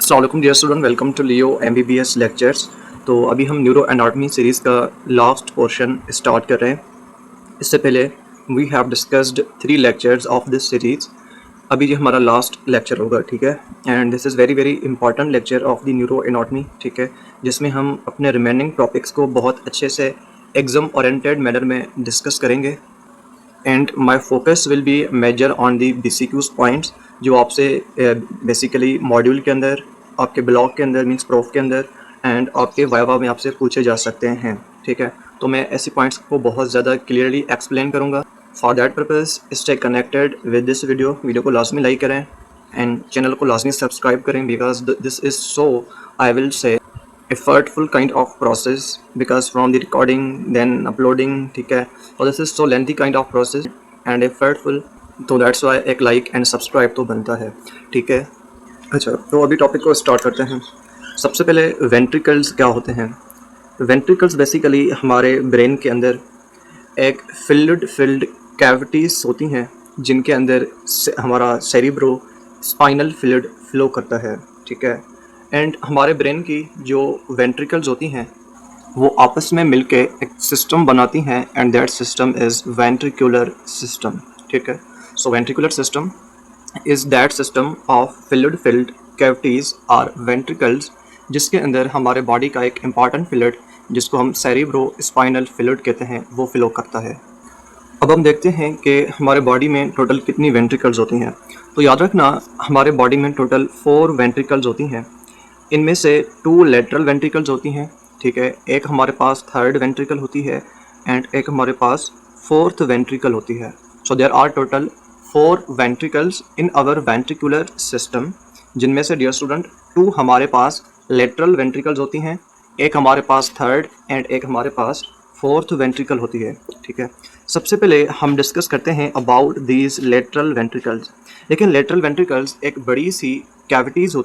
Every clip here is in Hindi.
अस्सलाम वालेकुम dear student, welcome to Leo MBBS lectures. तो अभी हम न्यूरो एनाटॉमी सीरीज़ का लास्ट पोर्शन स्टार्ट कर रहे हैं। इससे पहले we have discussed 3 lectures of this series. अभी ये हमारा लास्ट लेक्चर होगा, ठीक है। And this is very very important lecture of the neuro anatomy, ठीक है, जिसमें हम अपने रिमेनिंग टॉपिक्स को बहुत अच्छे से एग्ज़ाम ओरिएंटेड मैनर में डिस्कस करेंगे। And my focus will be major on the BCQs points जो आपसे बेसिकली मॉड्यूल के अंदर, आपके ब्लॉक के अंदर मीन्स प्रूफ के अंदर एंड आपके वाइवा में आपसे पूछे जा सकते हैं, ठीक है। तो मैं ऐसे पॉइंट्स को बहुत ज़्यादा क्लियरली एक्सप्लेन करूँगा। For that purpose stay connected with this video को लाजमी लाइक करें एंड चैनल को लाजमी सब्सक्राइब करें because this is so I will say effortful kind of process because from the recording then uploading, ठीक है, और this is so lengthy kind of process and effortful, तो that's why एक like and subscribe तो बनता है, ठीक है। अच्छा, तो अभी टॉपिक को स्टार्ट करते हैं। सबसे पहले वेंट्रिकल्स क्या होते हैं। वेंट्रिकल्स बेसिकली हमारे ब्रेन के अंदर एक फिल्ड कैविटीज़ होती हैं जिनके अंदर हमारा सेरिब्रो स्पाइनल फ्लूइड फ्लो करता है, ठीक है। एंड हमारे ब्रेन की जो वेंट्रिकल्स होती हैं वो आपस में मिलके एक सिस्टम बनाती हैं and that system is ventricular system, ठीक है। So ventricular system is that system of filled cavities are ventricles जिसके अंदर हमारे बॉडी का एक इम्पॉर्टेंट फ्लूइड जिसको हम सेरिब्रो स्पाइनल फ्लूइड कहते हैं वो फ्लो करता है। अब हम देखते हैं कि हमारे बॉडी में टोटल कितनी वेंट्रिकल्स होती हैं। तो याद रखना हमारे बॉडी में टोटल 4 वेंट्रिकल्स होती हैं। इनमें से 2 लेटरल वेंट्रिकल्स होती हैं, ठीक है। एक हमारे पास 3rd वेंट्रिकल होती है एंड एक हमारे पास 4th वेंट्रिकल होती है। So there are total 4 ventricles in our ventricular system, जिनमें से डियर स्टूडेंट 2 हमारे पास लेटरल वेंट्रिकल्स होती हैं, एक हमारे पास 3rd एंड एक हमारे पास 4th वेंट्रिकल होती है, ठीक है। सबसे पहले हम डिस्कस करते हैं अबाउट दीज लेटरल वेंट्रिकल्स। लेकिन लेटरल वेंट्रिकल्स एक बड़ी सी कैविटीज़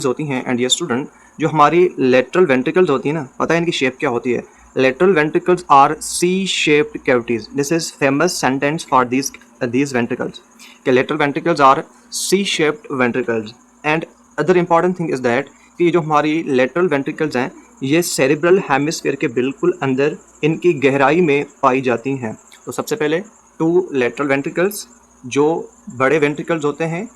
होती हैं एंड ये स्टूडेंट जो हमारी लेटरल वेंट्रिकल्स होती है ना, पता है इनकी शेप क्या होती है। Lateral ventricles are C-shaped cavities. This is famous sentence for these ventricles कि lateral ventricles are C-shaped ventricles. And other important thing is that कि जो हमारी लेटरल वेंट्रिकल्स हैं ये सेरिब्रल हेमिस्फीयर के बिल्कुल अंदर इनकी गहराई में पाई जाती हैं। तो सबसे पहले 2 लेटरल वेंट्रिकल्स जो बड़े वेंट्रिकल्स होते हैं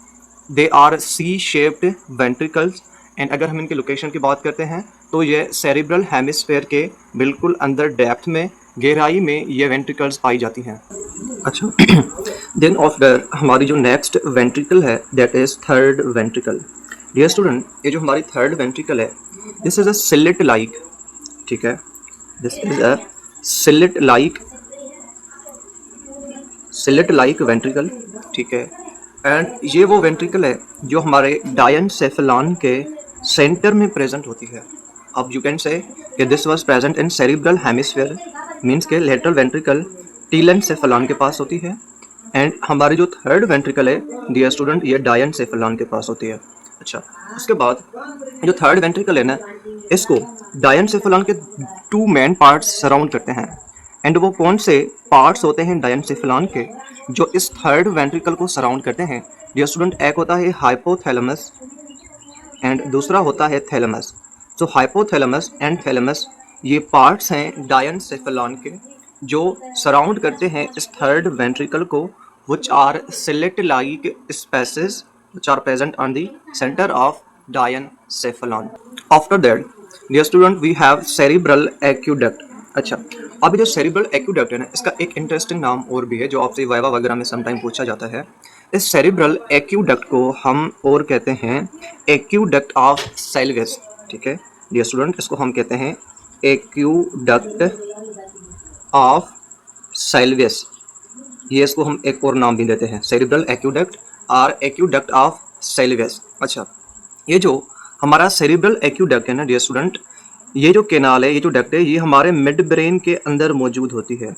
they are C-shaped ventricles and अगर हम इनके लोकेशन की बात करते हैं तो ये सेरिब्रल हेमिस्फीयर के बिल्कुल अंदर डेप्थ में गहराई में ये वेंट्रिकल्स पाई जाती हैं। अच्छा देन आफ्टर हमारी जो नेक्स्ट वेंट्रिकल है that is 3rd ventricle. Dear student ये जो हमारी 3rd वेंट्रिकल है this is a slit like, ठीक है, this is a slit like ventricle, ठीक है। एंड ये वो वेंट्रिकल है जो हमारे डायनसेफेलॉन के सेंटर में प्रेजेंट होती है। अब यू कैन से कि this was present in cerebral hemisphere, means के लेटरल वेंट्रिकल टीलेनसेफेलॉन के पास होती है एंड हमारी जो 3rd वेंट्रिकल है डियर स्टूडेंट ये डायनसेफेलॉन के पास होती है। अच्छा, उसके बाद जो 3rd वेंट्रिकल है ना इसको डायनसेफेलॉन के 2 मेन पार्ट्स सराउंड करते हैं एंड वो कौन से पार्ट्स होते हैं डायनसेफेलॉन के जो इस 3rd वेंट्रिकल को सराउंड करते हैं डियर स्टूडेंट। एक होता है हाइपोथैलेमस एंड दूसरा होता है thalamus. So hypothalamus and thalamus ये पार्ट्स हैं डायनसेफेलॉन के जो सराउंड करते हैं इस 3rd वेंट्रिकल को which are slit like spaces which are present on the centre of diencephalon. After that dear student we have cerebral aqueduct. अच्छा, अभी जो सेरिब्रल एक्यूडक्ट है ना इसका एक इंटरेस्टिंग नाम और भी है जो आपसे वाइवा वगैरह में समटाइम पूछा जाता है। इस सेरिब्रल एक्यूडक्ट को हम और कहते हैं एक्यूडक्ट ऑफ सेल्वियस, ठीक है डियर स्टूडेंट, इसको हम कहते हैं एक्यूडक्ट ऑफ सेल्वियस। ये इसको हम एक और नाम भी देते हैं सेरिब्रल एक्यूडक्ट और एक्यूडक्ट ऑफ सेल्वियस। अच्छा, ये जो हमारा सेरिब्रल एक्यूडक्ट है ना डियर स्टूडेंट, ये जो केनाल है, ये जो डक्ट है, ये हमारे मिड ब्रेन के अंदर मौजूद होती है,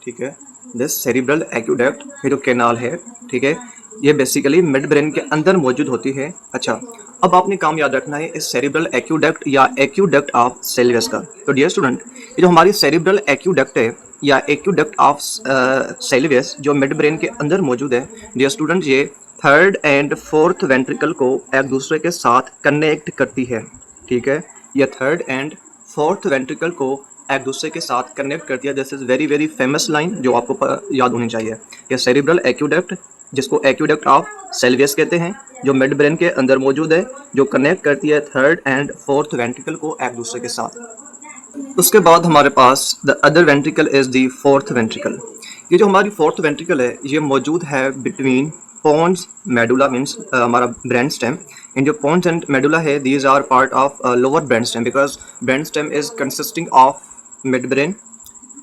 ठीक है। दिस सेरिब्रल एक्यूडक्ट ये जो केनाल है, ठीक है, ये बेसिकली मिड ब्रेन के अंदर मौजूद होती है। अच्छा, अब आपने काम याद रखना है इस सेरिब्रल एक्यूडक्ट या एक्यूडक्ट ऑफ सेल्वियस का। तो डियर स्टूडेंट ये जो हमारी सेरिब्रल एक्यूडक्ट है या एक्यूडक्ट ऑफ सेल्वियस जो मिड ब्रेन के अंदर मौजूद है, डियर स्टूडेंट, ये थर्ड एंड फोर्थ वेंट्रिकल को एक दूसरे के साथ कनेक्ट करती है। ठीक है, ये थर्ड एंड फोर्थ वेंट्रिकल को एक दूसरे के साथ कनेक्ट करती है। This is very very famous line जो आपको याद होनी चाहिए। ये सेरिब्रल एक्यूडक्ट, जिसको एक्यूडक्ट ऑफ सेल्वियस कहते हैं, जो मिड ब्रेन के अंदर मौजूद है, जो कनेक्ट करती है थर्ड एंड फोर्थ वेंट्रिकल को एक दूसरे के साथ। उसके बाद हमारे पास the other ventricle is the fourth ventricle. ये जो हमारी फोर्थ वेंट्रिकल है, ये मौजूद है बिटवीन पोन्स मेडुला, मीन्स हमारा ब्रेन स्टेम। इन जो पोन्स एंड मेडुला है, these are part of lower brain stem, because brain stem is consisting of mid brain,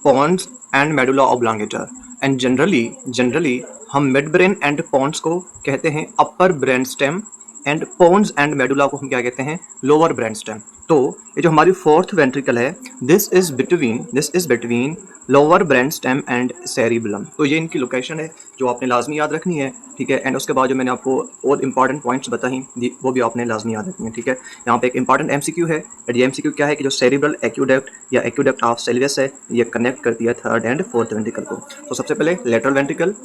pons and medulla oblongata. And generally हम मिड ब्रेन एंड पोन्स को कहते हैं upper brain stem, and pons and medulla को हम क्या कहते हैं, लोअर ब्रेन स्टेम। तो ये जो हमारी फोर्थ वेंट्रिकल है, this is between lower brain stem and cerebellum. तो ये इनकी लोकेशन है जो आपने लाजमी याद रखनी है। ठीक है, एंड उसके बाद जो मैंने आपको और इंपॉर्टेंट पॉइंट्स बताई वो भी आपने लाजमी याद रखनी है। ठीक है, यहाँ पे एक इंपॉर्टेंट एमसीक्यू है। ये एमसीक्यू क्या है कि जो सेरिब्रल एक्यूडक्ट या एक्यूडक्ट ऑफ सेल्वियस है, ये कनेक्ट करती है थर्ड एंड फोर्थ वेंट्रिकल को। तो सबसे पहले लेटरल वेंट्रिकल,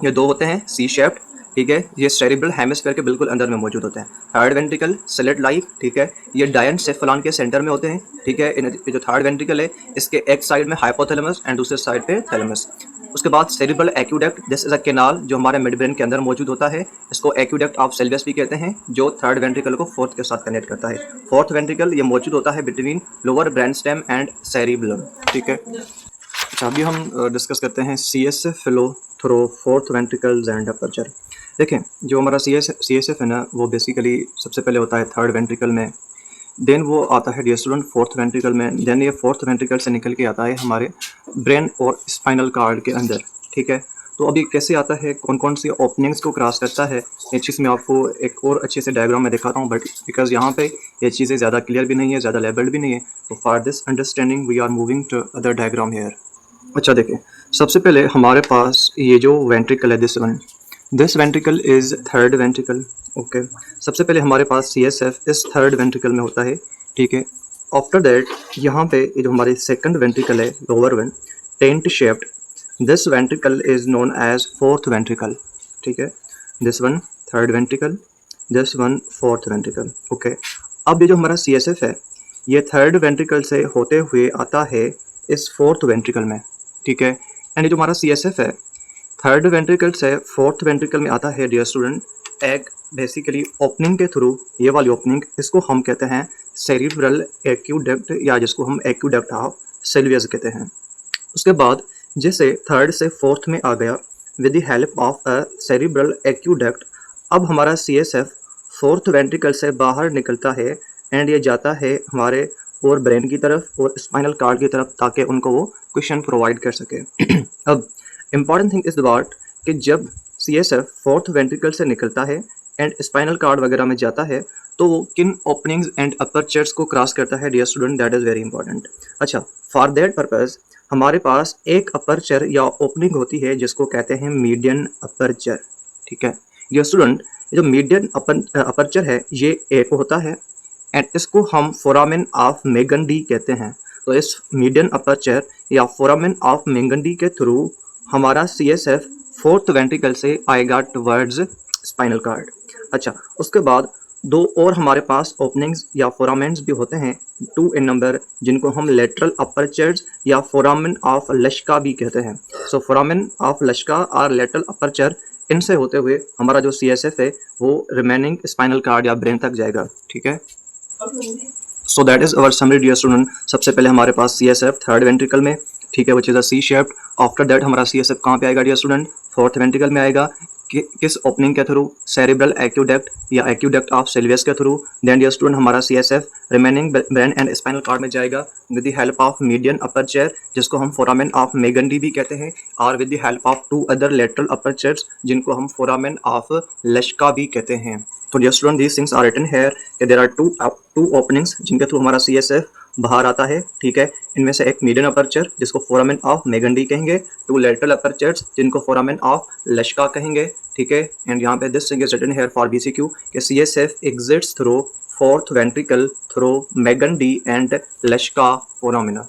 ये दो होते हैं सी शेप्ड। ठीक है, ये सेरिब्रल हेमिस्फीयर के बिल्कुल अंदर में मौजूद होते हैं। थर्ड वेंट्रिकल स्लिट लाइक, ठीक है, ये डायनसेफेलॉन के सेंटर में होते हैं। ठीक है, ये जो थर्ड वेंट्रिकल है, इसके एक साइड में हाइपोथैलेमस एंड दूसरे साइड पे थैलेमस। उसके बाद cerebral aqueduct, this is a canal जो हमारे मिड ब्रेन के अंदर मौजूद होता है। इसको एक्यूडक्ट ऑफ सेल्वियस भी कहते हैं, जो थर्ड वेंट्रिकल को फोर्थ के साथ कनेक्ट करता है। फोर्थ वेंट्रिकल ये मौजूद होता है between lower brain stem and cerebellum. ठीक है, अच्छा अभी हम डिस्कस करते हैं C S F flow through fourth ventricles and aperture. देखें, जो हमारा सी एस एफ है ना, वो बेसिकली सबसे पहले होता है थर्ड वेंट्रिकल में, देन वो आता है डियर स्टूडेंट फोर्थ वेंट्रिकल में, देन ये फोर्थ वेंट्रिकल से निकल के आता है हमारे ब्रेन और स्पाइनल कार्ड के अंदर। ठीक है, तो अभी कैसे आता है, कौन कौन सी ओपनिंग्स को क्रॉस करता है, ये चीज़ मैं आपको एक और अच्छे से डायग्राम में दिखाता हूँ, बट बिकॉज यहाँ पे ये चीज़ें ज़्यादा क्लियर भी नहीं है, ज़्यादा लेबल्ड भी नहीं है, तो for this understanding we are moving to other diagram here. अच्छा देखिए, सबसे पहले हमारे पास ये जो वेंट्रिकल है, this ventricle is third ventricle. Okay, सबसे पहले हमारे पास सी एस एफ इस थर्ड वेंट्रिकल में होता है। ठीक है, आफ्टर दैट यहाँ पे ये जो हमारी सेकंड वेंट्रिकल है, lower one, tent shaped, this ventricle is known as fourth ventricle. ठीक है, this one third ventricle, this one fourth ventricle. Okay, अब ये जो हमारा सी एस एफ है, ये थर्ड वेंट्रिकल से होते हुए आता है इस फोर्थ वेंट्रिकल में। ठीक है, एंड ये जो हमारा सी एस एफ है, थर्ड वेंट्रिकल से फोर्थ वेंट्रिकल में आता है डियर स्टूडेंट एक बेसिकली ओपनिंग के थ्रू, ये वाली ओपनिंग, इसको हम कहते हैं सेरिब्रल एक्यूडक्ट, या जिसको हम एक्यूडक्ट ऑफ सेल्वियस कहते हैं। उसके बाद जैसे थर्ड से फोर्थ में आ गया with the help of a cerebral aqueduct, अब हमारा C S F fourth ventricle से बाहर निकलता है एंड ये जाता है हमारे और ब्रेन की तरफ और स्पाइनल कार्ड की तरफ, ताकि उनको वो क्वेश्चन प्रोवाइड कर सके। अब इम्पॉर्टेंट थिंग इस बात कि जब C S F fourth ventricle से निकलता है एंड स्पाइनल कार्ड वगैरह में जाता है, तो वो किन ओपनिंग्स एंड अपर्चर्स को क्रॉस करता है dear student, that is very important. अच्छा, फॉर दैट पर्पज़ हमारे पास एक अपर्चर या ओपनिंग होती है जिसको कहते हैं मीडियन अपर्चर। ठीक है डियर स्टूडेंट, जो मीडियन अपर्चर है, ये एक होता है एंड इसको हम फोरामेन ऑफ मेगंडी कहते हैं। तो इस मीडियन अपर्चर या फोरामेन ऑफ मेगंडी के थ्रू हमारा C S F fourth ventricle से आएगा टवर्ड्स स्पाइनल कार्ड। अच्छा, उसके बाद दो और हमारे पास ओपनिंग्स या फोरामेंस भी होते हैं, 2 इन नंबर, जिनको हम लेटरल अपर्चर्स या फोरामेन ऑफ लश्का भी कहते हैं। सो फोरामेन ऑफ लश्का और लेटरल अपर्चर, इनसे होते हुए हमारा जो सी एस एफ है वो रिमेनिंग स्पाइनल कार्ड या ब्रेन तक जाएगा। ठीक है, so that is our summary dear student. सबसे पहले हमारे पास C S F third ventricle में, ठीक है, which is a C shaped. After that हमारा सी एस एफ कहाँ पे आएगा डियर स्टूडेंट, फोर्थ वेंट्रिकल में आएगा। किस ओपनिंग के थ्रू, सेरिब्रल एक्यूडक्ट या एक्यूडक्ट ऑफ सेल्वियस के थ्रू। देन डियर स्टूडेंट हमारा C S F remaining brain and spinal cord में जाएगा with the help of median aperture, जिसको हम फोरामेन ऑफ मेगंडी भी कहते हैं, और with the help of 2 other lateral apertures, जिनको हम फोरामेन ऑफ लश्का भी कहते हैं। तो dear student, these things are written here कि देयर आर टू ओपनिंग्स जिनके थ्रू हमारा सी एस एफ बाहर आता है। ठीक है, इनमें से एक मीडियन अपर्चर जिसको फोरामेन ऑफ मेगंडी कहेंगे, 2 लेटरल अपर्चर्स जिनको फोरामेन ऑफ लश्का कहेंगे। ठीक है, एंड यहाँ पे this thing is written here for BCQ कि C S F exits through fourth ventricle through Magendie and Luschka foramina.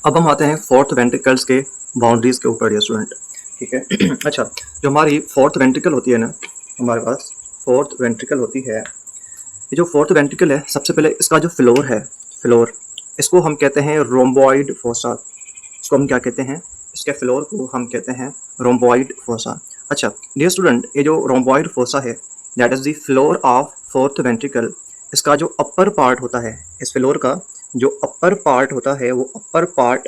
अब हम आते हैं फोर्थ वेंट्रिकल्स के बाउंड्रीज के ऊपर डियर स्टूडेंट, ठीक है। अच्छा, जो हमारी फोर्थ वेंट्रिकल होती है ना, हमारे पास फोर्थ वेंट्रिकल होती है। ये जो फोर्थ वेंट्रिकल है, सबसे पहले इसका जो फ्लोर है, फ्लोर, इसको हम कहते हैं रोम्बॉइड फोसा। इसको हम क्या कहते हैं? इसके फ्लोर को हम कहते हैं रोम्बॉइड फोसा। अच्छा डियर स्टूडेंट, ये जो रोम्बॉइड फोसा है, that is the floor of fourth ventricle. इसका जो अपर पार्ट होता है, इस फ्लोर का जो अपर पार्ट होता है, वो अपर पार्ट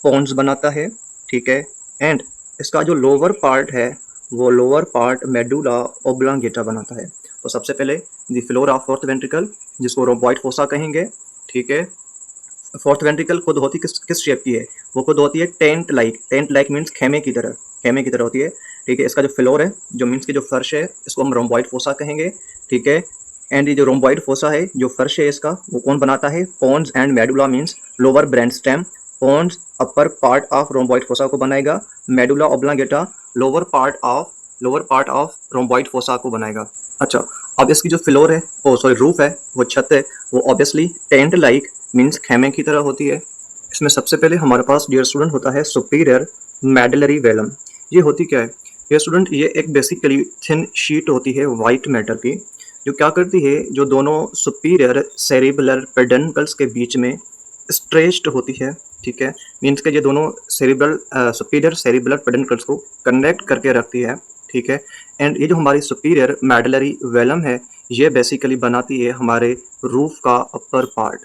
पोन्स बनाता है, ठीक है। एंड इसका जो लोअर पार्ट है, वो लोअर पार्ट मेडुला ओब्लांगेटा बनाता है। तो सबसे पहले the floor of fourth ventricle, जिसको रोम्बॉइड फोसा कहेंगे, ठीक है। फोर्थ वेंट्रिकल खुद होती किस किस शेप की है? वो खुद होती है tent like. Tent like means खेमे की तरह, खेमे की तरह होती है, ठीक है। इसका जो फ्लोर है, जो मीन्स की जो फर्श है, इसको हम रोम्बॉइड फोसा कहेंगे, ठीक है। एंड ये जो रोम्बॉइड फोसा है, जो फर्श है इसका, वो कौन बनाता है? Pons and medulla means lower brain stem. Pons upper part of rhomboid fossa को बनाएगा, medulla oblongata lower part of rhomboid fossa को बनाएगा। अच्छा, अब इसकी जो फ्लोर है, ओ सॉरी रूफ है, वो छत है, वो ऑब्वियसली टेंट लाइक मीन्स खेमे की तरह होती है। इसमें सबसे पहले हमारे पास डियर स्टूडेंट होता है सुपीरियर मेडलरी वेलम। ये होती क्या है डियर स्टूडेंट? ये एक बेसिकली थिन शीट होती है वाइट मैटर की, जो क्या करती है, जो दोनों सुपीरियर सेरिबुलर पेडनकल्स के बीच में स्ट्रेच्ड होती है, ठीक है। मीन्स के ये दोनों सुपीरियर सेरिबुलर पेडनकल्स को कनेक्ट करके रखती है, ठीक है। एंड ये जो हमारी सुपीरियर मेडलरी वेलम है, ये बेसिकली बनाती है हमारे रूफ का अपर पार्ट,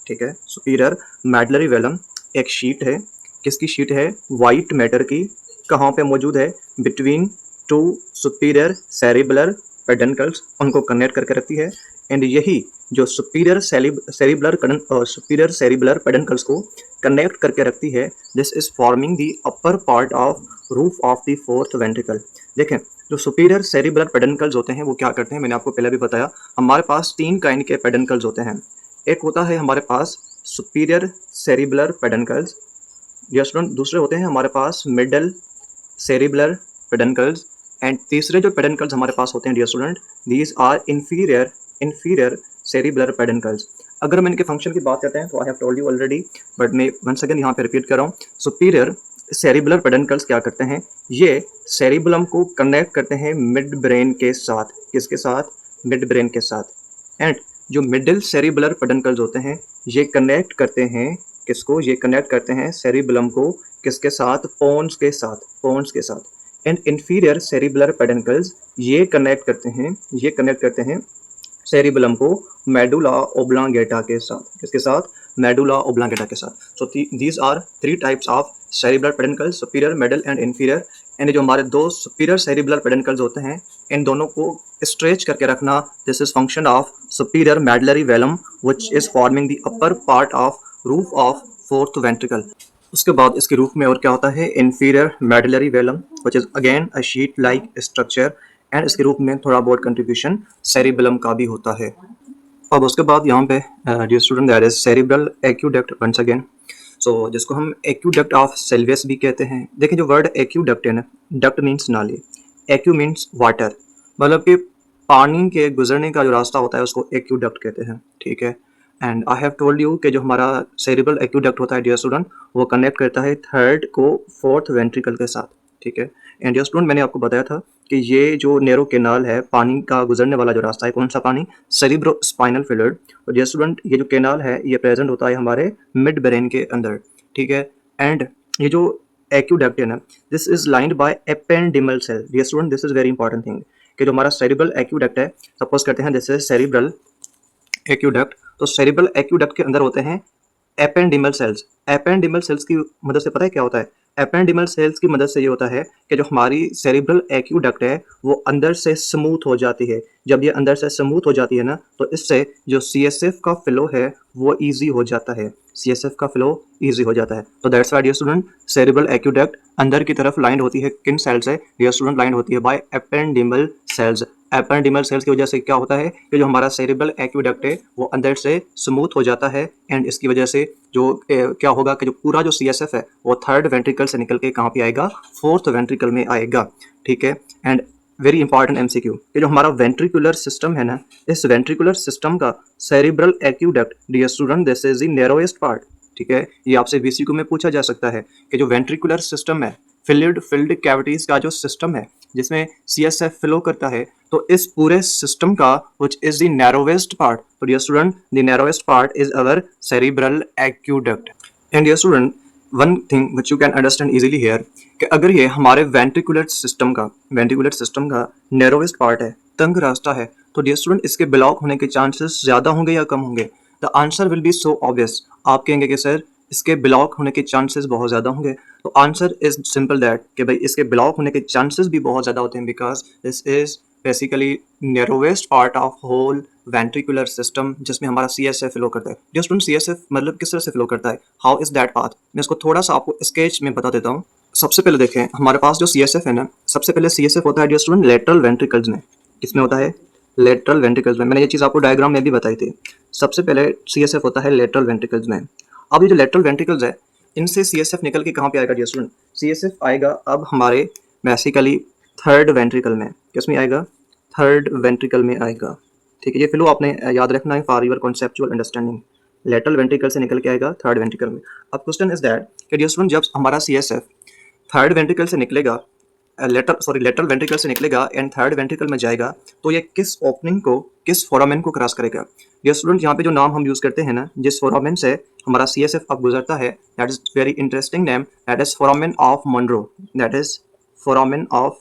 ठीक है। सुपीरियर मेडलरी वेलम एक शीट है, किसकी शीट है? वाइट मैटर की। कहाँ पे मौजूद है? बिटवीन टू सुपीरियर सेरिबुलर पेडनकल्स, उनको कनेक्ट करके रखती है। एंड यही जो सुपीरियर सेरिबुलर पेडनकल्स को कनेक्ट करके रखती है, this is forming the upper part of roof of the fourth ventricle. देखें, जो सुपीरियर सेरिबुलर पेडनकल्स होते हैं, वो क्या करते हैं, मैंने आपको पहले भी बताया, हमारे पास 3 काइंड के पेडनकल्स होते हैं। एक होता है हमारे पास superior cerebellar peduncles, dear student. दूसरे होते हैं हमारे पास मिडल सेरिबुलर पेडनकल्स। एंड तीसरे जो पेडनकल्स हमारे पास होते हैं dear student, these are inferior cerebellar peduncles. अगर हम इनके फंक्शन की बात करते हैं, तो I have told you already, but मैं वंस अगेन यहाँ पे रिपीट कर रहा हूँ। सुपीरियर सेरिबुलर पेडनकल्स क्या करते हैं? ये सेरिबुलम को कनेक्ट करते हैं मिड ब्रेन के साथ। किसके साथ? मिड ब्रेन के साथ। एंड जो मिडिल सेरिबुलर पेडनकल्स होते हैं, ये कनेक्ट करते हैं किसको? ये कनेक्ट करते हैं सेरिबुलम को किसके साथ? पोन्स के साथ, पोन्स के साथ। एंड इंफीरियर सेरिबुलर पेडनकल्स ये कनेक्ट करते हैं सेरिबुलम को मेडुला ओब्लांगेटा के साथ। किसके साथ? मेडुला ओब्लांगेटा के साथ। So these are 3 types of cerebellar peduncles, superior, middle and inferior. And जो हमारे 2 सुपीरियर सेरिबुलर पेडनकल्स होते हैं, इन दोनों को स्ट्रेच करके रखना, this is function of superior medullary velum, which is forming the upper part of roof of fourth ventricle. उसके बाद इसके रूफ में और क्या होता है? Inferior medullary velum, which is again a sheet like structure. And इसके रूप में थोड़ा बहुत कंट्रीब्यूशन सेरिबुलम का भी होता है। अब उसके बाद यहाँ पे dear student, that is cerebral aqueduct once again. So जिसको हम एक्यूडक्ट ऑफ सेल्वियस भी कहते हैं। देखिए, जो वर्ड एक्यूडक्ट है ना, डक्ट मीन्स नाली, एक्यू मीन्स वाटर, मतलब कि पानी के गुजरने का जो रास्ता होता है, उसको एक्यूडक्ट कहते हैं, ठीक है। And I have told you कि जो हमारा सेरिब्रल एक्यूडक्ट होता है डियर स्टूडेंट, वो कनेक्ट करता है थर्ड को फोर्थ वेंट्रिकल के साथ, ठीक है। एंड डियर स्टूडेंट, मैंने आपको बताया था कि ये जो नैरो कैनाल है, पानी का गुजरने वाला जो रास्ता है, कौन सा पानी? Cerebro spinal fluid. तो डियर स्टूडेंट, ये जो कैनाल है, ये प्रेजेंट होता है हमारे मिड ब्रेन के अंदर, ठीक है। एंड ये जो एक्यूडक्ट है ना, this is lined by ependymal cell. Dear student, this is very important thing कि जो हमारा सेरिब्रल एक्यूडक्ट है, सपोज करते हैं दिस इज सेरिब्रल एक्यूडक्ट, तो सेरिब्रल एक्यूडक्ट के अंदर होते हैं एपेंडिमल सेल्स। एपेंडिमल सेल्स की मदद से पता है क्या होता है? एपेंडिमल सेल्स की मदद से ये होता है कि जो हमारी सेरिब्रल एक्यूडक्ट है, वो अंदर से स्मूथ हो जाती है। जब ये अंदर से स्मूथ हो जाती है ना, तो इससे जो सीएसएफ का फ्लो है, वो ईजी हो जाता है। सीएसएफ का फ्लो ईजी हो जाता है। तो that's why dear student, cerebral aqueduct अंदर की तरफ लाइंड होती है किन सेल से? डियर स्टूडेंट, लाइंड होती है by ependymal cells. Ependymal cells की वजह से क्या होता है कि जो हमारा सेरिब्रल एक्यूडक्ट है, वो अंदर से स्मूथ हो जाता है। एंड इसकी वजह से जो क्या होगा कि जो पूरा जो सीएसएफ है, वो थर्ड वेंट्रिकल से निकल के कहाँ पे आएगा? फोर्थ वेंट्रिकल में आएगा, ठीक है। एंड वेरी इंपॉर्टेंट एमसीक्यू, ये जो हमारा वेंट्रिकुलर सिस्टम है ना, इस वेंट्रिकुलर सिस्टम का cerebral aqueduct, dear student, this is the narrowest part. ठीक है, ये आपसे VCQ में पूछा जा सकता है कि जो वेंट्रिकुलर सिस्टम है, फिल्ड कैविटीज का जो सिस्टम है जिसमें CSF फ्लो करता है, तो इस पूरे सिस्टम का which is the narrowest part, तो dear student the narrowest part is our cerebral aqueduct. And dear student, one thing which you can understand easily here कि अगर ये हमारे वेंट्रिकुलर सिस्टम का नैरोवेस्ट पार्ट है, तंग रास्ता है, तो डियर स्टूडेंट इसके ब्लॉक होने के चांसेस ज़्यादा होंगे या कम होंगे? The answer will be so obvious. आप कहेंगे कि सर इसके ब्लॉक होने के चांसेस बहुत ज़्यादा होंगे, तो आंसर इज सिंपल दैट कि भाई इसके ब्लॉक होने के चांसेस भी बहुत ज़्यादा होते हैं because this is basically narrowest part of whole ventricular system जिसमें हमारा CSF फ्लो करता है। डियर स्टूडेंट CSF मतलब किस तरह से फ्लो करता है, हाउ इज दैट पाथ, मैं इसको थोड़ा सा आपको स्केच में बता देता हूँ। सबसे पहले देखें हमारे पास जो CSF है ना, सबसे पहले CSF होता है डियर स्टूडेंट लेटरल वेंट्रिकल्स में। किसमें होता है? लेटरल वेंट्रिकल्स में। मैंने ये चीज़ आपको डायग्राम में भी बताई थी। सबसे पहले CSF होता है लेटरल वेंट्रिकल्स में। अब ये जो लेटरल वेंट्रिकल्स है, इनसे CSF निकल के कहाँ पे आएगा डियर स्टूडेंट? CSF आएगा अब हमारे बेसिकली थर्ड वेंट्रिकल में। किसमें आएगा? थर्ड वेंट्रिकल में आएगा। ठीक है, ये फ्लो आपने याद रखना है for your conceptual understanding. Lateral ventricle से निकल के आएगा थर्ड वेंट्रिकल में। अब क्वेश्चन इज दैट कि डियर स्टूडेंट जब हमारा CSF थर्ड वेंट्रिकल से निकलेगा, लेटरल वेंट्रिकल से निकलेगा एंड थर्ड वेंट्रिकल में जाएगा, तो ये किस ओपनिंग को, किस फोरामेन को क्रॉस करेगा? डियर स्टूडेंट यहाँ पे जो नाम हम यूज करते हैं ना, जिस फोरामेन से हमारा CSF अब गुजरता है, that is very interesting name, that is foramen of Monro. That is foramen of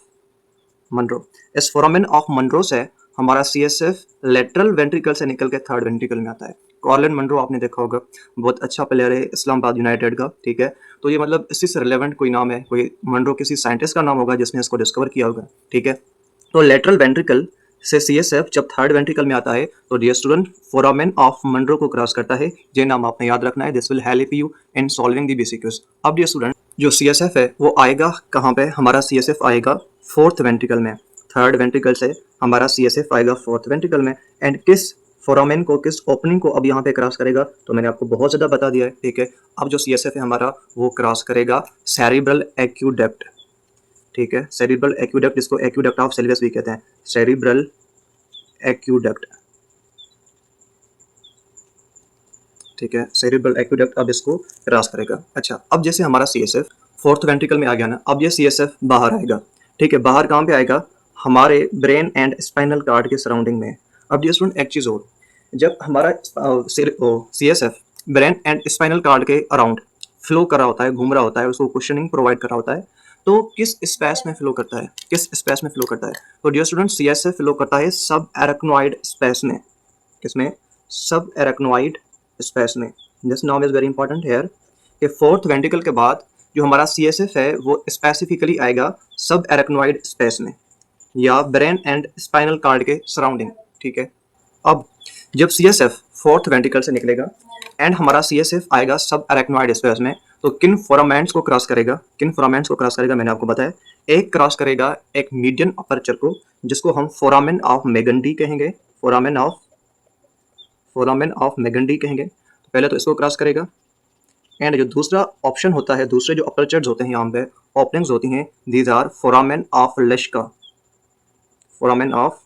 Monro. इस फोरामेन ऑफ मनरो से हमारा CSF लेटरल वेंट्रिकल से निकल के थर्ड वेंट्रिकल में आता है। कॉर्लन मनरो आपने देखा होगा, बहुत अच्छा प्लेयर है इस्लामाबाद यूनाइटेड का। ठीक है, तो ये मतलब इसी से रिलेवेंट कोई नाम है, कोई मनरो किसी साइंटिस्ट का नाम होगा जिसने इसको डिस्कवर किया होगा। ठीक है, तो लेटरल वेंट्रिकल से CSF जब थर्ड वेंट्रिकल में आता है, तो dear student foramen of Monro को क्रॉस करता है। ये नाम आपने याद रखना है, this will help you in solving the BCQs। अब डियर स्टूडेंट जो CSF है वो आएगा कहाँ पे? हमारा CSF आएगा फोर्थ वेंट्रिकल में। थर्ड वेंट्रिकल से हमारा CSF आएगा फोर्थ वेंट्रिकल में एंड किस फोरामेन को, किस ओपनिंग को अब यहाँ पे क्रॉस करेगा? तो मैंने आपको बहुत ज़्यादा बता दिया है। ठीक है, अब जो CSF है हमारा वो क्रॉस करेगा सेरिब्रल एक्यूडक्ट। ठीक है, सेरिब्रल एक्यूडक्ट, जिसको एक्यूडक्ट ऑफ सिल्वस भी कहते हैं, सेरिब्रल एक्यूडक्ट। ठीक है, सेरिब्रल एक्यूडक्ट अब इसको क्रॉस करेगा। अच्छा, अब जैसे हमारा CSF फोर्थ वेंट्रिकल में आ गया ना, अब ये CSF बाहर आएगा। ठीक है, बाहर कहाँ पे आएगा? हमारे ब्रेन एंड स्पाइनल कार्ड के सराउंडिंग में। अब डियर स्टूडेंट एक चीज़ और, जब हमारा CSF brain and spinal card के अराउंड फ्लो कर रहा होता है, घूम रहा होता है, उसको कुशनिंग प्रोवाइड कर रहा होता है, तो किस स्पेस में फ्लो करता है? किस स्पेस में फ्लो करता है? तो डियर स्टूडेंट CSF फ्लो करता है सब एराक्नोइड स्पेस में। किसमें? सब एराक्नोइड स्पेस में। दिस नाम इज वेरी इंपॉर्टेंट हेयर कि फोर्थ वेंट्रिकल के बाद जो हमारा CSF है वो स्पेसिफिकली आएगा सब एराक्नोइड स्पेस में या ब्रेन एंड स्पाइनल कार्ड के सराउंडिंग। ठीक है, अब जब CSF फोर्थ वेंट्रिकल से निकलेगा एंड हमारा CSF आएगा सब एराक्नोइड स्पेस में, तो किन फोरामेंट्स को क्रॉस करेगा? किन फोरामेंट्स को क्रॉस करेगा मैंने आपको बताया। एक क्रॉस करेगा एक मीडियन अपर्चर को, जिसको हम फोरामेन ऑफ मेगंडी कहेंगे। फोरामेन ऑफ मेगंडी कहेंगे। तो पहले तो इसको क्रॉस करेगा एंड जो दूसरा ऑप्शन होता है, दूसरे जो अपर्चर्स होते हैं यहाँ पे, ओपनिंग्स होती हैं, these are foramen of Luschka. Foramen of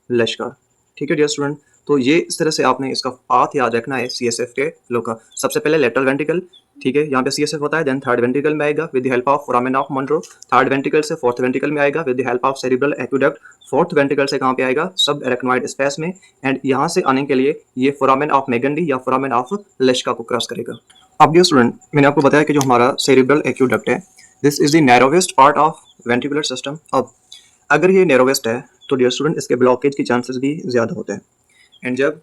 Luschka. ठीक है डियर स्टूडेंट, तो ये इस तरह से आपने इसका पाथ याद रखना है CSF के फ्लो का। सबसे पहले लेटरल वेंट्रिकल, ठीक है, यहाँ पे CSF होता है, देन थर्ड वेंट्रिकल में आएगा with the help of foramen of Monro. Third ventricle से फोर्थ वेंट्रिकल में आएगा with the help of cerebral aqueduct. Fourth ventricle से कहाँ पे आएगा? सब एराक्नोइड स्पेस में, एंड यहाँ से आने के लिए ये फोरामेन ऑफ मेगंडी या फोरामेन ऑफ लेश्का को क्रॉस करेगा। अब डियर स्टूडेंट मैंने आपको बताया कि जो हमारा सेरिब्रल एक्यूडक्ट है, this is the narrowest part of ventricular system. अब अगर ये नैरोवेस्ट है तो डियर स्टूडेंट इसके ब्लॉकेज की चांसेस भी ज़्यादा होते हैं, एंड जब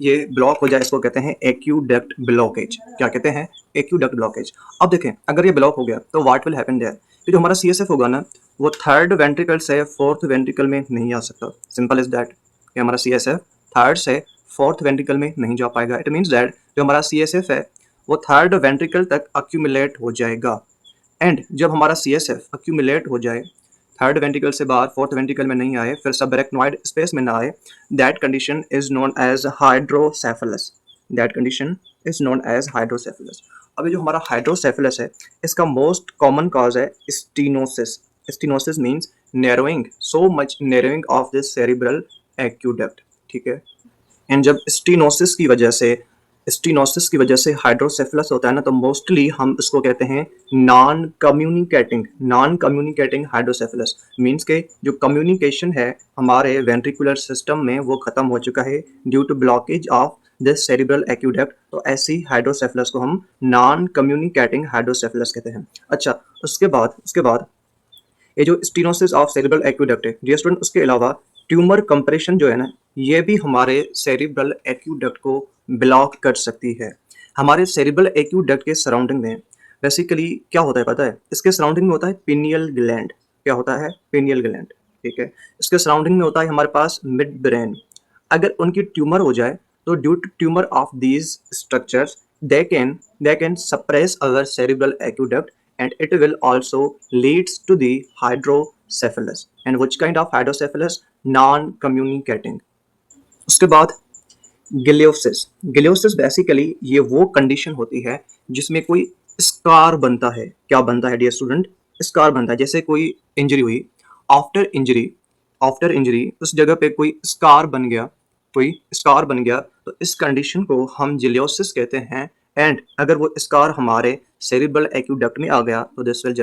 ये ब्लॉक हो जाए इसको कहते हैं एक्यूडक्ट ब्लॉकेज। क्या कहते हैं? एक्यूडक्ट ब्लॉकेज। अब देखें अगर ये ब्लॉक हो गया तो व्हाट विल हैपन देयर, कि जो हमारा CSF होगा ना वो थर्ड वेंट्रिकल से फोर्थ वेंट्रिकल में नहीं आ सकता। सिंपल इज दैट कि हमारा CSF थर्ड से फोर्थ वेंट्रिकल में नहीं जा पाएगा। इट मीन्स दैट जो हमारा CSF है वो थर्ड वेंट्रिकल तक अक्यूमुलेट हो जाएगा, एंड जब हमारा CSF अक्यूमुलेट हो जाए थर्ड वेंट्रिकल से बाहर फोर्थ वेंट्रिकल में नहीं आए, फिर सब एराक्नोइड स्पेस में ना आए, that condition is known as hydrocephalus. That condition is known as hydrocephalus. अभी जो हमारा हाइड्रोसेफलस है इसका मोस्ट कॉमन कॉज है stenosis. Stenosis means narrowing, so much narrowing of this cerebral aqueduct. ठीक है, एंड जब स्टीनोसिस की वजह से स्टीनोसिस की वजह से हाइड्रोसेफलस होता है ना, तो मोस्टली हम इसको कहते हैं नॉन कम्युनिकेटिंग हाइड्रोसेफलस। मीन्स के जो कम्युनिकेशन है हमारे वेंट्रिकुलर सिस्टम में वो खत्म हो चुका है due to blockage of this cerebral aqueduct. तो ऐसी हाइड्रोसेफलस को हम नॉन कम्युनिकेटिंग हाइड्रोसेफलस कहते हैं। अच्छा, उसके बाद ये जो स्टीनोसिस ऑफ सेरिब्रल एक्यूडक्ट है जी स्टूडेंट, उसके अलावा ट्यूमर कंप्रेशन जो है ना, ये भी हमारे सेरिब्रल एक्यूडक्ट को ब्लॉक कर सकती है। हमारे सेरिब्रल एक्यूडक्ट के सराउंडिंग में बेसिकली क्या होता है पता है? इसके सराउंडिंग में होता है पिनियल ग्लैंड। क्या होता है? Pineal gland. ठीक है, इसके सराउंडिंग में होता है हमारे पास मिड ब्रेन। अगर उनकी ट्यूमर हो जाए तो due to tumour of these structures they can suppress our cerebral aqueduct, and it will also leads to the hydrocephalus. And which kind of hydrocephalus? Non-communicating. उसके बाद गिलियोसिस बेसिकली ये वो कंडीशन होती है जिसमें कोई स्कार बनता है। क्या बनता है डियर स्टूडेंट? स्कार बनता है। जैसे कोई इंजरी हुई, आफ्टर इंजरी उस जगह पे कोई स्कार बन गया, तो इस कंडीशन को हम जिलियोसिस कहते हैं। एंड अगर वो स्कार हमारे सेरिब्रल एक्यूडक्ट में आ गया तो दिस विल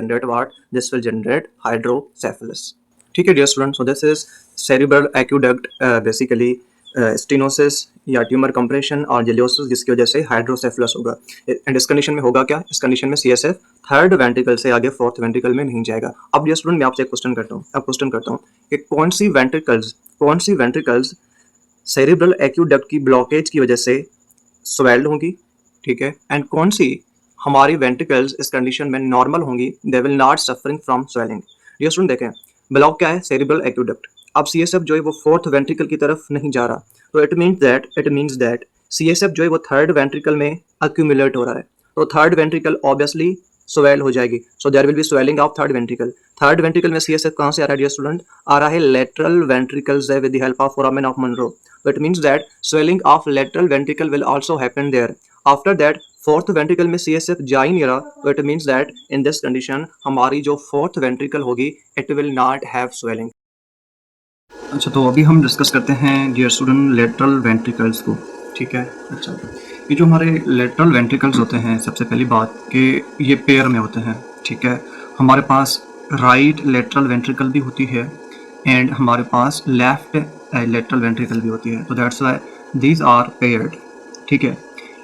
जनरेट हाइड्रोसेफलस। ठीक है dear student, so this is cerebral aqueduct basically stenosis या ट्यूमर कंप्रेशन और जिलियोसिस, जिसकी वजह से हाइड्रोसेफलस होगा। एंड इस कंडीशन में होगा क्या? इस कंडीशन में सीएसएफ थर्ड वेंट्रिकल से आगे फोर्थ वेंट्रिकल में नहीं जाएगा। अब डियर स्टूडेंट मैं आपसे एक क्वेश्चन करता हूँ कि कौन सी वेंट्रिकल्स सेरिब्रल एक्यूडक्ट की ब्लॉकेज की वजह से स्वेल्ड होंगी, ठीक है, एंड कौन सी हमारी वेंट्रिकल्स इस कंडीशन में नॉर्मल होंगी, they will not suffering from swelling. Dear student देखें, ब्लॉक क्या है? Cerebral aqueduct. अब सीएसएफ जो है वो फोर्थ वेंट्रिकल की तरफ नहीं जा रहा, तो इट मीन्स दैट सीएसएफ जो है वो थर्ड वेंट्रिकल में अक्यूमुलेट हो रहा है, तो थर्ड वेंट्रिकल ऑब्वियसली स्वेल हो जाएगी। So there will be swelling of third ventricle में सीएसएफ कहाँ से आ रहा है डियर स्टूडेंट? आ रहा है lateral ventricles with the help of foramen of Monro. So it means that swelling of lateral ventricle will also happen there. After that fourth ventricle में CSF जा ही नहीं रहा, तो it means that in this condition हमारी जो fourth ventricle होगी it will not have swelling. अच्छा, तो अभी हम डिस्कस करते हैं डियर स्टूडेंट लेटरल वेंट्रिकल्स को। ठीक है, अच्छा, ये जो हमारे लेटरल वेंट्रिकल्स होते हैं, सबसे पहली बात कि ये पेयर में होते हैं। ठीक है, हमारे पास राइट लेटरल वेंट्रिकल भी होती है एंड हमारे पास लेफ्ट लेटरल वेंट्रिकल भी होती है, तो that's why these are paired. ठीक है,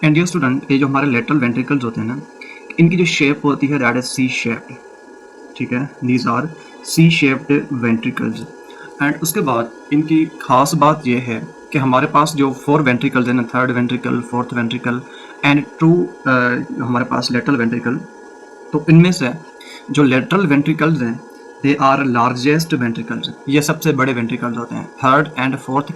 एंड डियर स्टूडेंट ये जो हमारे लेटरल वेंट्रिकल्स होते हैं ना, इनकी जो शेप होती है दैट इज सी शेप्ड। ठीक है, these are C shaped ventricles. And उसके बाद इनकी खास बात यह है कि हमारे पास जो फोर वेंट्रिकल्स हैं ना, third ventricle, fourth ventricle and two हमारे पास लेटरल वेंट्रिकल, तो इनमें से जो लेटरल वेंट्रिकल्स हैं दे आर लार्जेस्ट वेंट्रिकल्स। ये सबसे बड़े वेंट्रिकल्स होते हैं। थर्ड एंड फोर्थ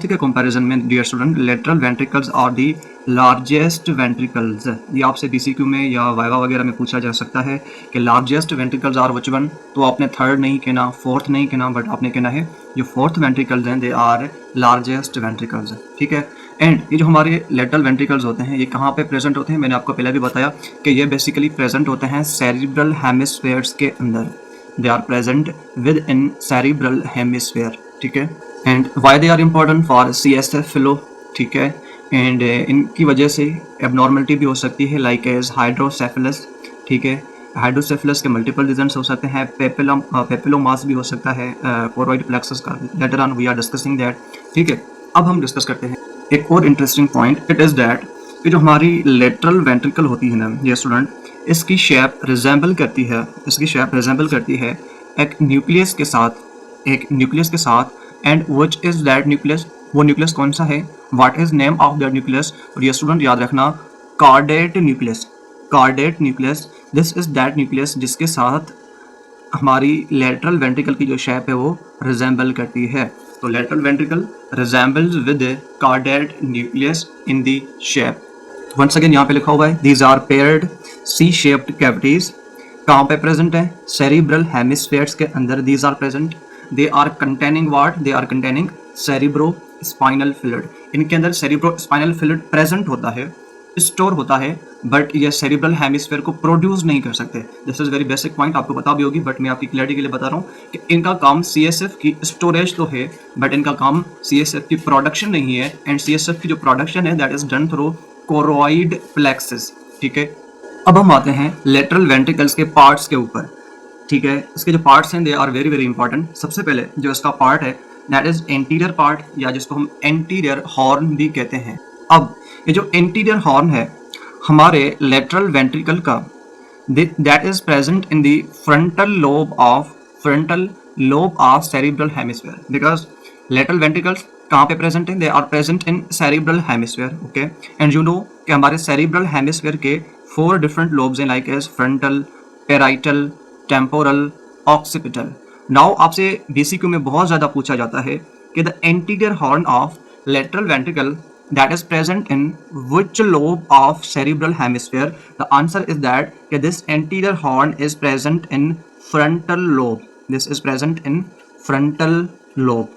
के कंपैरिजन में dear student lateral ventricles are the largest ventricles. ये आपसे बीसीक्यू में या वाइवा वगैरह में पूछा जा सकता है कि largest ventricles are which one, तो आपने थर्ड नहीं कहना, फोर्थ नहीं कहना, बट आपने कहना है जो फोर्थ वेंट्रिकल्स हैं दे आर लार्जेस्ट वेंट्रिकल्स। ठीक है, एंड ये जो हमारे लेटरल वेंट्रिकल्स होते हैं ये कहाँ पे प्रेजेंट होते हैं? मैंने आपको पहले भी बताया कि ये बेसिकली प्रेजेंट होते हैं सेरिब्रल हेमिस्फेयर्स के अंदर। They are present with in cerebral hemisphere. ठीक है, and why they are important for CSF flow. ठीक है, एंड इनकी वजह से एबनॉर्मलिटी भी हो सकती है लाइक एज हाइड्रोसेफलस। ठीक है, हाइड्रोसेफलस के मल्टीपल रीजन्स हो सकते हैं, पेपिलोमास भी हो सकता है, कोरोइड प्लेक्सस का। Later on we are discussing that. ठीक है, अब हम डिस्कस करते हैं एक और interesting point, it is that कि जो हमारी लेटरल वेंट्रिकल होती है ना ये स्टूडेंट, इसकी शेप रिजेंबल करती है एक न्यूक्लियस के साथ and which is that nucleus? वो न्यूक्लियस कौन सा है? What is name of that nucleus? और ये स्टूडेंट याद रखना, caudate nucleus. This is that nucleus जिसके साथ हमारी लेटरल वेंट्रिकल की जो शेप है वो रिजेंबल करती है। तो lateral ventricle resembles with caudate nucleus in the shape. Once again यहाँ पे लिखा हुआ है these are paired C shaped cavities. कहाँ पे प्रेजेंट है? सेरिब्रल हेमिस्फेयर्स के अंदर these are present. They are containing what? They are containing cerebro spinal fluid. इनके अंदर सेरिब्रो स्पाइनल फ्लूइड प्रेजेंट होता है स्टोर होता है, बट ये सेरिब्रल हेमिस्फेयर को प्रोड्यूस नहीं कर सकते। This is very basic point, आपको पता भी होगी, बट मैं आपकी क्लैरिटी के लिए बता रहा हूँ कि इनका काम CSF की स्टोरेज तो है, बट इनका काम CSF की प्रोडक्शन नहीं है। एंड CSF की जो प्रोडक्शन है that is done through choroid plexus. ठीक है, अब हम आते हैं लेटरल वेंट्रिकल्स के पार्ट्स के ऊपर। ठीक है, इसके जो पार्ट्स हैं they are very very important. सबसे पहले जो इसका पार्ट है दैट इज एंटीरियर पार्ट, या जिसको हम एंटीरियर हॉर्न भी कहते हैं। अब ये जो एंटीरियर हॉर्न है हमारे लेटरल वेंट्रिकल का, that is present in the frontal lobe of cerebral hemisphere, because lateral ventricles कहाँ पे प्रेजेंट हैं? They are present in cerebral hemisphere. Okay, and you know कि हमारे सेरिब्रल हेमिस्फीयर के 4 डिफरेंट लोब्स हैं, like as frontal, parietal, temporal, occipital. Now आपसे BCQ में बहुत ज़्यादा पूछा जाता है कि the anterior horn of lateral ventricle that is present in which lobe of cerebral hemisphere? The answer is that this anterior horn is present in frontal lobe. This is present in frontal lobe.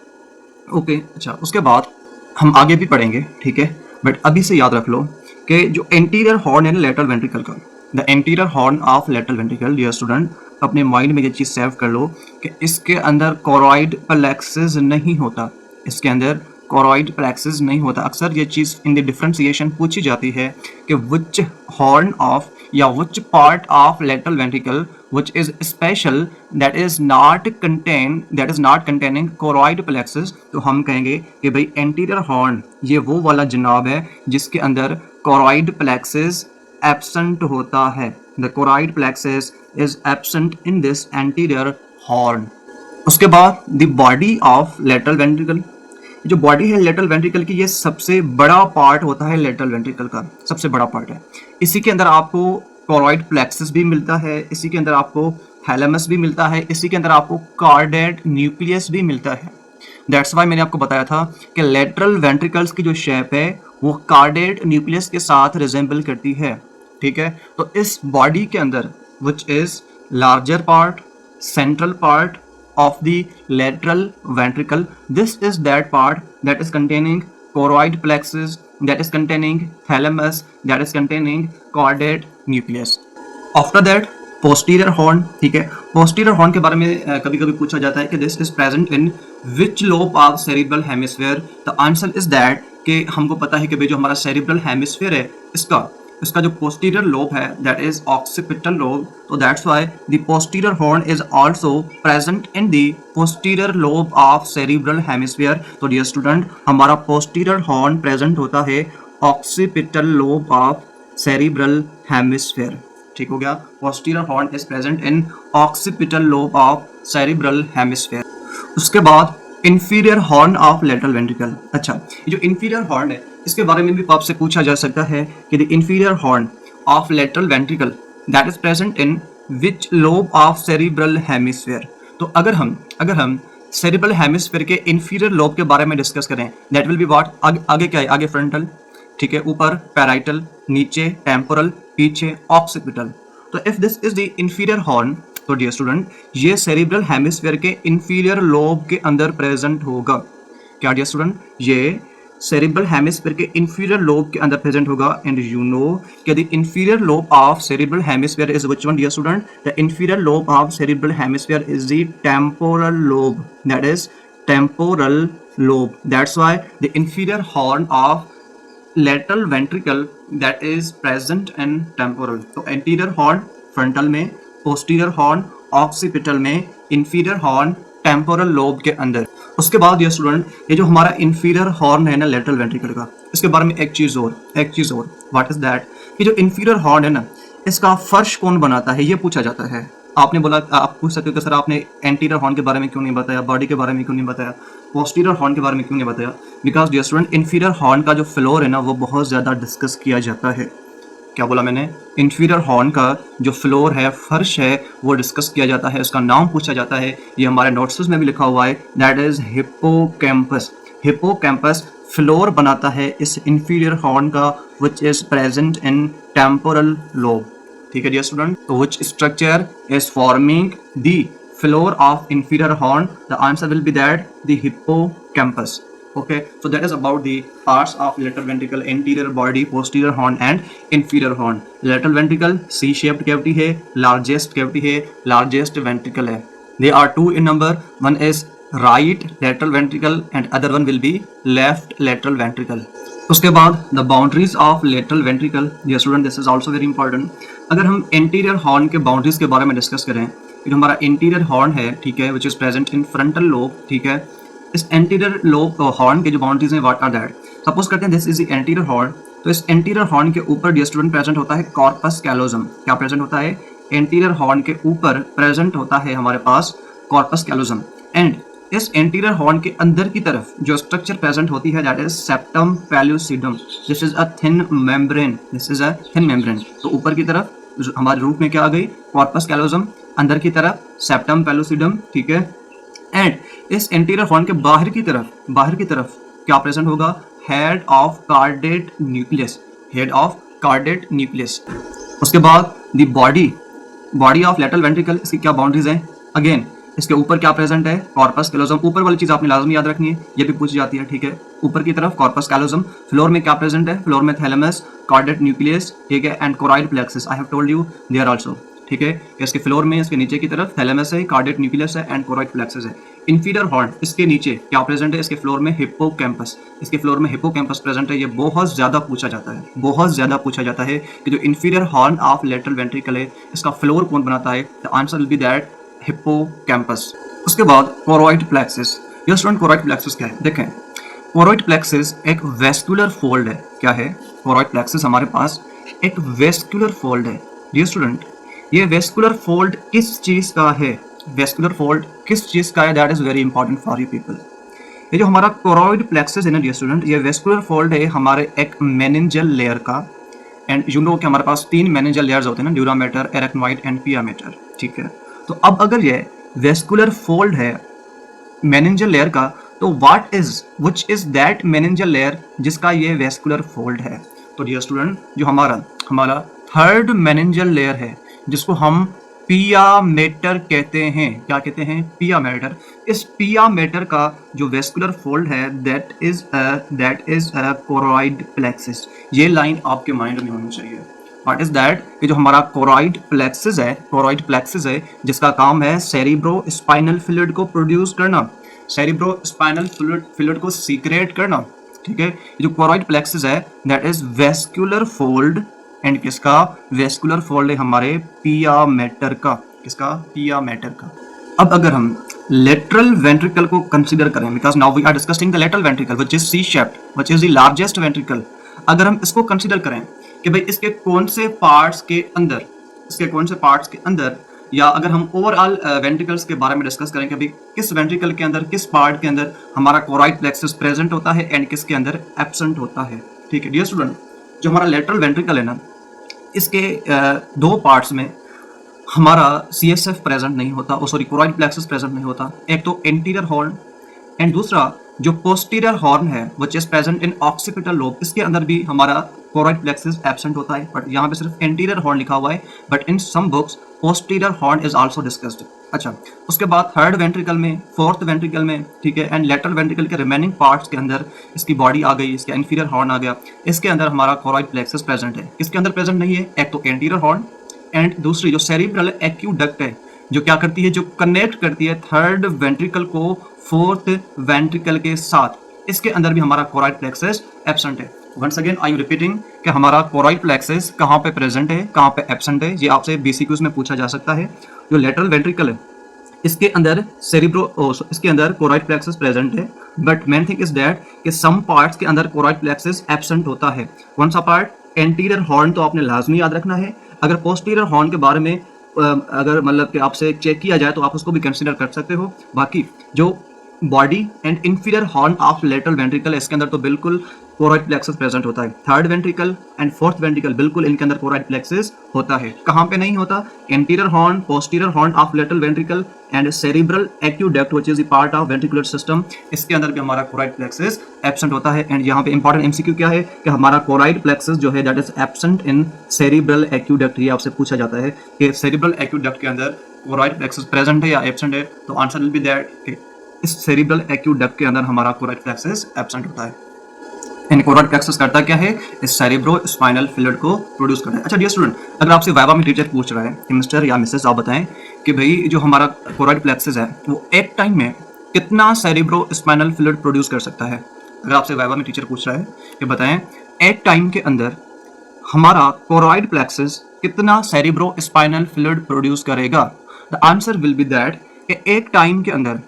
Okay, अच्छा, उसके बाद हम आगे भी पढ़ेंगे, ठीक है, बट अभी से याद रख लो कि जो एंटीरियर हॉर्न है ना लेटरल वेंट्रिकल का, the anterior horn of lateral ventricle, dear student, अपने माइंड में ये चीज़ सेव कर लो कि इसके अंदर कोरॉइड प्लेक्सिस नहीं होता। इसके अंदर कोरॉइड प्लेक्सिस नहीं होता। अक्सर ये चीज़ इन द डिफरेंशिएशन पूछी जाती है कि विच हॉर्न ऑफ या which part of lateral ventricle which is special that is not containing choroid plexus, तो हम कहेंगे कि भाई एंटीरियर हॉर्न ये वो वाला जनाब है जिसके अंदर choroid plexus एब्सेंट होता है। The choroid plexus is absent in this anterior horn. उसके बाद the body of lateral ventricle, जो बॉडी है लेटरल वेंट्रिकल की, ये सबसे बड़ा पार्ट होता है लेटरल वेंट्रिकल का, सबसे बड़ा पार्ट है। इसी के अंदर आपको कोरॉइड प्लेक्सिस भी मिलता है, इसी के अंदर आपको थैलेमस भी मिलता है, इसी के अंदर आपको कार्डेट न्यूक्लियस भी मिलता है। दैट्स वाई मैंने आपको बताया था कि लेटरल वेंट्रिकल्स की जो शेप है वो कार्डेट न्यूक्लियस के साथ रिजेंबल करती है। ठीक है, तो इस बॉडी के अंदर which is larger part, central part of the lateral ventricle, this is that part that is containing choroid plexus, that is containing thalamus, that is containing caudate nucleus. After that posterior horn, ठीक है, posterior horn के बारे में कभी कभी पूछा जाता है कि this is present in which lobe of cerebral hemisphere? The answer is that कि हमको पता है कि भाई जो हमारा cerebral hemisphere है इसका जो पोस्टीरियर लोब है दैट इज ऑक्सीपिटल लोब, तो that's why the posterior horn is also present in the posterior lobe of cerebral hemisphere. तो डियर स्टूडेंट, हमारा पोस्टीरियर हॉर्न प्रेजेंट होता है occipital lobe of cerebral hemisphere. ठीक हो गया, posterior horn is present in occipital lobe of cerebral hemisphere. उसके बाद inferior horn of lateral ventricle. अच्छा, ये जो इंफीरियर हॉर्न है इसके बारे में भी आपसे पूछा जा सकता है कि the inferior horn of lateral ventricle that is present in which lobe of cerebral hemisphere. तो अगर हम सेरिब्रल हेमिस्फीयर के इंफीरियर लोब के बारे में डिस्कस करें दैट विल बी व्हाट, आगे क्या है, आगे फ्रंटल, ठीक है, ऊपर पैराइटल, नीचे टेम्पोरल, पीछे ऑक्सीपिटल। तो if this is the inferior horn, तो डियर स्टूडेंट ये सेरिब्रल हेमिस्फीयर के इंफीरियर लोब के अंदर प्रेजेंट होगा। क्या डियर स्टूडेंट, ये सेरिब्रल हेमिस्फीयर के इंफीरियर लोब के अंदर प्रेजेंट होगा। एंड यू नो कि the inferior lobe of cerebral hemisphere is which one dear student? The inferior lobe of cerebral hemisphere is the temporal lobe, that is temporal lobe. That's why the inferior horn of lateral ventricle that is present in temporal. तो एंटीरियर हॉर्न फ्रंटल में, पोस्टीरियर हॉर्न ऑक्सीपिटल में, इंफीरियर हॉर्न टेम्पोरल लोब के अंदर। उसके बाद ये स्टूडेंट ये जो हमारा इंफीरियर हॉर्न है ना लेटरल वेंट्रिकल का, इसके बारे में एक चीज़ और व्हाट इज दैट, कि जो इंफीरियर हॉर्न है ना इसका फर्श कौन बनाता है ये पूछा जाता है। आपने बोला, आप पूछ सकते हो कि सर आपने एंटीरियर हॉर्न के बारे में क्यों नहीं बताया, बॉडी के बारे में क्यों नहीं बताया, पोस्टीरियर हॉर्न के बारे में क्यों नहीं बताया? Because dear student inferior horn का जो फ्लोर है ना वो बहुत ज़्यादा डिस्कस किया जाता है। क्या बोला मैंने? इंफीरियर हॉर्न का जो फ्लोर है, फर्श है, वो डिस्कस किया जाता है, उसका नाम पूछा जाता है। ये हमारे नोट्स में भी लिखा हुआ है, that is hippocampus. Hippocampus floor बनाता है इस इंफीरियर हॉर्न का which is present in temporal lobe. ठीक है डियर स्टूडेंट, तो which structure is forming the floor of inferior horn? The answer will be that the hippocampus. Okay, so that is about the parts of lateral ventricle: anterior body, posterior horn and inferior horn. Lateral ventricle C shaped cavity है, largest cavity है, largest ventricle है. They are two in number. One is right lateral ventricle and other one will be left lateral ventricle. उसके बाद the boundaries of lateral ventricle. Dear student, this is also very important. अगर हम anterior horn के boundaries के बारे में डिस्कस करें, जो हमारा anterior horn है, ठीक है, which is present in frontal lobe, ठीक है, इस एंटीरियर लोब हॉर्न के जो बाउंड्रीज हैं व्हाट आर दैट. सपोज करते हैं this is the anterior horn. तो इस एंटीरियर हॉर्न के ऊपर डियर स्टूडेंट प्रेजेंट होता है कॉर्पस कैलोजम. क्या प्रेजेंट होता है? एंटीरियर हॉर्न के ऊपर प्रेजेंट होता है हमारे पास कॉर्पस कैलोजम. एंड इस एंटीरियर हॉर्न के अंदर की तरफ जो स्ट्रक्चर प्रेजेंट होती है that is septum pellucidum. This is a thin membrane. This is a thin membrane. तो ऊपर की तरफ हमारे रूप में क्या आ गई? Corpus callosum. अंदर की तरफ सेप्टम पेलुसिडम, ठीक है. एंड इस एंटीरियर हॉर्न के बाहर की तरफ क्या प्रेजेंट होगा? Head of caudate nucleus. Head of caudate nucleus. उसके बाद the body of lateral ventricle. इसकी क्या बाउंड्रीज हैं? अगेन इसके ऊपर क्या प्रेजेंट है? Corpus callosum. ऊपर वाली चीज आपने लाजमी याद रखनी है, ये भी पूछी जाती है, ठीक है. ऊपर की तरफ कॉर्पस कैलोजम. फ्लोर में क्या प्रेजेंट है? फ्लोर में थैलेमस, कार्डेट न्यूक्लियस, ठीक है, and choroid plexus. I have told you they are also, ठीक है. इसके फ्लोर में इसके नीचे की तरफ थैलेमस है, कार्डेट न्यूक्लियस है एंड कोरॉइड प्लेक्सस है. इंफीरियर हॉर्न इसके नीचे क्या प्रेजेंट है? इसके फ्लोर में हिप्पोकैम्पस. इसके फ्लोर में हिप्पोकैम्पस प्रेजेंट है. ये बहुत ज्यादा पूछा जाता है कि जो inferior horn of lateral ventricle है इसका फ्लोर कौन बनाता है? The answer will be that hippocampus. उसके बाद कोरॉइड प्लेक्सस. ये स्टूडेंट कोरॉइड प्लेक्सस क्या है? देखें, कोरॉइड प्लेक्सस एक वेस्कुलर फोल्ड है. क्या है? कोरॉइड प्लेक्सस हमारे पास एक वेस्कुलर फोल्ड है. डियर स्टूडेंट, ये वेस्कुलर फोल्ड किस चीज का है? वेस्कुलर फोल्ड किस चीज का है? That is very important for you people. ये जो हमारा कोरॉइड प्लेक्सस है ना डियर स्टूडेंट, ये वेस्कुलर फोल्ड है हमारे एक मेनिंजल लेयर का. एंड यू नो कि हमारे पास 3 मेनिंजल लेयर्स होते हैं ना, ड्यूरा मैटर, एरेक्नोइड एंड पिया मैटर, ठीक है. तो अब अगर ये वेस्कुलर फोल्ड है मेनिंजल लेयर का, तो व्हिच इज दैट मेनिंजल लेयर जिसका ये वेस्कुलर फोल्ड है? तो डियर स्टूडेंट, जो हमारा थर्ड मेनिंजल लेयर है जिसको हम पिया मेटर कहते हैं. क्या कहते हैं? पिया मेटर. इस पिया मेटर का जो वेस्कुलर फोल्ड है दैट इज कोरॉइड प्लेक्सस. ये लाइन आपके माइंड में होनी चाहिए. What is that? कि जो हमारा कोरॉइड प्लेक्सस है जिसका काम है सेरिब्रो स्पाइनल फ्लूइड को प्रोड्यूस करना, सेरिब्रो स्पाइनल फ्लूइड को सीक्रेट करना, ठीक है. जो कोरॉइड प्लेक्सस है that is vascular fold. And किसका? वेस्कुलर फोल्ड है हमारे पिया मैटर का. किसका? पिया मैटर का. अब अगर हम लेटरल वेंट्रिकल को कंसीडर करें, because now we are discussing the lateral ventricle which is C shaped, which is the largest ventricle. अगर हम इसको कंसीडर करें कि भाई इसके कौन से पार्ट्स के अंदर, या अगर हम ओवरऑल वेंट्रिकल्स के बारे में डिस्कस करें कि भाई किस वेंट्रिकल के अंदर, किस पार्ट के अंदर हमारा कोरॉइड प्लेक्सस प्रेजेंट होता है एंड किसके अंदर एब्सेंट होता है, ठीक है. डियर स्टूडेंट, जो हमारा लेटरल वेंट्रिकल है ना, इसके 2 पार्ट्स में हमारा CSF प्रेजेंट नहीं होता, कोरॉइड प्लेक्सस प्रेजेंट नहीं होता. एक तो एंटीरियर हॉर्न एंड दूसरा जो पोस्टीरियर हॉर्न है which is present in occipital lobe, इसके अंदर भी हमारा कोरॉइड प्लेक्सस एब्सेंट होता है. बट यहाँ पे सिर्फ एंटीरियर हॉर्न लिखा हुआ है, but in some books posterior horn is also discussed. अच्छा, उसके बाद थर्ड वेंट्रिकल में, फोर्थ वेंट्रिकल में, ठीक है, एंड लेटरल वेंट्रिकल के रिमेनिंग पार्ट्स के अंदर इसकी बॉडी आ गई, इसका इंफीरियर हॉर्न आ गया. इसके अंदर हमारा कोरॉइड प्लेक्सस प्रेजेंट है. किसके अंदर प्रेजेंट नहीं है? एक तो एंटीरियर हॉर्न एंड दूसरी जो सेरिब्रल एक्यूडक्ट है, जो क्या करती है, जो कनेक्ट करती है थर्ड वेंट्रिकल को फोर्थ वेंट्रिकल के साथ. इसके अंदर भी हमारा कोरॉइड प्लेक्सस एब्सेंट है. Once again I you repeating कि हमारा कोरॉइड प्लेक्सस कहाँ पे प्रेजेंट है, कहाँ पे एब्सेंट है, ये आपसे BCQs में पूछा जा सकता है. जो लेटरल वेंट्रिकल है इसके अंदर इसके अंदर कोरॉइड प्लेक्सस प्रेजेंट है, but main thing is that कि सम पार्ट्स के अंदर कोरॉइड प्लेक्सस एब्सेंट होता है. कौन सा पार्ट? एंटीरियर हॉर्न तो आपने लाजमी याद रखना है. अगर पोस्टीरियर हॉर्न के बारे में अगर मतलब कि आपसे चेक किया जाए तो आप उसको भी कंसीडर कर सकते हो. बाकी जो body and inferior horn of lateral ventricle, इसके अंदर तो बिल्कुल कोरॉइड प्लेक्सस प्रेजेंट होता है. Third ventricle and fourth ventricle बिल्कुल इनके अंदर कोरॉइड प्लेक्सस होता है. कहाँ पे नहीं होता? Anterior horn, posterior horn of lateral ventricle and cerebral aqueduct which is the part of ventricular system, इसके अंदर भी हमारा कोरॉइड प्लेक्सस एब्सेंट होता है. एंड यहाँ पे इंपॉर्टेंट MCQ क्या है कि हमारा कोरॉइड प्लेक्सस जो है that is absent in cerebral aqueduct. ये आपसे पूछा जाता है कि सेरिब्रल एक्यूडक्ट के अंदर कोरॉइड प्लेक्सस प्रेजेंट है या एब्सेंट है. तो आंसर विल बी दैट इस सेरिब्रल एक्यूडक्ट के अंदर हमारा कोरॉइड प्लेक्सस एब्सेंट होता है। इन कोरॉइड प्लेक्सस करता क्या है, इस सेरिब्रो स्पाइनल फ्लूइड को प्रोड्यूस करता है। अच्छा डियर स्टूडेंट, अगर आपसे वाइवा में टीचर पूछ रहा है कि मिस्टर या मिसेस आप बताएं कि भाई जो हमारा कोरॉइड प्लेक्सस है वो एक टाइम में कितना सेरिब्रो स्पाइनल फ्लूइड प्रोड्यूस कर सकता है, अगर आपसे वाइवा में टीचर पूछ रहा है कि बताएं एक टाइम के अंदर हमारा कोरॉइड प्लेक्सस कितना सेरिब्रो स्पाइनल फ्लूइड प्रोड्यूस करेगा, the answer will be that एक टाइम के अंदर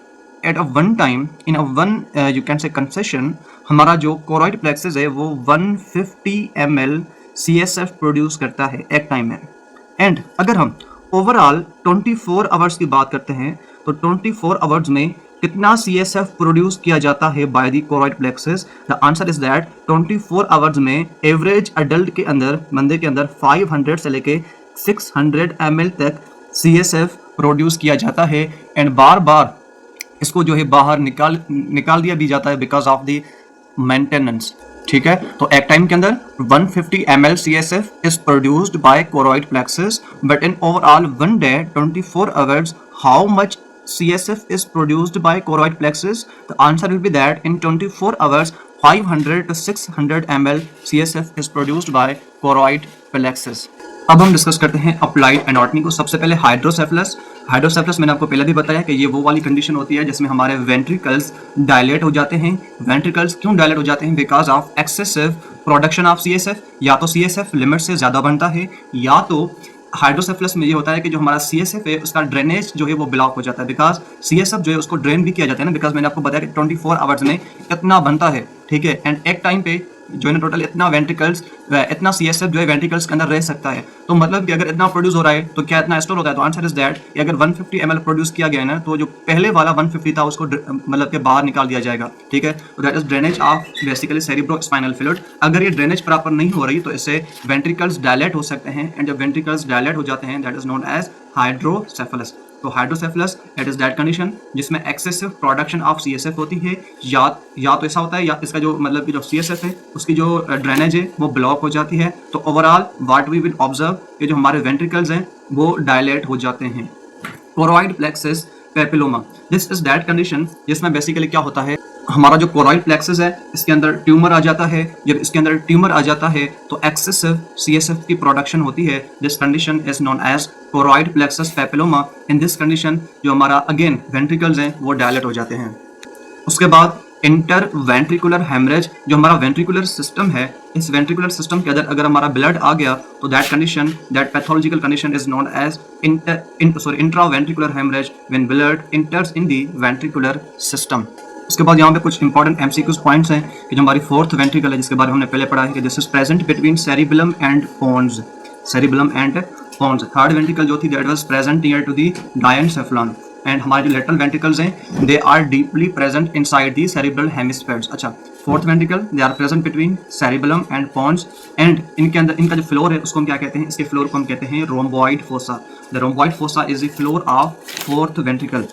at a one time in a one you can से कंसेशन हमारा जो कोरॉइड प्लेक्सस है वो 150 ml CSF प्रोड्यूस करता है एक टाइम में। एंड अगर हम ओवरऑल 24 आवर्स की बात करते हैं तो 24 आवर्स में कितना CSF प्रोड्यूस किया जाता है by the choroid plexus, the answer is that 24 hours में एवरेज अडल्ट के अंदर, बंदे के अंदर 500 से लेके 600 ml तक CSF प्रोड्यूस किया जाता है। एंड बार बार इसको जो है बाहर निकाल दिया भी जाता है बिकॉज ऑफ द मेंटेनेंस। ठीक है, तो एक टाइम के अंदर 150 ml CSF is produced by choroid plexus, but in overall one day 24 hours how much CSF is produced by choroid plexus? The answer will be that in 24 hours 500 to 600 ml CSF is produced by choroid plexus। अब हम डिस्कस करते हैं अप्लाइड एनाटॉमी को। सबसे पहले हाइड्रोसेफलस। हाइड्रोसेफलस मैंने आपको पहले भी बताया कि ये वो वाली कंडीशन होती है जिसमें हमारे वेंट्रिकल्स डायलेट हो जाते हैं। वेंट्रिकल्स क्यों डायलेट हो जाते हैं? Because of excessive production of CSF। या तो CSF लिमिट से ज़्यादा बनता है, या तो हाइड्रोसेफलस में ये होता है कि जो हमारा CSF है उसका ड्रेनेज जो है वो ब्लॉक हो जाता है। बिकॉज CSF जो है उसको ड्रेन भी किया जाता है ना, बिकॉज मैंने आपको बताया कि 24 आवर्स में इतना बनता है। ठीक है, एंड एक टाइम पे जो है टोटल इतना वेंट्रिकल्स, इतना CSF जो है वेंट्रिकल्स के अंदर रह सकता है। तो मतलब कि अगर इतना प्रोड्यूस हो रहा है तो क्या इतना स्टोर होता है? तो आंसर इज दैट अगर 150 ml प्रोड्यूस किया गया है ना, तो जो पहले वाला 150 था उसको मतलब कि बाहर निकाल दिया जाएगा। ठीक है, तो that is drainage of basically cerebro spinal fluid. अगर ये ड्रेनेज प्रॉपर नहीं हो रही तो इससे वेंट्रिकल्स डायलेट हो सकते हैं, एंड जब वेंट्रिकल्स डायलेट हो जाते हैं that is known as hydrocephalus. तो hydrocephalus that is that condition जिसमें एक्सेसिव प्रोडक्शन ऑफ CSF होती है, या तो ऐसा होता है या इसका जो मतलब कि जो CSF है उसकी जो ड्रेनेज है वो ब्लॉक हो जाती है। तो overall what we will observe कि जो हमारे वेंट्रिकल्स हैं वो डायलेट हो जाते हैं। Choroid plexus papilloma, this is that condition जिसमें बेसिकली क्या होता है, हमारा जो कोरॉइड प्लेक्सस है इसके अंदर ट्यूमर आ जाता है। जब इसके अंदर ट्यूमर आ जाता है तो एक्सेसिव CSF की प्रोडक्शन होती है। This condition is known as choroid plexus papilloma. In this condition जो हमारा अगेन वेंट्रिकल्स हैं वो डायलेट हो जाते हैं। उसके बाद इंटर वेंट्रिकुलर हेमरेज, जो हमारा वेंट्रिकुलर सिस्टम है, इस वेंट्रिकुलर सिस्टम के अंदर अगर हमारा ब्लड आ गया तो that condition, that pathological condition is known as intra ventricular haemorrhage when blood enters in the ventricular system. उसके बाद यहाँ पे कुछ इंपॉर्टेंट MCQ पॉइंट्स हैं कि जो हमारी फोर्थ वेंट्रिकल है जिसके बारे में हमने पहले पढ़ा है कि this is present between cerebellum and pons. Cerebellum and pons. Third ventricle जो थी that was present near to the diencephalon. And हमारे जो लेटरल वेंट्रिकल्स हैं they are deeply present inside the cerebral hemispheres. अच्छा, fourth ventricle they are present between cerebellum and pons, and इनके अंदर इनका जो फ्लोर है उसको हम क्या कहते हैं? इसके फ्लोर को हम कहते हैं rhomboid fossa. The rhomboid fossa is the floor of fourth ventricle.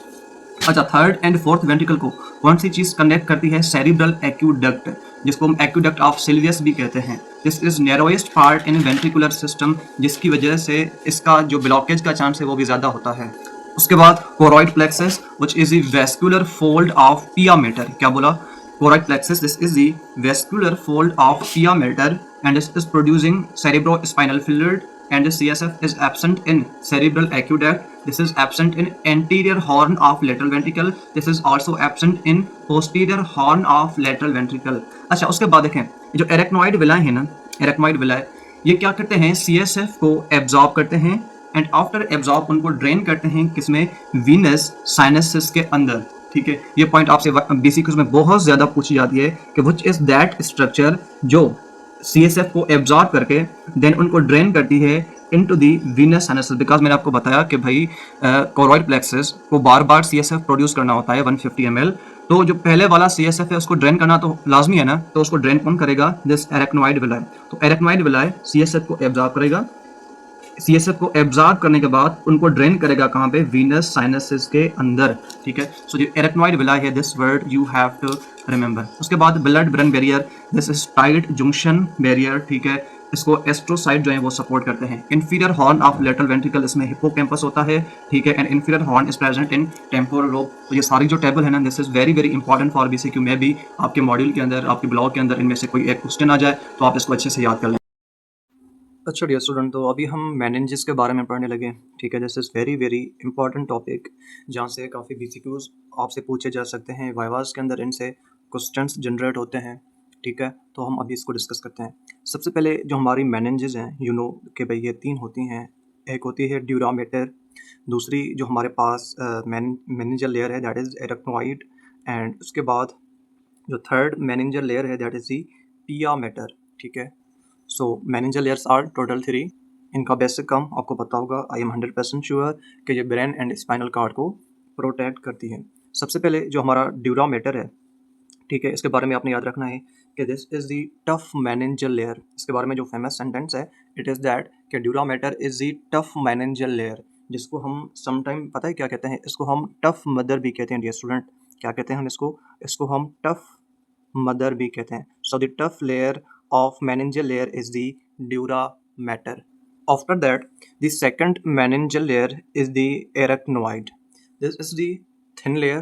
अच्छा, थर्ड एंड फोर्थ वेंट्रिकल को कौन सी चीज कनेक्ट करती है? सेरिब्रल एक्यूडक्ट, जिसको हम एक्यूडक्ट ऑफ सिल्वियस भी कहते हैं। This is narrowest part in ventricular system, जिसकी वजह से इसका जो ब्लॉकेज का चांस है वो भी ज्यादा होता है। उसके बाद choroid plexus which is the vascular fold of pia mater. क्या बोला? Choroid plexus, this is the vascular fold of pia mater and this is producing cerebro spinal fluid, and the CSF is absent in cerebral aqueduct. This is absent in anterior horn of lateral ventricle. This is also absent in posterior horn of lateral ventricle. अच्छा, उसके बाद देखें जो एरेक्नोइड विलाय है ना, एरेक्नोइड विलाय ये क्या करते हैं? CSF को एब्जॉर्ब करते हैं एंड आफ्टर एब्जॉर्ब उनको ड्रेन करते हैं किसमें? वीनस साइनसेस के अंदर। ठीक है, ये पॉइंट आपसे BCQ में बहुत ज्यादा पूछी जाती है कि व्हिच इज दैट स्ट्रक्चर जो CSF को एब्जॉर्ब करके देन उनको ड्रेन करती है into the Venus sinuses. Because मैंने आपको बताया कि भाई कोरॉइड प्लेक्सस को बार बार CSF प्रोड्यूस करना होता है 150 ml, तो जो पहले वाला CSF है उसको ड्रेन करना तो लाजमी है ना, तो उसको ड्रेन कौन करेगा? This arachnoid विलाय। तो एरेक्नोइड विलाय CSF को एब्जॉर्ब करेगा, CSF को एब्जॉर्ब करने के बाद उनको ड्रेन करेगा कहाँ पे? वीनस साइनसेस के अंदर। ठीक है, सो जो एरेक्नोइड विलाय है this word you have to remember. उसके बाद blood brain barrier, this is tight junction barrier. ठीक है, इसको एस्ट्रोसाइट जो है वो सपोर्ट करते हैं। Inferior horn of lateral ventricle इसमें हिप्पोकैम्पस होता है, ठीक है, and inferior horn is present in temporal lobe. तो ये सारी जो टेबल है ना, this is very very important for BCQ में भी आपके मॉड्यूल के अंदर, आपके ब्लॉग के अंदर इनमें से कोई एक क्वेश्चन आ जाए तो आप इसको अच्छे से याद कर लें। अच्छा डियर स्टूडेंट, तो अभी हम मेनिंजेस के बारे में पढ़ने लगे, ठीक है। This is very very important topic जहाँ से काफ़ी बीसीक्यूज आपसे पूछे जा सकते हैं, वाइवास के अंदर इनसे क्वेश्चंस जनरेट होते हैं, ठीक है। तो हम अभी इसको डिस्कस करते हैं। सबसे पहले जो हमारी मेनिंजेस हैं, यू नो कि भाई ये 3 होती हैं। एक होती है ड्यूरामेटर, दूसरी जो हमारे पास मेनिंजल लेयर है दैट इज़ एरेक्नोइड, एंड उसके बाद जो थर्ड मेनिंजल लेयर है दैट इज़ दी पिया मैटर, ठीक है। सो मेनिंजल लेयर्स आर टोटल 3। इनका बेसिक काम आपको पता होगा, आई एम 100% श्योर कि ये ब्रेन एंड स्पाइनल कार्ड को प्रोटेक्ट करती है। सबसे पहले जो हमारा ड्यूरामेटर है, ठीक है, इसके बारे में आपने याद रखना है कि this is the tough meningeal layer. इसके बारे में जो फेमस सेंटेंस है, इट इज़ दैट कि dura mater is the tough meningeal layer, जिसको हम समटाइम पता है क्या कहते हैं, इसको हम टफ मदर भी कहते हैं डियर स्टूडेंट। क्या कहते हैं हम इसको हम टफ मदर भी कहते हैं। So the tough layer of meningeal layer is the dura mater. After that, the second meningeal layer is the arachnoid. This is the thin layer.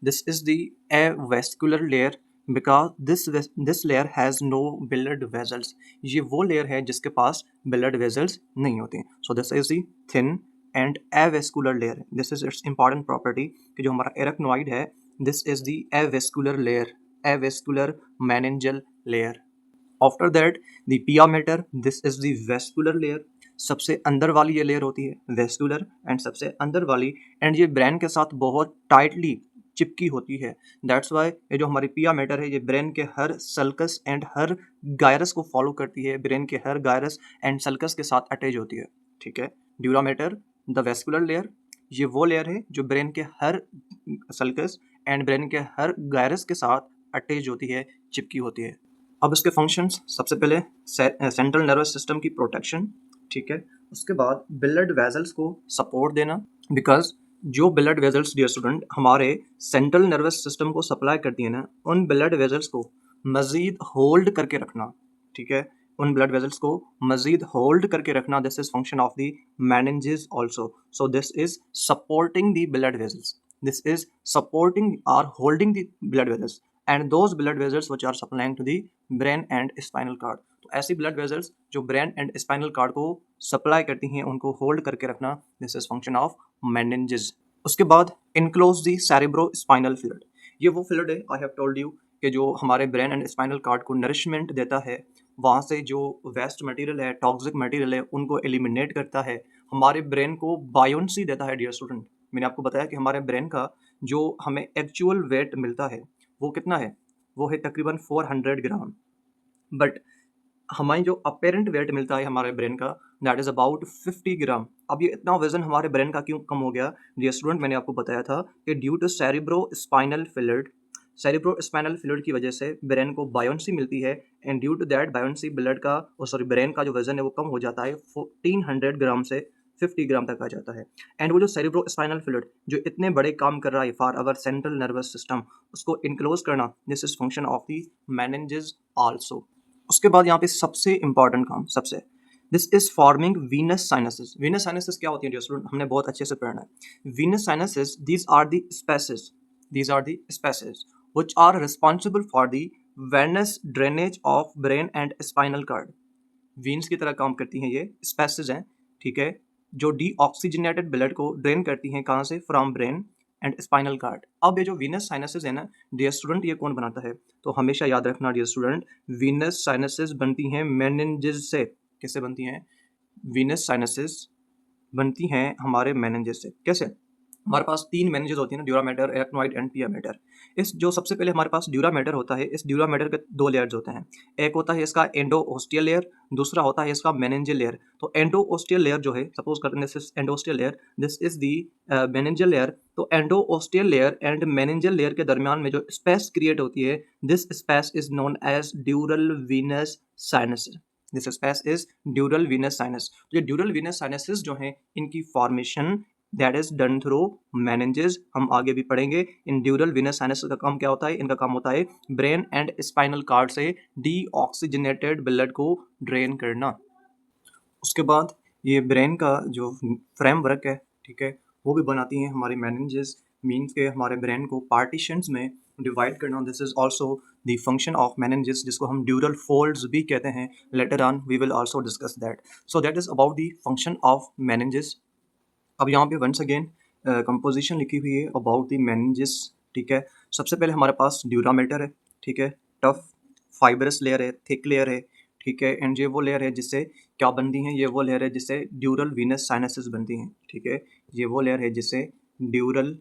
This is the avascular layer because this layer has no blood vessels. ये वो layer है जिसके पास blood vessels नहीं होती। So this is the thin and avascular layer. This is its important property कि जो हमारा arachnoid है, this is the avascular layer, avascular meningeal layer. After that the pia mater, this is the vascular layer. सबसे अंदर वाली ये लेयर होती है वेस्कुलर, एंड सबसे अंदर वाली, एंड ये ब्रेन के साथ बहुत टाइटली चिपकी होती है। दैट्स वाई ये जो हमारी पिया मैटर है, ये ब्रेन के हर सल्कस एंड हर गायरस को फॉलो करती है, ब्रेन के हर गायरस एंड सल्कस के साथ अटैच होती है, ठीक है। Dura mater, the vascular layer, ये वो लेयर है जो ब्रेन के हर सल्कस एंड ब्रेन के हर गायरस के साथ अटैच होती है, चिपकी होती है। अब इसके फंक्शंस, सबसे पहले सेंट्रल नर्वस सिस्टम की प्रोटेक्शन, ठीक है। उसके बाद ब्लड वेजल्स को सपोर्ट देना, बिकॉज जो ब्लड वेजल्स डियर स्टूडेंट हमारे सेंट्रल नर्वस सिस्टम को सप्लाई करती है ना, उन ब्लड वेजल्स को मज़ीद होल्ड करके रखना, ठीक है, उन ब्लड वेजल्स को मज़ीद होल्ड करके रखना। This is function of the meninges also. So this is supporting the blood vessels, this is supporting और holding the blood vessels and those blood vessels which are supplying to the brain and spinal cord. तो ऐसी ब्लड वेजल्स जो ब्रेन एंड स्पाइनल कार्ड को सप्लाई करती हैं, उनको होल्ड करके रखना, this is function of meninges. उसके बाद enclose the cerebro spinal fluid. ये वो फ्लूइड है, आई हैव टोल्ड यू, कि जो हमारे ब्रेन एंड स्पाइनल कार्ड को नरिशमेंट देता है, वहाँ से जो वेस्ट मटेरियल है, टॉक्सिक मटेरियल है, उनको एलिमिनेट करता है, हमारे ब्रेन को बायोन्सी देता है डियर स्टूडेंट। मैंने आपको बताया कि हमारे ब्रेन का जो हमें एक्चुअल वेट मिलता है वो कितना है, वो है तकरीबन 400 ग्राम, बट हमारी जो अपेरेंट वेट मिलता है हमारे ब्रेन का, दैट इज़ अबाउट 50 ग्राम। अब ये इतना वजन हमारे ब्रेन का क्यों कम हो गया डियर स्टूडेंट, मैंने आपको बताया था कि due to cerebro spinal fluid, cerebro spinal fluid की वजह से ब्रेन को बायोन्सी मिलती है, and due to that buoyancy blood का ब्रेन का जो वजन है वो कम हो जाता है, 1400 ग्राम से 50 ग्राम तक आ जाता है। एंड वो जो सेरिब्रो स्पाइनल फ्लूइड जो इतने बड़े काम कर रहा है for our central nervous system, उसको इनक्लोज करना, this is function of the meninges also. उसके बाद यहाँ पे सबसे इंपॉर्टेंट काम, सबसे, this is forming venous sinuses. Venous sinuses क्या होती है डियर स्टूडेंट, हमने बहुत अच्छे से पढ़ना है। Venous sinuses, these are the spaces, these are the spaces which are responsible for the venous drainage of brain and spinal cord. Veins की तरह काम करती हैं ये स्पेसेस हैं, ठीक है, जो डीऑक्सीजनेटेड ब्लड को ड्रेन करती हैं, कहाँ से, from brain and spinal card. अब ये जो वीनस साइनसेस है ना डियर स्टूडेंट, ये कौन बनाता है, तो हमेशा याद रखना डियर स्टूडेंट, वीनस साइनसेस बनती हैं मेनिंजेस से। कैसे बनती हैं, वीनस साइनसेस बनती हैं हमारे मेनिंजेस से। कैसे, हमारे पास 3 मेनिंजेस होती हैं ना, ड्यूरा मैटर, एरेक्नोइड एंड पिया मैटर। इस जो सबसे पहले हमारे पास ड्यूरा मैटर होता है, इस ड्यूरा मैटर के 2 लेयर्स होते हैं। एक होता है इसका एंडोओस्टियल लेयर, दूसरा होता है इसका मेनिंजियल लेयर। तो एंडोओस्टियल लेयर जो है, सपोज करते हैं this is endosteal layer, this is the meningeal layer. तो endosteal layer and meningeal layer के दरमियान में जो स्पेस क्रिएट होती है, this space is known as dural venous sinus. This space is dural venous sinus. तो ये ड्यूरल वीनस साइनसेस जो हैं, इनकी formation that is done through meninges. हम आगे भी पढ़ेंगे। इन ड्यूरल वीनस साइनसेस का काम क्या होता है? इनका काम होता है ब्रेन एंड स्पाइनल कार्ड से डीऑक्सीजनेटेड ब्लड को ड्रेन करना। उसके बाद ये ब्रेन का जो फ्रेमवर्क है, ठीक है, वो भी बनाती हैं हमारी मेनिंजेस। मीन्स के हमारे ब्रेन को पार्टीशंस में डिवाइड करना। This is also the function of meninges, जिसको हम ड्यूरल फोल्ड्स भी कहते हैं। Later on we will also discuss that. So that is about the function of meninges. अब यहाँ पे वंस अगेन कंपोजिशन लिखी हुई है अबाउट द मेनिंजेस, ठीक है। सबसे पहले हमारे पास ड्यूरामेटर है, ठीक है, टफ फाइबरस लेयर है, थिक लेयर है, ठीक है, एंड ये वो लेयर है जिससे क्या बनती हैं? ये वो लेयर है जिससे ड्यूरल वीनस साइनसेस बनती हैं, ठीक है। ये वो लेयर है जिससे ड्यूरल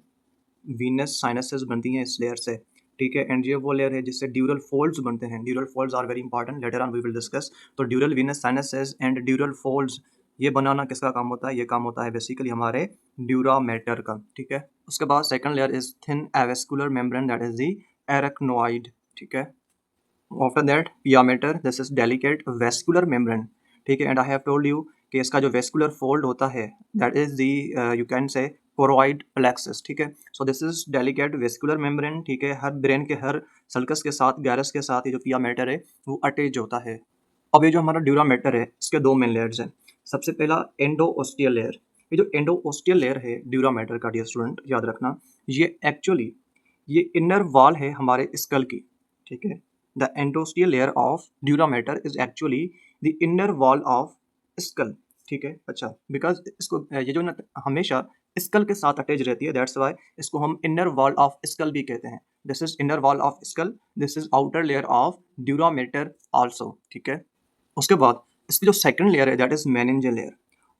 वीनस साइनसेस बनती हैं इस लेयर से, ठीक है। एंड ये वो लेयर है जिससे ड्यूरल फोल्ड्स बनते हैं। Dural folds are very important, later on we will discuss. तो dural venous sinuses and dural folds, ये बनाना किसका काम होता है? ये काम होता है बेसिकली हमारे ड्यूरामेटर का, ठीक है। उसके बाद second layer is thin avascular membrane, that is the arachnoid, ठीक है। After that pia mater, this is delicate vascular membrane, ठीक है। And I have told you कि इसका जो वेस्कुलर फोल्ड होता है that is the you can say choroid plexus, ठीक है। So this is delicate vascular membrane, ठीक है। हर ब्रेन के हर सल्कस के साथ, गैरस के साथ ये जो पियामेटर है वो अटैच होता है। अब ये जो हमारा ड्यूरामेटर है इसके दो मेन लेयर्स हैं। सबसे पहला एंडोओस्टियल लेयर। ये जो एंडोओस्टियल लेयर है ड्यूरामेटर का, डियर स्टूडेंट याद रखना, ये एक्चुअली ये इनर वॉल है हमारे स्कल की, ठीक है। The endosteal layer of dura mater is actually the inner wall of skull, ठीक है। अच्छा, बिकॉज इसको ये जो ना हमेशा स्कल के साथ अटैच रहती है, दैट्स वाई इसको हम इनर वॉल ऑफ स्कल भी कहते हैं। This is inner wall of school, this is outer layer of dura mater also, ठीक है। उसके बाद इसकी जो सेकंड लेयर है दैट इज मेनिंजियल लेयर।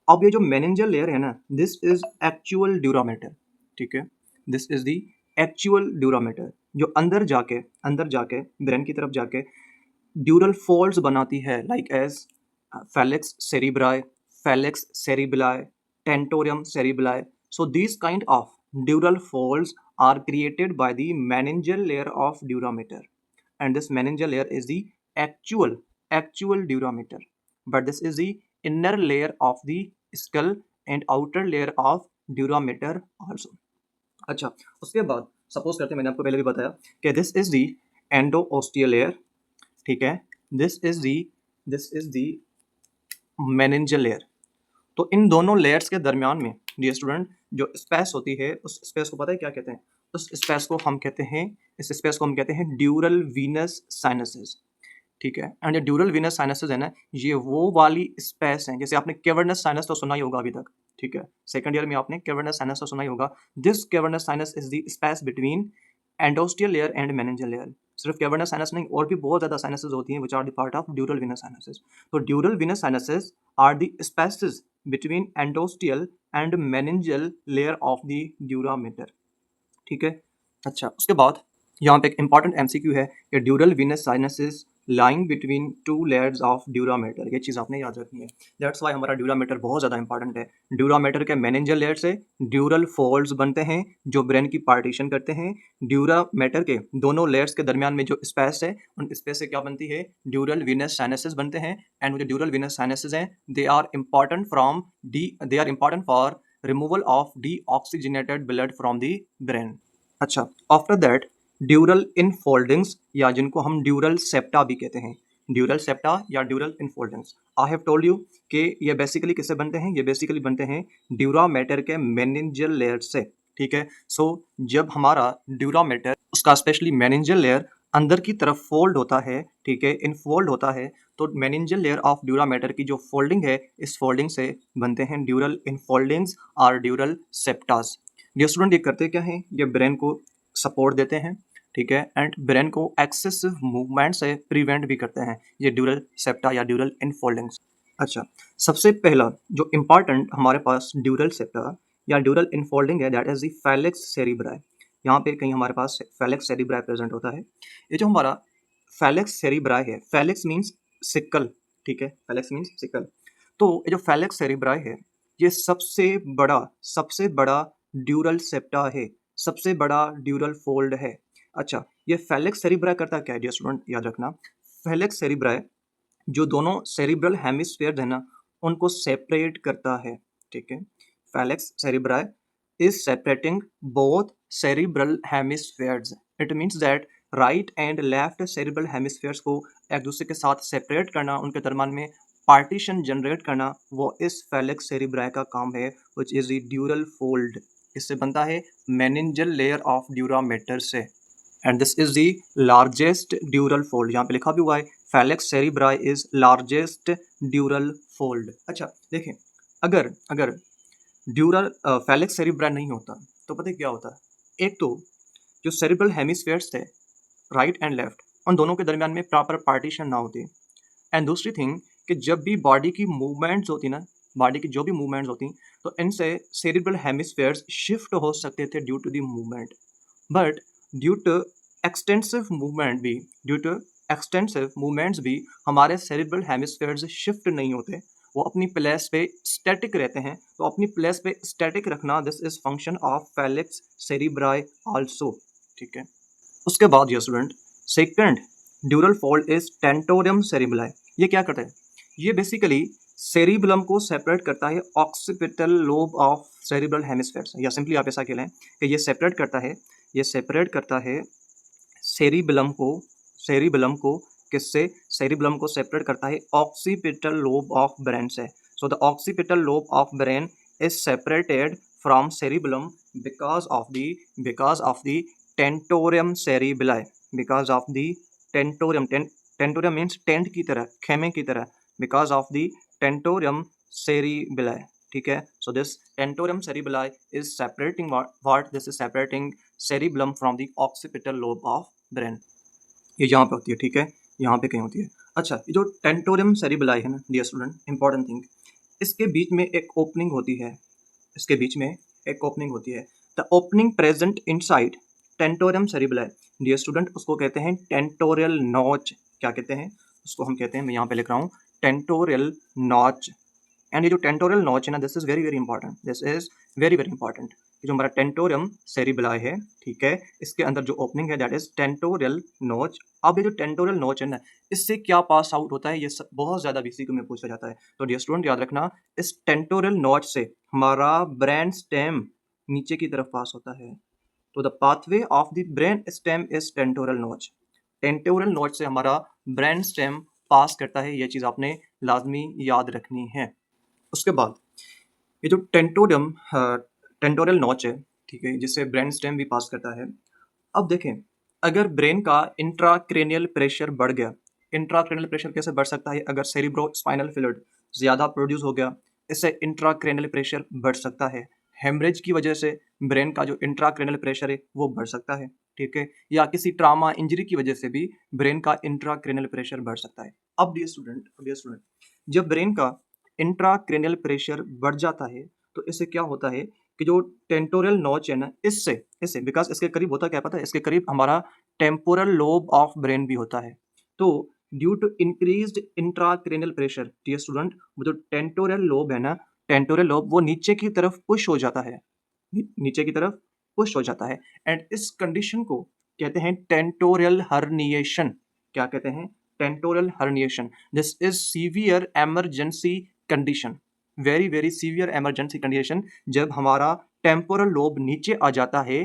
अब ये जो मेनिंजियल लेयर है ना, दिस इज एक्चुअल ड्यूरामेटर, ठीक है। This is the actual dura mater जो अंदर जाके ब्रेन की तरफ जाके ड्यूरल फोल्ड्स बनाती है, like as falx cerebri, falx cerebelli, tentorium cerebelli. So this kind of dural folds are created by the meningeal layer of durameter, and this meningeal layer is the actual durameter, but this is the inner layer of the skull and outer layer of durameter also. अच्छा, उसके बाद सपोज करते हैं, मैंने आपको पहले भी बताया कि दिस इज दी एंडोओस्टियल लेयर, ठीक है। This is the meningeal layer. तो इन दोनों लेयर्स के दरमियान में डियर स्टूडेंट जो स्पेस होती है, उस स्पेस को पता है क्या कहते हैं? उस स्पेस को हम कहते हैं, इस स्पेस को हम कहते हैं ड्यूरल वीनस साइनसेस, ठीक है। एंड जो ड्यूरल वीनस साइनसेस है ना, ये वो वाली स्पेस है, जैसे आपने कैवर्नस साइनस तो सुना ही होगा अभी तक, ठीक है। सेकंड ईयर में आपने कैवर्नस साइनस तो सुना ही होगा। This cavernous sinus is the space between endosteal layer and meningeal layer. सिर्फ कैवर्नस साइनस नहीं, और भी बहुत ज्यादा साइनसेस होती हैं which are the part of dural venous sinuses. तो dural venous sinuses are the spaces between endosteal and meningeal layer of the dura mater, ठीक है। अच्छा, उसके बाद यहाँ पे एक इंपॉर्टेंट एमसीक्यू है कि ड्यूरल venous sinuses lying between two layers of dura mater, ये चीज़ आपने याद रखनी है। दैट्स वाई हमारा ड्यूरामेटर बहुत ज़्यादा इंपॉर्टेंट है। ड्यूरामेटर के मेनिंजियल लेयर से ड्यूरल फोल्ड्स बनते हैं जो ब्रेन की पार्टीशन करते हैं। ड्यूरामेटर के दोनों लेयर्स के दरमियान में जो स्पेस है, उन स्पेस से क्या बनती है? ड्यूरल वीनस साइनसेस बनते हैं। एंड वो जो ड्यूरल वीनस साइनसेस हैं, they are important for removal of deoxygenated blood from the brain. अच्छा, आफ्टर दैट ड्यूरल इनफोल्डिंग्स, या जिनको हम ड्यूरल सेप्टा भी कहते हैं, ड्यूरल सेप्टा या ड्यूरल infoldings, I have told you कि ये बेसिकली किससे बनते हैं? ये बेसिकली बनते हैं ड्यूरामेटर के मेनिंजियल लेयर से, ठीक है। सो जब हमारा ड्यूरामेटर, उसका स्पेशली मेनिंजियल लेयर अंदर की तरफ फोल्ड होता है, ठीक है, इनफोल्ड होता है, तो मेनिंजियल लेयर ऑफ ड्यूरामेटर की जो फोल्डिंग है, इस फोल्डिंग से बनते हैं ड्यूरल इनफोल्डिंग्स और ड्यूरल सेप्टास। ये स्टूडेंट ये करते क्या हैं? ये ब्रेन को सपोर्ट देते हैं, ठीक है, एंड ब्रेन को एक्सेसिव मूवमेंट से प्रिवेंट भी करते हैं, ये ड्यूरल सेप्टा या ड्यूरल इनफोल्डिंग्स। अच्छा, सबसे पहला जो इम्पॉर्टेंट हमारे पास ड्यूरल सेप्टा या ड्यूरल इनफोल्डिंग है, that is the Felix cerebri. यहाँ पे कहीं हमारे पास फेलिक्स सेरिब्राई प्रेजेंट होता है। ये जो हमारा फेलिक्स सेरिब्राई है, फेलिक्स मीन्स सिकल, ठीक है, फेलिक्स मीन्स सिकल। तो ये जो फेलिक्स सेरिब्राई है, ये सबसे बड़ा ड्यूरल सेप्टा है, सबसे बड़ा ड्यूरल फोल्ड है। अच्छा, ये फेलिक्स सेरिब्राई करता क्या है डियर स्टूडेंट? याद रखना, फेलिक्स सेरिब्राई जो दोनों सेरिब्रल हेमिस्फीयर है ना, उनको सेपरेट करता है, ठीक है। Phalanx cerebri is separating both cerebral hemispheres. It means that right and left cerebral hemispheres को एक दूसरे के साथ सेपरेट करना, उनके दरम्यान में पार्टीशन जनरेट करना, वो इस फैलेक्स सेरिब्राई का काम है, which is the dural fold. इससे बनता है मेनिंजल लेयर ऑफ ड्यूरामेटर से, and this is the largest dural fold. यहाँ पे लिखा भी हुआ है falx cerebri is largest dural fold. अच्छा देखें, अगर अगर ड्यूरल फैलेक्स सेरिब्राई नहीं होता तो पता है क्या होता. एक तो जो सेरिब्रल हेमिस्फेयर्स थे राइट एंड लेफ्ट, उन दोनों के दरमियान में प्रॉपर पार्टीशन ना होती. एंड दूसरी थिंग कि जब भी बॉडी की मूवमेंट्स होती ना, बॉडी की जो भी मूवमेंट्स होती, तो इनसे सेरिब्रल हेमिस्फेयर्स शिफ्ट हो सकते थे due to the movement. But due to extensive movement भी ड्यू टू एक्सटेंसिव मूवमेंट्स भी हमारे सेरिब्रल हेमिस्फेयर्स शिफ्ट नहीं होते, वो अपनी प्लेस पे स्टैटिक रहते हैं. तो अपनी प्लेस पे स्टैटिक रखना, this is function of falx cerebri also. ठीक है. उसके बाद ये student, second dural fold is tentorium cerebri. ये क्या करता है? ये बेसिकली सेरिब्रम को सेपरेट करता है occipital lobe of cerebral hemispheres, या सिंपली आप ऐसा कह लें कि ये सेपरेट करता है, ये सेपरेट करता है सेरिब्रम को किससे? सेरिब्रम को सेपरेट करता है ऑक्सीपिटल लोब ऑफ ब्रेन से. So the occipital lobe of brain is separated from cerebrum because of the tentorium cerebri, because of the tentorium. Tentorium means tent की तरह, खेमे की तरह, because of the tentorium cerebri. ठीक है. So this tentorium cerebri is separating what? This is separating cerebrum from the occipital lobe of brain. ये यहाँ पे होती है. ठीक है, यहाँ पे कहीं होती है. अच्छा, ये जो टेंटोरियम सेरिब्राई है ना डियर स्टूडेंट, इंपॉर्टेंट थिंग, इसके बीच में एक ओपनिंग होती है, इसके बीच में एक ओपनिंग होती है. The opening present inside tentorium cerebri dear student, उसको कहते हैं टेंटोरियल नॉच. क्या कहते हैं उसको? हम कहते हैं, मैं यहाँ पे लिख रहा हूँ, टेंटोरियल नॉच. एंड ये जो टेंटोरियल नॉच है ना, this is very very important, this is very very important. जो हमारा टेंटोरियम सेरिब्राई है, ठीक है, इसके अंदर जो ओपनिंग है दैट इज टेंटोरियल नॉच. अब ये जो टेंटोरियल नॉच है ना, इससे क्या पास आउट होता है, ये सब बहुत ज्यादा बीसीक्यू में पूछा जाता है. तो डियर स्टूडेंट याद रखना, इस टेंटोरियल नॉच से हमारा ब्रेन स्टेम नीचे की तरफ पास होता है. तो the pathway of the brain stem is tentorial notch. Tentorial notch से हमारा ब्रेन स्टेम पास करता है, ये चीज आपने लाजमी याद रखनी है. उसके बाद ये जो टेंटोरियल नॉच है, ठीक है, जिससे ब्रेन स्टेम भी पास करता है. अब देखें, अगर ब्रेन का इंट्राक्रेनियल प्रेशर बढ़ गया, इंट्राक्रेनियल प्रेशर कैसे बढ़ सकता है? अगर सेरिब्रो स्पाइनल फ्लूइड ज़्यादा प्रोड्यूस हो गया, इससे इंट्राक्रेनियल प्रेशर बढ़ सकता है. हेमरेज की वजह से ब्रेन का जो इंट्राक्रेनियल प्रेशर है वो बढ़ सकता है. ठीक है, या किसी ट्रामा इंजरी की वजह से भी ब्रेन का इंट्राक्रेनियल प्रेशर बढ़ सकता है. अब डियर स्टूडेंट, जब ब्रेन का इंट्राक्रेनियल प्रेशर बढ़ जाता है तो इससे क्या होता है कि जो टेंटोरियल नॉच है ना, इससे इससे बिकॉज इसके करीब होता क्या पता है? इसके करीब हमारा टेम्पोरल लोब ऑफ ब्रेन भी होता है. तो due to increased intracranial pressure dear student, वो जो टेंटोरियल लोब है ना, टेंटोरियल लोब वो नीचे की तरफ पुश हो जाता है, नीचे की तरफ पुश हो जाता है. एंड इस कंडीशन को कहते हैं टेंटोरियल हर्निएशन. क्या कहते हैं? Tentorial herniation. This is severe emergency condition, very very severe emergency condition, जब हमारा टेम्पोरल लोब नीचे आ जाता है.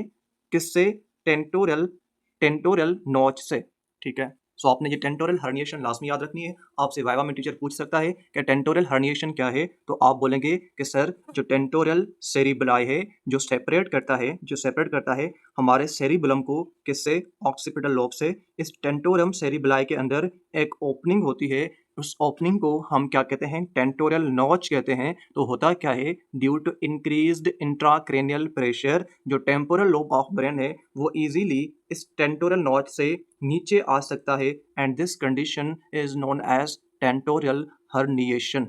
किससे? टेंटोरियल नॉच से. ठीक है. सो आपने ये टेंटोरियल हर्निएशन लाजमी याद रखनी है. आपसे वाइवा में टीचर पूछ सकता है कि टेंटोरियल हर्निएशन क्या है, तो आप बोलेंगे कि सर जो टेंटोरियल सेरिब्राई है, जो सेपरेट करता है हमारे सेरिब्रम को किससे? ऑक्सीपिटल लोब से. इस टेंटोरियम सेरिब्राई के अंदर एक ओपनिंग होती है, उस ओपनिंग को हम क्या कहते हैं? टेंटोरियल नॉच कहते हैं. तो होता क्या है? Due to increased intracranial pressure, जो टेम्पोरल लोब ऑफ ब्रेन है वो इजीली इस टेंटोरियल नॉच से नीचे आ सकता है, and this condition is known as tentorial herniation.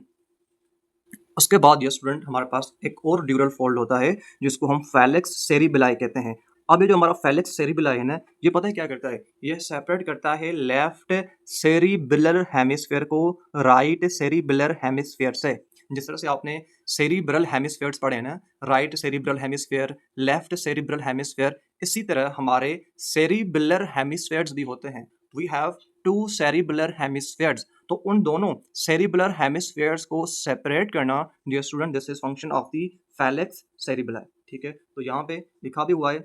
उसके बाद ये स्टूडेंट, हमारे पास एक और ड्यूरल फोल्ड होता है जिसको हम फैलेक्स सेरिब्राई कहते हैं. अब ये जो हमारा फैलेक्स सेरिब्राई है ना, ये पता है क्या करता है? ये सेपरेट करता है लेफ्ट सेरिब्रल हेमिस्फेयर को राइट सेरिब्रल हेमिस्फेयर से. जिस तरह से आपने सेरिब्रल हेमिस्फेयर्स पढ़े हैं ना, right cerebral hemisphere, left cerebral hemisphere, इसी तरह हमारे सेरिब्रल हेमिस्फेयर्स भी होते हैं. We have two cerebral hemispheres. तो उन दोनों सेरिब्रल हेमिस्फेयर्स को सेपरेट करना dear student, this is function of the falx cerebelli, ठीक है। तो यहाँ पे लिखा भी हुआ है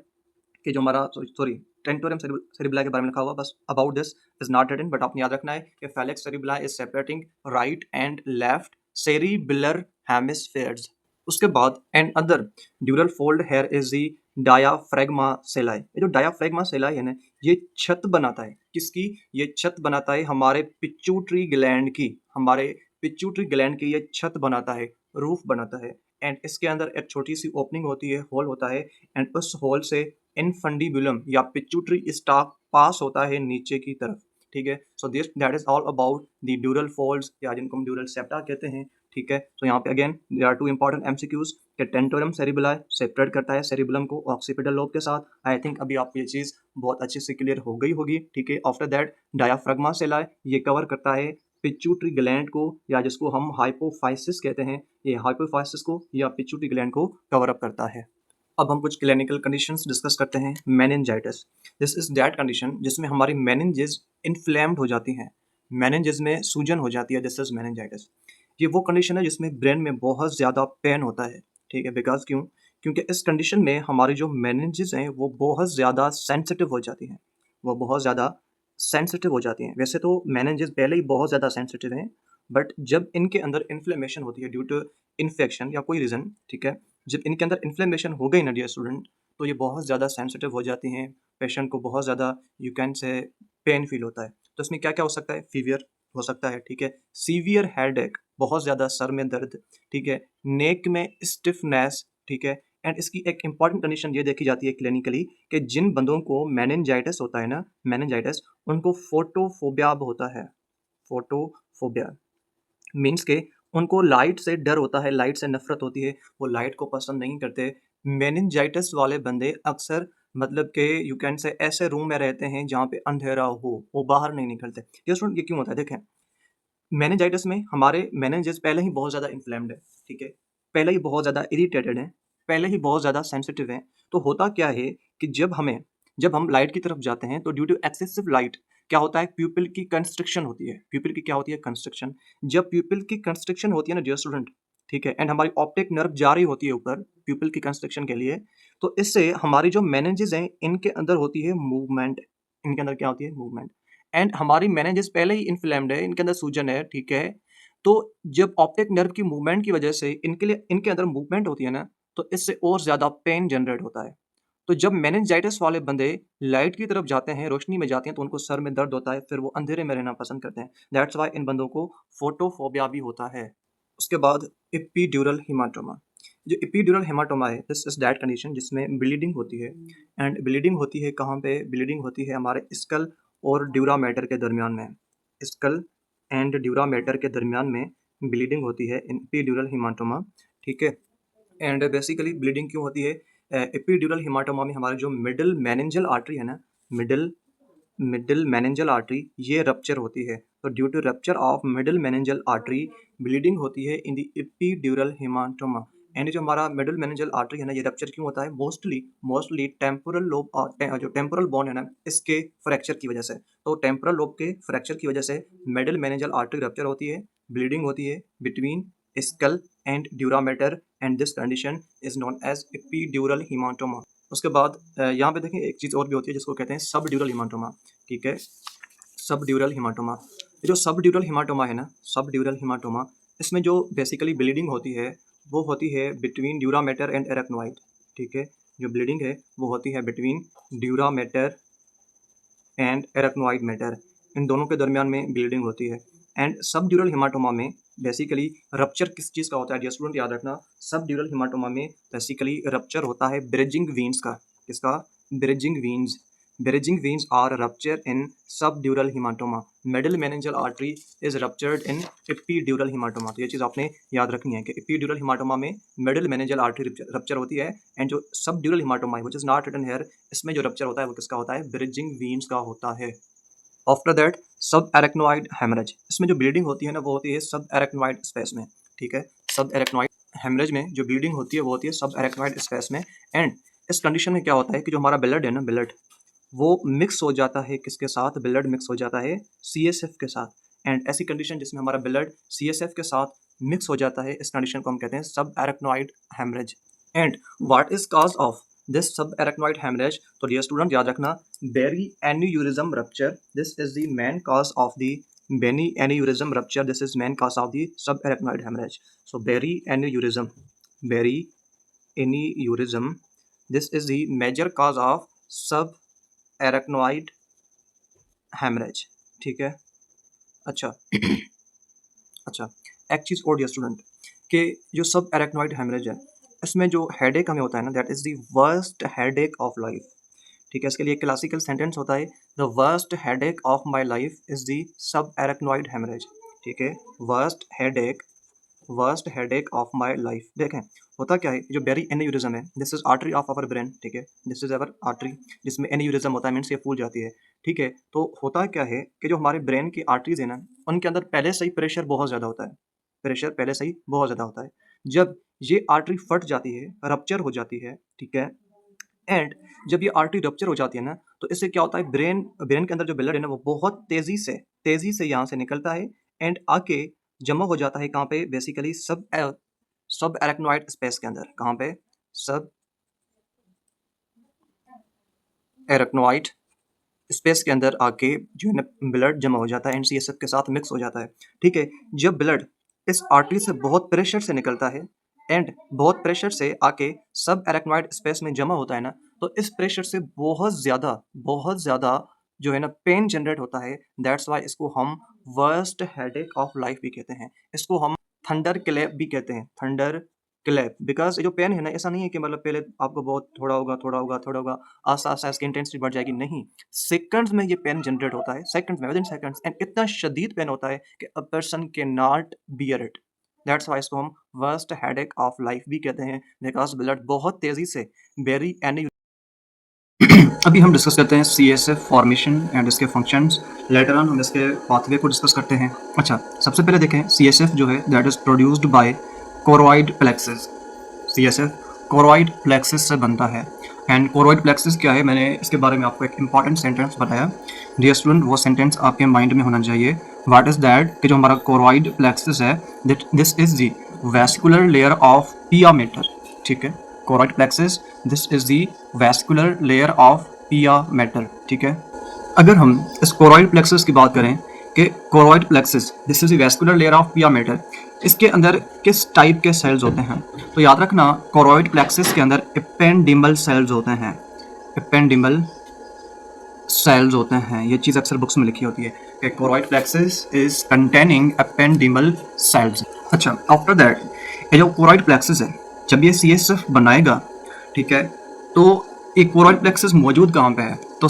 कि जो हमारा सॉरी टेंटोरियम सेरिबेलाई के बारे में लिखा हुआ, बस about this is not written, but आपने याद रखना है कि falx cerebelli is separating right and left cerebellar hemispheres. उसके बाद and other dural fold here is the diaphragma sellae. ये जो डायाफ्रैगमा सेलाई है ना, ये छत बनाता है किसकी? ये छत बनाता है हमारे पिट्यूटरी ग्लैंड की, हमारे पिट्यूटरी ग्लैंड की ये छत बनाता है, रूफ बनाता है। एंड इसके अंदर एक छोटी सी ओपनिंग होती है, होल होता है, एंड उस होल से इनफंडिबुलम या पिट्यूटरी स्टाक पास होता है नीचे की तरफ, ठीक है। So this that is all about the ड्यूरल folds या जिनको हम ड्यूरल सेप्टा कहते हैं, ठीक है। तो यहाँ पे again there are two important MCQs कि टेंटोरम सेरिबेलाई सेपरेट करता है सेरिबेलम को ऑक्सीपिटल लोब के साथ। आई थिंक अभी आपको ये चीज़ बहुत अच्छे से क्लियर हो गई होगी, ठीक है। आफ्टर दैट डायाफ्राग्मा सेलाई ये कवर करता है पिट्यूटरी ग्लैंड को, या जिसको हम हाइपोफाइसिस कहते हैं, ये हाइपोफाइसिस को या पिट्यूटरी ग्लैंड को कवर अप करता है। अब हम कुछ क्लिनिकल कंडीशंस डिस्कस करते हैं। Meningitis, this is that condition जिसमें हमारी मेनिंजेस इन्फ्लेम्ड हो जाती हैं, मेनिंजेस में सूजन हो जाती है, दिस इज मेनिंजाइटिस। ये वो कंडीशन है जिसमें ब्रेन में बहुत ज़्यादा पेन होता है, ठीक है। बिकॉज क्यों? क्योंकि इस कंडीशन में हमारी जो मेनिंजेस हैं वो बहुत ज़्यादा सेंसिटिव हो जाती हैं, वो बहुत ज़्यादा सेंसिटिव हो जाती हैं। वैसे तो मेनिंजेस पहले ही बहुत ज़्यादा सेंसिटिव हैं, बट जब इनके अंदर इन्फ्लेमेशन होती है ड्यू टू इन्फेक्शन या कोई रीज़न, ठीक है, जब इनके अंदर इन्फ्लेमेशन हो गई ना डियर स्टूडेंट, तो ये बहुत ज़्यादा सेंसिटिव हो जाती हैं। पेशेंट को बहुत ज़्यादा यू कैन से पेन फील होता है। तो इसमें क्या क्या हो सकता है? फीवर हो सकता है, ठीक है, सीवियर हेडेक, बहुत ज़्यादा सर में दर्द, ठीक है, नेक में स्टिफनेस, ठीक है। एंड इसकी एक इंपॉर्टेंट कंडीशन ये देखी जाती है क्लिनिकली कि जिन बंदों को मेनिंजाइटिस होता है ना, मेनिंजाइटिस, उनको फोटोफोबिया होता है। फोटोफोबिया मीन्स के उनको लाइट से डर होता है, लाइट से नफरत होती है, वो लाइट को पसंद नहीं करते। मेनिंजाइटिस वाले बंदे अक्सर मतलब कि यू कैन से ऐसे रूम में रहते हैं जहाँ पे अंधेरा हो, वो बाहर नहीं निकलते। ये सुन, ये क्यों होता है? देखें, मेनिंजाइटिस में हमारे मेनिंजेस पहले ही बहुत ज़्यादा इन्फ्लेम्ड है, ठीक है, पहले ही बहुत ज़्यादा इरिटेटेड है, पहले ही बहुत ज़्यादा सेंसिटिव है। तो होता क्या है कि जब हम लाइट की तरफ जाते हैं तो ड्यू टू एक्सेसिव लाइट क्या होता है? प्यूपिल की कंस्ट्रक्शन होती है। प्यूपिल की क्या होती है? कंस्ट्रक्शन। जब प्यूपिल की कंस्ट्रक्शन होती है ना डियर स्टूडेंट, ठीक है, एंड हमारी ऑप्टिक नर्व जा रही होती है ऊपर प्यूपिल की कंस्ट्रक्शन के लिए, तो इससे हमारी जो मेनिंजेस हैं इनके अंदर होती है मूवमेंट, इनके अंदर क्या होती है? मूवमेंट। एंड हमारी मेनिंजेस पहले ही इन्फ्लेम्ड है, इनके अंदर सूजन है, ठीक है। तो जब ऑप्टिक नर्व की मूवमेंट की वजह से इनके अंदर मूवमेंट होती है ना, तो इससे और ज़्यादा पेन जनरेट होता है। तो जब मेनिंजाइटिस वाले बंदे लाइट की तरफ जाते हैं, रोशनी में जाते हैं, तो उनको सर में दर्द होता है, फिर वो अंधेरे में रहना पसंद करते हैं। दैट्स वाई इन बंदों को फोटोफोबिया भी होता है। उसके बाद एपिड्यूरल हेमाटोमा। जो एपिड्यूरल हेमाटोमा है, दिस इज दैट कंडीशन जिसमें ब्लीडिंग होती है। एंड ब्लीडिंग होती है कहाँ पे? ब्लीडिंग होती है हमारे स्कल और ड्यूरा मैटर के दरमियान में। स्कल एंड ड्यूरा मैटर के दरमियान में ब्लीडिंग होती है इन एपिड्यूरल हेमाटोमा, ठीक है। एंड बेसिकली ब्लीडिंग क्यों होती है? एपिड्यूरल हेमाटोमा में हमारे जो मिडिल मेनिंजल आर्टरी है ना, मिडिल मिडिल मेनिंजल आर्टरी, ये रप्चर होती है। तो due to rupture of middle meningeal artery bleeding होती है in the epidural haematoma. And जो हमारा मिडिल मेनिंजल आर्टरी है ना, ये रप्चर क्यों होता है? मोस्टली टेम्पोरल लोब, जो टेम्पोरल बोन है ना, इसके फ्रैक्चर की वजह से। तो टेम्पोरल लोब के फ्रैक्चर की वजह से मिडिल मेनिंजल आर्टरी रप्चर होती है, ब्लीडिंग होती है between skull and dura mater, and this condition is known as epidural haematoma. उसके बाद यहाँ पे देखें, एक चीज़ और भी होती है जिसको कहते हैं सब ड्यूरल हेमाटोमा, ठीक है, सब ड्यूरल हेमाटोमा। जो सब ड्यूरल हेमाटोमा है ना, सब ड्यूरल हेमाटोमा, इसमें जो बेसिकली ब्लीडिंग होती है वो होती है between dura mater and arachnoid, ठीक है। जो ब्लीडिंग है वो होती है between dura mater and arachnoid mater, इन दोनों के दरमियान में ब्लीडिंग होती है। एंड सब ड्यूरल हेमाटोमा में बेसिकली रप्चर किस चीज़ का होता है? डियर स्टूडेंट याद रखना, सब ड्यूरल हेमाटोमा में बेसिकली रप्चर होता है ब्रिजिंग वीन्स का। किसका? Bridging veins. Bridging veins are rupture in subdural haematoma. Middle meningeal artery is ruptured in epidural haematoma. तो ये चीज़ आपने याद रखनी है कि एपिड्यूरल हेमाटोमा में मिडिल मेनिंजल आर्टरी रप्चर होती है, एंड जो सब ड्यूरल हेमाटोमा है which is not written here, इसमें जो रप्चर होता है वो किसका होता है? ब्रिजिंग वीन्स का होता है। आफ्टर दैट सब एरेक्नोइड हेमरेज, इसमें जो ब्लीडिंग होती है ना वो होती है सब एरेक्नोइड स्पेस में, ठीक है। सब एरेक्नोइड हेमरेज में जो ब्लीडिंग होती है वो होती है सब एरेक्नोइड स्पेस में। एंड इस कंडीशन में क्या होता है कि जो हमारा ब्लड है ना, ब्लड वो मिक्स हो जाता है किसके साथ? ब्लड मिक्स हो जाता है CSF के साथ। एंड ऐसी कंडीशन जिसमें हमारा ब्लड CSF के साथ मिक्स हो जाता है, इस कंडीशन को हम कहते हैं sub arachnoid haemorrhage. And what is cause of this sub arachnoid haemorrhage? तो डियर स्टूडेंट याद रखना, berry aneurysm rupture, this is the main cause of the berry aneurysm rupture, this is main cause of the sub arachnoid haemorrhage. So berry aneurysm, berry aneurysm, this is the major cause of sub arachnoid haemorrhage. ठीक है, अच्छा अच्छा, एक चीज़ और डियर स्टूडेंट कि जो सब एरेक्नॉइड हेमरेज है इसमें जो हेडेक हमें होता है ना, that is the worst headache of life. ठीक है, इसके लिए क्लासिकल सेंटेंस होता है, the worst headache of my life is the sub arachnoid haemorrhage. ठीक है, worst headache of my life. देखें होता क्या है, जो बेरी एन्यूरिज्म है, this is artery of our brain. ठीक है, दिस इज अवर आर्टरी, जिसमें एन्यूरिज्म होता है, मीन्स ये फूल जाती है। ठीक है, तो होता क्या है कि जो हमारे ब्रेन की आर्टरीज है ना, उनके अंदर पहले से ही प्रेशर बहुत ज़्यादा होता है, प्रेशर पहले से ही बहुत ज़्यादा होता है। जब ये आर्टरी फट जाती है, रप्चर हो जाती है, ठीक है, एंड जब ये आर्टरी रप्चर हो जाती है ना, तो इससे क्या होता है, ब्रेन ब्रेन के अंदर जो ब्लड है ना, वो बहुत तेज़ी से यहाँ से निकलता है एंड आके जमा हो जाता है कहाँ पे, बेसिकली सब एरेक्नॉइड स्पेस के अंदर। कहाँ पे? सब एरेक्नॉइड स्पेस के अंदर आके जो है ना ब्लड जमा हो जाता है, एनसीएसएफ के साथ मिक्स हो जाता है। ठीक है, जब ब्लड इस आर्टरी से बहुत प्रेशर से निकलता है एंड बहुत प्रेशर से आके सब एरेक्नॉइड स्पेस में जमा होता है ना, तो इस प्रेशर से बहुत ज़्यादा जो है ना पेन जनरेट होता है। दैट्स वाई इसको हम वर्स्ट हेडेक ऑफ लाइफ भी कहते हैं, इसको हम थंडर क्लैप भी कहते हैं, थंडर क्लैप। बिकॉज ये जो पेन है ना, ऐसा नहीं है कि मतलब पहले आपको बहुत थोड़ा होगा, आस्ता इसकी इंटेंसिटी बढ़ जाएगी, नहीं, सेकंड्स में ये पेन जनरेट होता है, सेकंड्स में, विद इन सेकंड्स, एंड इतना शदीद पेन होता है कि a person can not bear it. That's why इसको हम वर्स्ट हेडेक ऑफ लाइफ भी कहते हैं, बिकॉज ब्लड बहुत तेजी से बेरी एनी। अभी हम डिस्कस करते हैं CSF फॉर्मेशन एंड इसके फंक्शंस, लेटर ऑन हम इसके पाथवे को डिस्कस करते हैं। अच्छा, सबसे पहले देखें CSF जो है that is produced by choroid plexus. CSF choroid plexus से बनता है। एंड कोरोइड प्लेक्सेस क्या है, मैंने इसके बारे में आपको एक इंपॉर्टेंट सेंटेंस बताया डियर स्टूडेंट, वो सेंटेंस आपके माइंड में होना चाहिए। व्हाट इज दैट, कि जो हमारा कोरोइड प्लेक्सेस है, this is the vascular layer of pia mater. ठीक है, choroid plexus, this is the vascular layer of pia mater. ठीक है, अगर हम इस कोरोइड प्लेक्सेस की बात करें कि choroid plexus, this is the vascular layer of pia mater, इसके अंदर किस टाइप के सेल्स होते हैं, तो याद रखना कोरोइड प्लेक्सेस के अंदर एपेंडिमल सेल्स होते हैं, एपेंडिमल सेल्स होते हैं। ये चीज़ अक्सर बुक्स में लिखी होती है कि choroid plexus is containing ependymal cells. अच्छा, आफ्टर दैट ये जो कोरोइड प्लेक्सेस है, जब ये CSF बनाएगा, ठीक है, तो एक कोरोइड प्लेक्सेस मौजूद कहाँ पे है, तो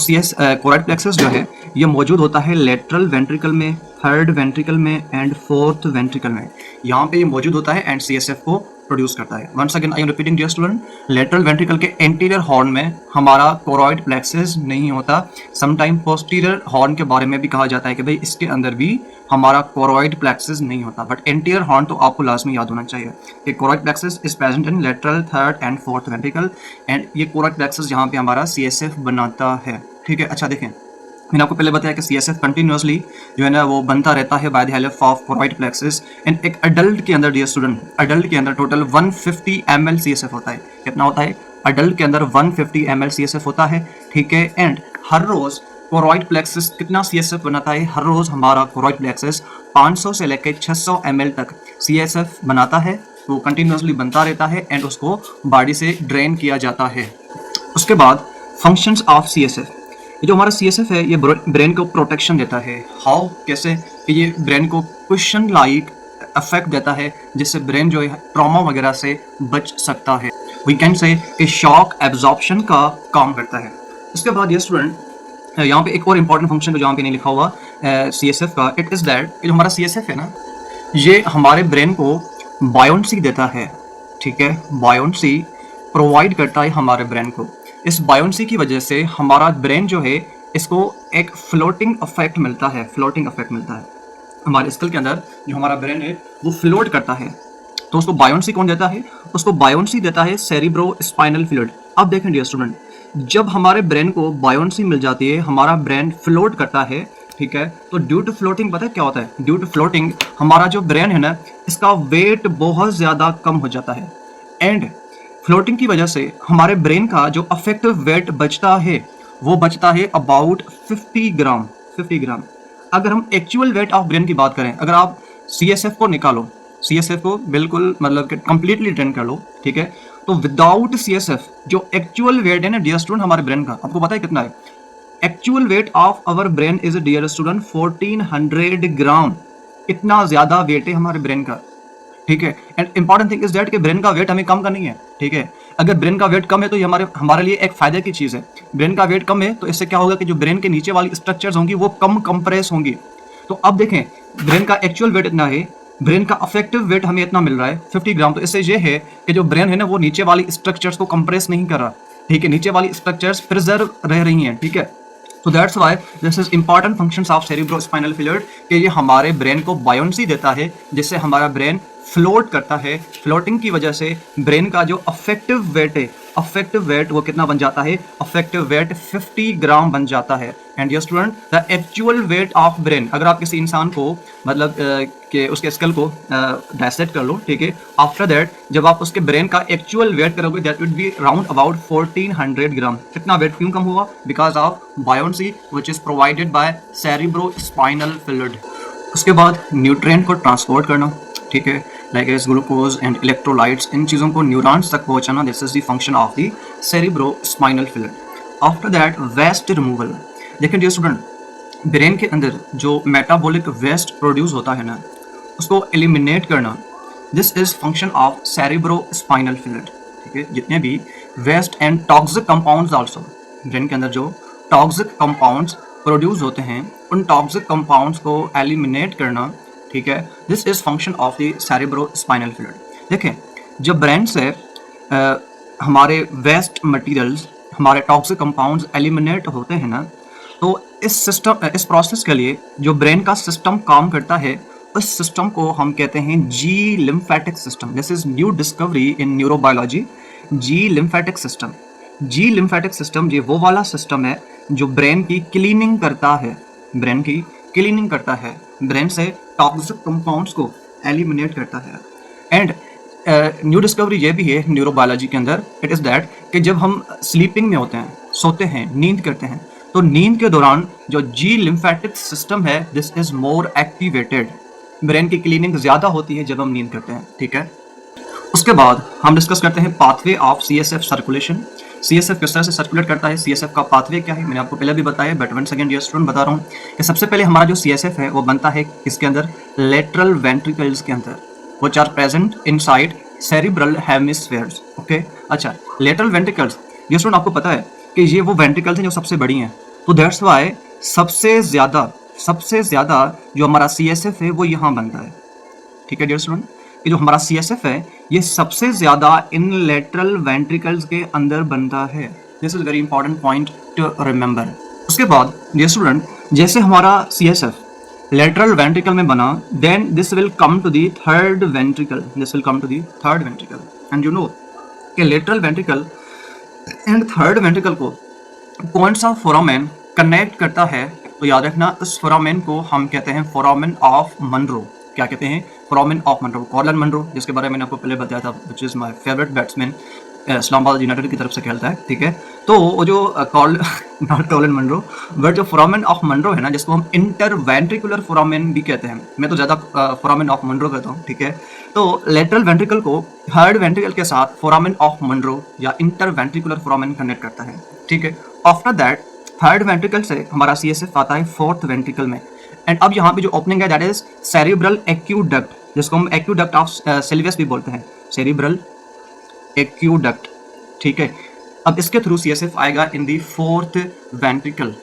कोरोइड प्लेक्सेस जो है ये मौजूद होता है लेटरल वेंट्रिकल में, थर्ड वेंट्रिकल में एंड फोर्थ वेंट्रिकल में। यहाँ पे ये मौजूद होता है एंड CSF को प्रोड्यूस करता है। Once again I am repeating dear student, lateral ventricle के एंटीरियर हॉर्न में हमारा कोरोइड प्लेक्सेस नहीं होता। समटाइम पोस्टीरियर हॉर्न के बारे में भी कहा जाता है कि भाई इसके अंदर भी हमारा कोरोइड प्लेक्सेस नहीं होता, बट एंटीरियर हॉर्न तो आपको लाजमी याद होना चाहिए कि choroid plexus is present in lateral, third and fourth ventricle, and ये कोरोइड प्लेक्सेस यहाँ पे हमारा CSF बनाता है। ठीक है, अच्छा देखें, मैंने आपको पहले बताया कि CSF कंटिन्यूसली जो है ना वो बनता रहता है by the help of choroid plexus. And एक अडल्ट के अंदर डियर स्टूडेंट, अडल्ट के अंदर टोटल 150 ml CSF होता है। कितना होता है? अडल्ट के अंदर 150 ml CSF होता है। ठीक है, एंड हर रोज कोरोइड प्लेक्सेस कितना CSF बनाता है? हर रोज हमारा कोरोइड प्लेक्सेस 500 से लेकर 600 ml तक CSF बनाता है, वो कंटिन्यूसली बनता रहता है एंड उसको बॉडी से ड्रेन किया जाता है। उसके बाद फंक्शंस ऑफ CSF, ये जो हमारा CSF है ये ब्रेन को प्रोटेक्शन देता है। हाउ, कैसे? कि ये ब्रेन को क्वेश्चन लाइक इफेक्ट देता है जिससे ब्रेन जो है ट्रॉमा वगैरह से बच सकता है। वी कैन से कि शॉक एब्जॉर्प्शन का काम करता है। इसके बाद ये स्टूडेंट यहाँ पे एक और इम्पॉर्टेंट फंक्शन जो यहाँ पे नहीं लिखा हुआ CSF का, इट इज़ दैट जो हमारा CSF है ना, ये हमारे ब्रेन को बायोन्सी देता है। ठीक है, बायोन्सी प्रोवाइड करता है हमारे ब्रेन को। इस बायोन्सी की वजह से हमारा ब्रेन जो है इसको एक फ्लोटिंग इफेक्ट मिलता है, फ्लोटिंग इफेक्ट मिलता है। हमारे स्कल के अंदर जो हमारा ब्रेन है वो फ्लोट करता है, तो उसको बायोन्सी कौन देता है? उसको बायोन्सी देता है सेरिब्रो स्पाइनल फ्लूइड। अब देखें डियर स्टूडेंट, जब हमारे ब्रेन को बायोन्सी मिल जाती है, हमारा ब्रेन फ्लोट करता है, ठीक है। तो ड्यू टू फ्लोटिंग पता है क्या होता है? ड्यू टू फ्लोटिंग हमारा जो ब्रेन है ना, इसका वेट बहुत ज़्यादा कम हो जाता है, एंड फ्लोटिंग की वजह से हमारे ब्रेन का जो अफेक्टिव वेट बचता है वो बचता है अबाउट 50 ग्राम। 50 ग्राम। अगर हम एक्चुअल वेट ऑफ ब्रेन की बात करें, अगर आप CSF को निकालो, CSF को बिल्कुल मतलब कि कंप्लीटली ड्रेन कर लो, ठीक है, तो विदाउट CSF जो एक्चुअल वेट है ना डियर स्टूडेंट हमारे ब्रेन का, आपको पता है कितना है? Actual weight of our brain is dear student 1400 gram. इतना ज्यादा वेट है हमारे ब्रेन का, ठीक है। And important thing is that कि ब्रेन का वेट हमें कम करनी है, ठीक है। अगर ब्रेन का वेट कम है तो ये हमारे लिए एक फायदे की चीज है। ब्रेन का वेट कम है तो इससे क्या होगा कि जो ब्रेन के नीचे वाली स्ट्रक्चर्स होंगी वो कम कंप्रेस होंगी। तो अब देखें, ब्रेन का एक्चुअल वेट इतना है, ब्रेन का अफेक्टिव वेट हमें इतना मिल रहा है 50 ग्राम। तो इससे ये है कि जो ब्रेन है ना वो नीचे वाली स्ट्रक्चर्स को कंप्रेस नहीं कर रहा, ठीक है, नीचे वाली स्ट्रक्चर्स प्रिजर्व रह रही हैं, ठीक है। तो that's why this is important functions of cerebrospinal fluid कि ये हमारे ब्रेन को बायोन्सी देता है, जिससे हमारा ब्रेन फ्लोट करता है। फ्लोटिंग की वजह से ब्रेन का जो अफेक्टिव वेट है, अफेक्टिव वेट वो कितना बन जाता है? अफेक्टिव वेट 50 ग्राम बन जाता है। And dear student, the actual weight of brain, अगर आप किसी इंसान को मतलब कि उसके स्कल को डायसेक्ट कर लो, ठीक है, आफ्टर दैट जब आप उसके ब्रेन का एक्चुअल वेट करोगे that would be around about 1400 gram. इतना वेट क्यों कम हुआ? Because of buoyancy which is provided by cerebrospinal fluid. उसके बाद न्यूट्रिएंट को ट्रांसपोर्ट करना, ठीक है, like as glucose and electrolytes, इन चीज़ों को न्यूरॉन्स तक पहुंचाना, this is the function of the cerebrospinal fluid. After that waste removal. देखिए डियर स्टूडेंट, ब्रेन के अंदर जो मेटाबॉलिक वेस्ट प्रोड्यूस होता है ना, उसको एलिमिनेट करना, this is function of cerebrospinal fluid, ठीक है। जितने भी waste and toxic compounds also, brain के अंदर जो टॉक्सिक कंपाउंड्स प्रोड्यूस होते हैं उन टॉक्सिक कंपाउंड्स को एलिमिनेट करना, ठीक है, this is function of the cerebrospinal fluid. देखें, जब ब्रेन से हमारे वेस्ट मटेरियल्स, हमारे टॉक्सिक कंपाउंड्स एलिमिनेट होते हैं ना, तो इस प्रोसेस के लिए जो ब्रेन का सिस्टम काम करता है, उस सिस्टम को हम कहते हैं glymphatic system. This is new discovery in neurobiology, glymphatic system. Glymphatic system ये वो वाला सिस्टम है जो ब्रेन की क्लीनिंग करता है, ब्रेन की क्लीनिंग करता है, ब्रेन से टॉक्सिक कंपाउंड्स को एलिमिनेट करता है। एंड न्यू डिस्कवरी ये भी है न्यूरोबायोलॉजी के अंदर, इट इज़ दैट कि जब हम स्लीपिंग में होते हैं, सोते हैं, नींद करते हैं, तो नींद के दौरान जो जी लिम्फेटिक सिस्टम है this is more activated. Brain की क्लीनिंग ज़्यादा होती है जब हम नींद करते हैं, ठीक है। उसके बाद हम डिस्कस करते हैं pathway of CSF circulation. CSF किस तरह से सर्कुलेट करता है, CSF का पाथवे क्या है, मैंने आपको पहले भी बताया, but once again dear student बता रहा हूँ कि सबसे पहले हमारा जो CSF है वो बनता है किसके अंदर? लेटरल वेंट्रिकल्स के अंदर, which are present inside cerebral hemispheres, okay. अच्छा, लेटरल वेंट्रिकल्स डियर स्टूडेंट आपको पता है कि ये वो वेंट्रिकल्स हैं जो सबसे बड़ी हैं, तो दैट्स वाई सबसे ज़्यादा जो हमारा CSF है वो यहाँ बनता है, ठीक है डियर स्टूडेंट। ये जो हमारा CSF है ये सबसे ज़्यादा इन लेटरल वेंट्रिकल्स के अंदर बनता है। This is very important point two remember. उसके बाद डियर स्टूडेंट, जैसे हमारा CSF लेटरल वेंट्रिकल में बना, then this will come to the third ventricle, and you know कि lateral ventricle and third ventricle को कौन सा फोरामेन कनेक्ट करता है? तो याद रखना, इस फोरामेन को हम कहते हैं फोरामेन ऑफ मनरो। क्या कहते हैं? Foramen of Monro. Colin Munro, जिसके बारे में मैंने आपको पहले बताया था, which is my favourite batsman, Islamabad United की तरफ से खेलता है, ठीक है। तो वो जो नॉट कॉर्लन मनरो बट जो फोरामेन ऑफ मनरो है ना, जिसको हम इंटरवेंट्रिकुलर फोरामेन भी कहते हैं, मैं तो ज़्यादा फोरामेन ऑफ मनरो कहता हूँ, ठीक है। तो लेटरल वेंट्रिकल को थर्ड वेंट्रिकल के साथ फोरामेन ऑफ मनरो या इंटरवेंट्रिकुलर फोरामेन कनेक्ट करता है, ठीक है। आफ्टर दैट थर्ड वेंट्रिकल से हमारा CSF आता है फोर्थ वेंट्रिकल में, एंड अब यहाँ पे जो ओपनिंग है दैट इज सेरिब्रल एक्यूडक्ट, जिसको हम एक्यूडक्ट ऑफ सिल्वियस भी बोलते हैं, सेरिब्रल एक्यूडक्ट, ठीक है। अब इसके थ्रू CSF आएगा इन दी फोर्थ वेंट्रिकल,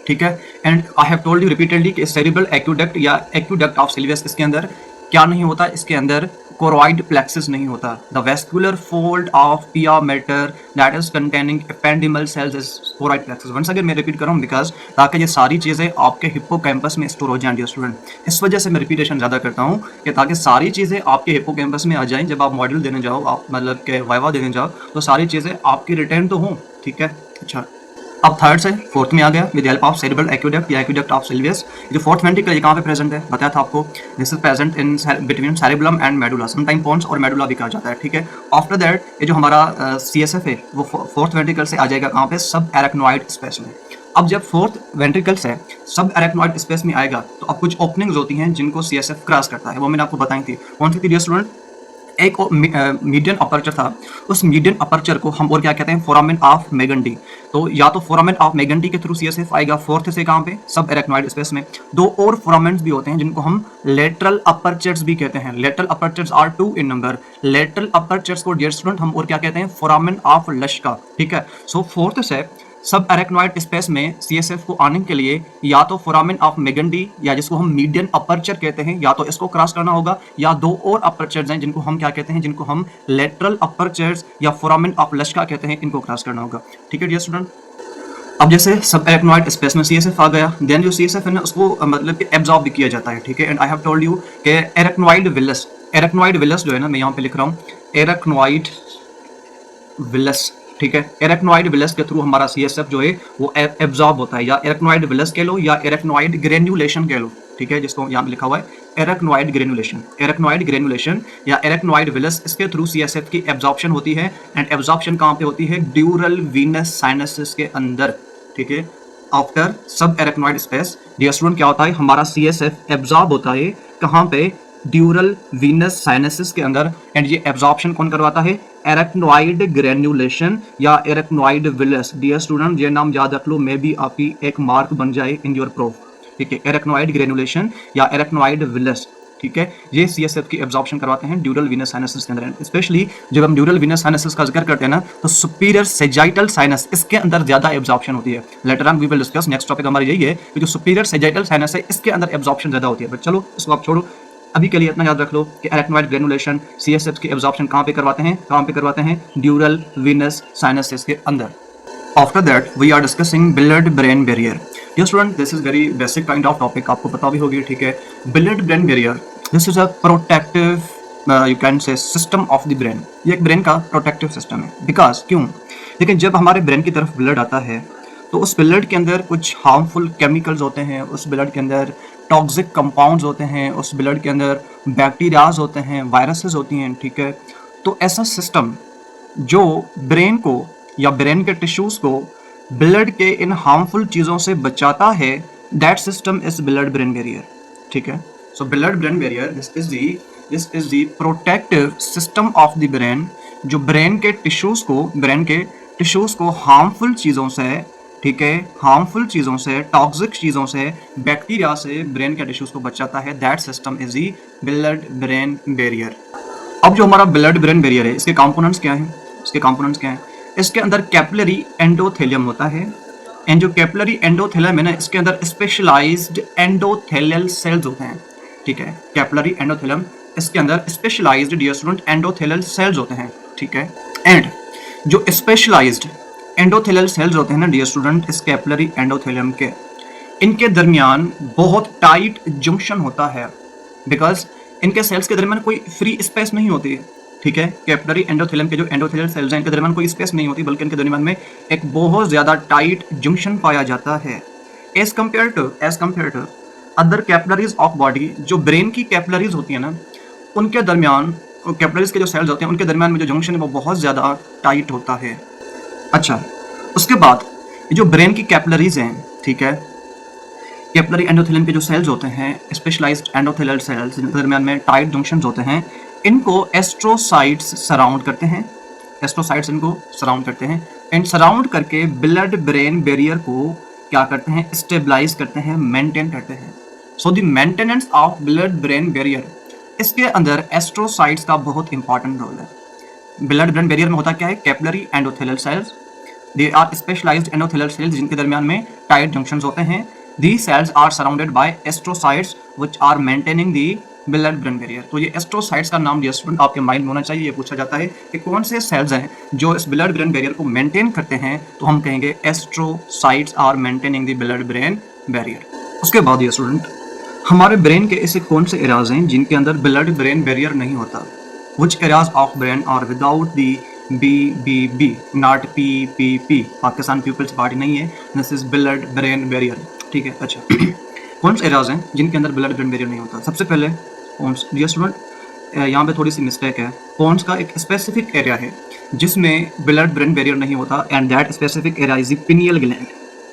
ठीक है। And I have told you repeatedly कि सेरिब्रल एक्यूडक्ट या एक्यूडक्ट ऑफ सिल्वियस, इसके अंदर क्या नहीं होता? इसके अंदर कोरॉइड प्लेक्सिस नहीं होता। The vascular fold of pia mater that is containing ependymal cells is choroid plexus. Once again मैं रिपीट कर रहा हूँ बिकॉज ताकि ये सारी चीज़ें आपके हिप्पोकैम्पस में स्टोर हो जाएं डियर स्टूडेंट। इस वजह से मैं रिपीटेशन ज़्यादा करता हूँ कि ताकि सारी चीज़ें आपके हिप्पोकैम्पस में आ जाएं। जब आप मॉड्यूल देने जाओ, आप मतलब के वाइवा देने जाओ, तो सारी चीज़ें आपकी रिटर्न तो हों, ठीक है। अच्छा, अब थर्ड से फोर्थ में आ गया with help of cerebral aqueduct या एक्वेडक्ट ऑफ सिल्वियस। जो फोर्थ वेंट्रिकल ये कहाँ पे प्रेजेंट है बताया था आपको, this is present in between cerebrum and medulla, sometime pons और मेडुला भी कहा जाता है, ठीक है। आफ्टर दैट ये जो हमारा CSF है वो फोर्थ वेंट्रिकल से आ जाएगा कहाँ पे, सब एरेक्नोइड स्पेस में। अब जब फोर्थ वेंट्रिकल से सब एरेक्नोइड स्पेस में आएगा तो अब कुछ ओपनिंग्स होती हैं जिनको CSF क्रॉस करता है, वो मैंने आपको बताई थी। कौन सी थी डियर स्टूडेंट, एक मीडियन अपर्चर था, उस मीडियन अपर्चर को हम और क्या कहते हैं, फोरामेन ऑफ मेगंडी। तो या तो फोरामेन ऑफ मेगंडी के थ्रू CSF आएगा फोर्थ से कहाँ पे, सब एरेक्नोइड स्पेस में। दो और फोरामेन्स भी होते हैं जिनको हम लेटरल अपर्चर्स भी कहते हैं। Lateral apertures are 2 in number. Lateral apertures को डियर स्टूडेंट हम और क्या कहते हैं, फोरामेन ऑफ लश्का, ठीक है। सो फोर्थ से सब एरेक्नोइड स्पेस में CSF को आने के लिए या तो फोरामेन ऑफ मेगंडी या जिसको हम मीडियन अपर्चर कहते हैं, या तो इसको क्रॉस करना होगा, या दो और अपर्चर्स हैं जिनको हम क्या कहते हैं, जिनको हम लेटरल अपर्चर्स या फोरामेन ऑफ लश्का कहते हैं, इनको क्रॉस करना होगा, ठीक है डियर स्टूडेंट। अब जैसे सब एरेक्नोइड स्पेस में CSF आ गया, देन जो CSF है ना उसको मतलब कि एब्जॉर्ब भी किया जाता है, ठीक है। And I have told you कि एरेक्नोइड विलस जो है ना, मैं यहाँ पे लिख रहा हूँ एरेक्नोइड विलस, ठीक है। एरेक्नोइड विलस के थ्रू हमारा CSF जो है वो एब्जॉर्ब होता है, या एरेक्नोइड विलस कह लो या एरेक्नोइड ग्रेन्युलेशन कह लो, ठीक है, जिसको यहाँ पे लिखा हुआ है एरेक्नोइड ग्रेन्युलेशन या एरेक्नोइड विलस, इसके थ्रू CSF की एब्जॉर्प्शन होती है। एंड एब्जॉर्प्शन कहाँ पे होती है, ड्यूरल वीनस साइनसेस के अंदर, ठीक है। आफ्टर सब एरेक्नोइड स्पेस डियर स्टूडेंट क्या होता है, हमारा CSF एब्जॉर्ब होता है कहाँ पे, ड्यूरल वीनस साइनसेस के अंदर। एंड ये एब्जॉर्प्शन कौन करवाता है, एरेक्नोइड ग्रेन्युलेशन या एरेक्नोइड विलस। डियर स्टूडेंट ये नाम याद रख लो, मे भी आपकी एक मार्क बन जाए इन योर प्रूफ, ठीक है। एरेक्नोइड ग्रेन्युलेशन या एरेक्नोइड विलस, ठीक है, ये CSF की एब्जॉर्प्शन करवाते हैं ड्यूरल वीनस साइनसेस के अंदर। स्पेशली जब हम ड्यूरल वीनस साइनसेस का जिक्र करते हैं ना, तो सुपीरियर सेजाइटल साइनस इसके अंदर ज्यादा एब्जॉर्प्शन होती है। Later on we will discuss, next topic हमारा यही है कि जो सुपीरियर सेजाइटल साइनस है इसके अंदर एब्जॉर्प्शन ज्यादा होती है। बट चलो इसको आप छोड़ो, अभी के लिए इतना याद रख लो कि एरेक्नोइड ग्रेन्युलेशन CSF की एब्जॉर्प्शन कहाँ पे करवाते हैं, ड्यूरल वीनस साइनसेस के अंदर। After that we are discussing blood brain barrier. Dear student this is very basic kind of topic, आपको पता भी होगी, ठीक है। Blood brain barrier this is a protective you can say system of the brain. ये एक ब्रेन का प्रोटेक्टिव सिस्टम है। बिकॉज क्यों, लेकिन जब हमारे ब्रेन की तरफ ब्लड आता है तो उस ब्लड के अंदर कुछ हार्मफुल केमिकल्स होते हैं, उस ब्लड के अंदर टॉक्सिक कंपाउंड्स होते हैं, उस ब्लड के अंदर बैक्टीरियाज होते हैं, वायरसेस होती हैं, ठीक है। तो ऐसा सिस्टम जो ब्रेन को या ब्रेन के टिश्यूज को ब्लड के इन हार्मफुल चीज़ों से बचाता है, that system is blood brain barrier, ठीक है। So blood brain barrier this is the protective system of the brain, जो ब्रेन के टिश्यूज को हार्मफुल चीज़ों से, ठीक है, हार्मफुल चीज़ों से, टॉक्सिक चीज़ों से, बैक्टीरिया से ब्रेन के टिश्यूज को बचाता है। That system is the blood brain barrier. अब जो हमारा ब्लड ब्रेन बैरियर है इसके कंपोनेंट्स क्या हैं, इसके अंदर कैपिलरी एंडोथेलियम होता है। एंड जो कैपिलरी एंडोथेलियम है ना, इसके अंदर स्पेशलाइज्ड एंडोथेलियल सेल्स होते हैं, ठीक है। कैपिलरी एंडोथेलियम इसके अंदर specialised dear student endothelial cells होते हैं, ठीक है। एंड जो स्पेशलाइज्ड एंडोथेलियल सेल्स होते हैं ना डियर स्टूडेंट, इस कैपिलरी एंडोथेलियम के इनके दरमियान बहुत टाइट जंक्शन होता है। बिकॉज इनके सेल्स के दरमियान कोई फ्री स्पेस नहीं होती, ठीक है। कैपिलरी एंडोथेलियम के जो एंडोथेलियल सेल्स हैं इनके दरमियान कोई स्पेस नहीं होती, बल्कि इनके दरमियान में एक बहुत ज्यादा टाइट जंक्शन पाया जाता है। As compared to other capillaries of body, जो ब्रेन की कैपिलरीज होती है ना, उनके दरमियान कैपिलरीज के जो सेल्स होते हैं उनके दरमियान में जो जंक्शन है वो बहुत ज्यादा टाइट होता है। अच्छा, उसके बाद जो ब्रेन की कैपिलरीज हैं, ठीक है, कैपिलरी एंडोथेलियम के जो सेल्स होते हैं, स्पेशलाइज्ड एंडोथेलियल सेल्स, जिनके दरमियान में टाइट जंक्शंस होते हैं, इनको एस्ट्रोसाइट्स सराउंड करते हैं। इनको सराउंड करते हैं एंड सराउंड करके ब्लड ब्रेन बैरियर को क्या करते हैं, स्टेबलाइज करते हैं, मेंटेन करते हैं। So the maintenance of blood brain barrier, इसके अंदर एस्ट्रोसाइट्स का बहुत इंपॉर्टेंट रोल है। ब्लड ब्रेन बैरियर में होता क्या है, capillary endothelial cells, they are specialised endothelial cells जिनके दरमियान में टाइट जंक्शंस होते हैं। These cells are surrounded by astrocytes which are maintaining the blood brain barrier। तो ये एस्ट्रोसाइट्स का नाम डियर स्टूडेंट आपके माइंड में होना चाहिए। ये पूछा जाता है कि कौन से सेल्स हैं जो इस ब्लड ब्रेन बैरियर को मेंटेन करते हैं, तो हम कहेंगे astrocytes are maintaining the blood brain barrier. उसके बाद डियर स्टूडेंट हमारे ब्रेन के ऐसे कौन से एरियाज हैं जिनके अंदर ब्लड ब्रेन बैरियर नहीं होता। Which areas of brain are without the BBB, not PPP, Pakistan Peoples Party नहीं है, this is blood brain barrier, ठीक है। अच्छा कौन से एरियाज हैं जिनके अंदर ब्लड ब्रेन बैरियर नहीं होता? सबसे पहले पॉन्स, डियर स्टूडेंट यहाँ पे थोड़ी सी मिस्टेक है, पॉन्स का एक स्पेसिफिक एरिया है जिसमें ब्लड ब्रेन बैरियर नहीं होता, and that specific area is the pineal gland.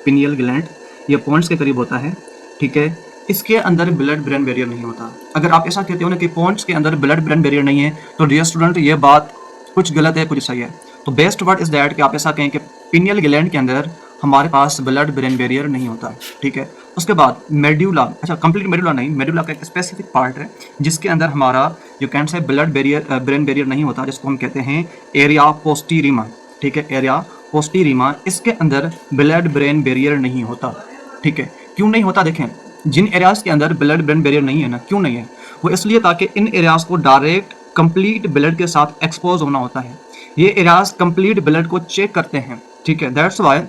Pineal gland ये पॉन्स के करीब होता है, ठीक है। इसके अंदर ब्लड ब्रेन बैरियर नहीं होता। अगर आप ऐसा कहते हो ना कि पॉन्स के अंदर ब्लड ब्रेन बैरियर नहीं है, तो डियर स्टूडेंट ये बात कुछ गलत है, कुछ सही है। तो बेस्ट वर्ड इज दैट कि आप ऐसा कहें कि पिनियल ग्लैंड के अंदर हमारे पास ब्लड ब्रेन बैरियर नहीं होता, ठीक है। उसके बाद मेड्यूला, अच्छा कंप्लीट मेड्यूला नहीं, मेड्यूला का एक स्पेसिफिक पार्ट है जिसके अंदर हमारा जो can say blood barrier brain barrier नहीं होता, जिसको हम कहते हैं एरिया पोस्टीरियम, ठीक है, एरिया पोस्टीरियम। इसके अंदर ब्लड ब्रेन बैरियर नहीं होता, ठीक है। क्यों नहीं होता? देखें, जिन एरियाज के अंदर ब्लड ब्रेन बैरियर नहीं है ना, क्यों नहीं है? वो इसलिए ताकि इन एरियाज को डायरेक्ट कंप्लीट ब्लड के साथ एक्सपोज होना होता है। ये एरियाज कंप्लीट ब्लड को चेक करते हैं, ठीक है, दैट्स वाई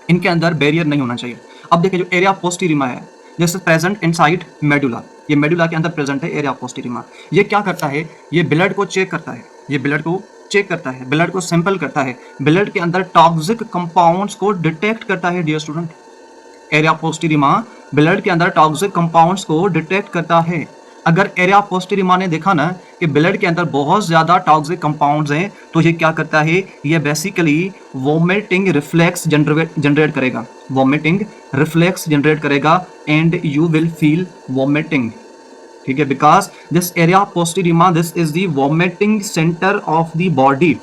इनके अंदर बैरियर नहीं होना चाहिए। अब देखिए जो एरिया पोस्टीरियम है, जैसे प्रेजेंट इनसाइड मेडुला, ये मेडुला के अंदर प्रेजेंट है एरिया पोस्टीरियम। ये क्या करता है? ये ब्लड को चेक करता है, ये ब्लड को चेक करता है, ब्लड को सैंपल करता है, ब्लड के अंदर टॉक्सिक कंपाउंड्स को डिटेक्ट करता है। डियर स्टूडेंट, एरिया पोस्टीरियम ब्लड के अंदर टॉक्सिक कंपाउंड्स को डिटेक्ट करता है। अगर एरिया पोस्टीरियम ने देखा ना कि ब्लड के अंदर बहुत ज़्यादा टॉक्सिक कंपाउंड्स हैं, तो ये क्या करता है? ये बेसिकली वोमिटिंग रिफ्लेक्स जनरेट करेगा, वोमिटिंग रिफ्लेक्स जनरेट करेगा, and you will feel vomiting, ठीक है, because this area postrema this is the vomiting centre of the body.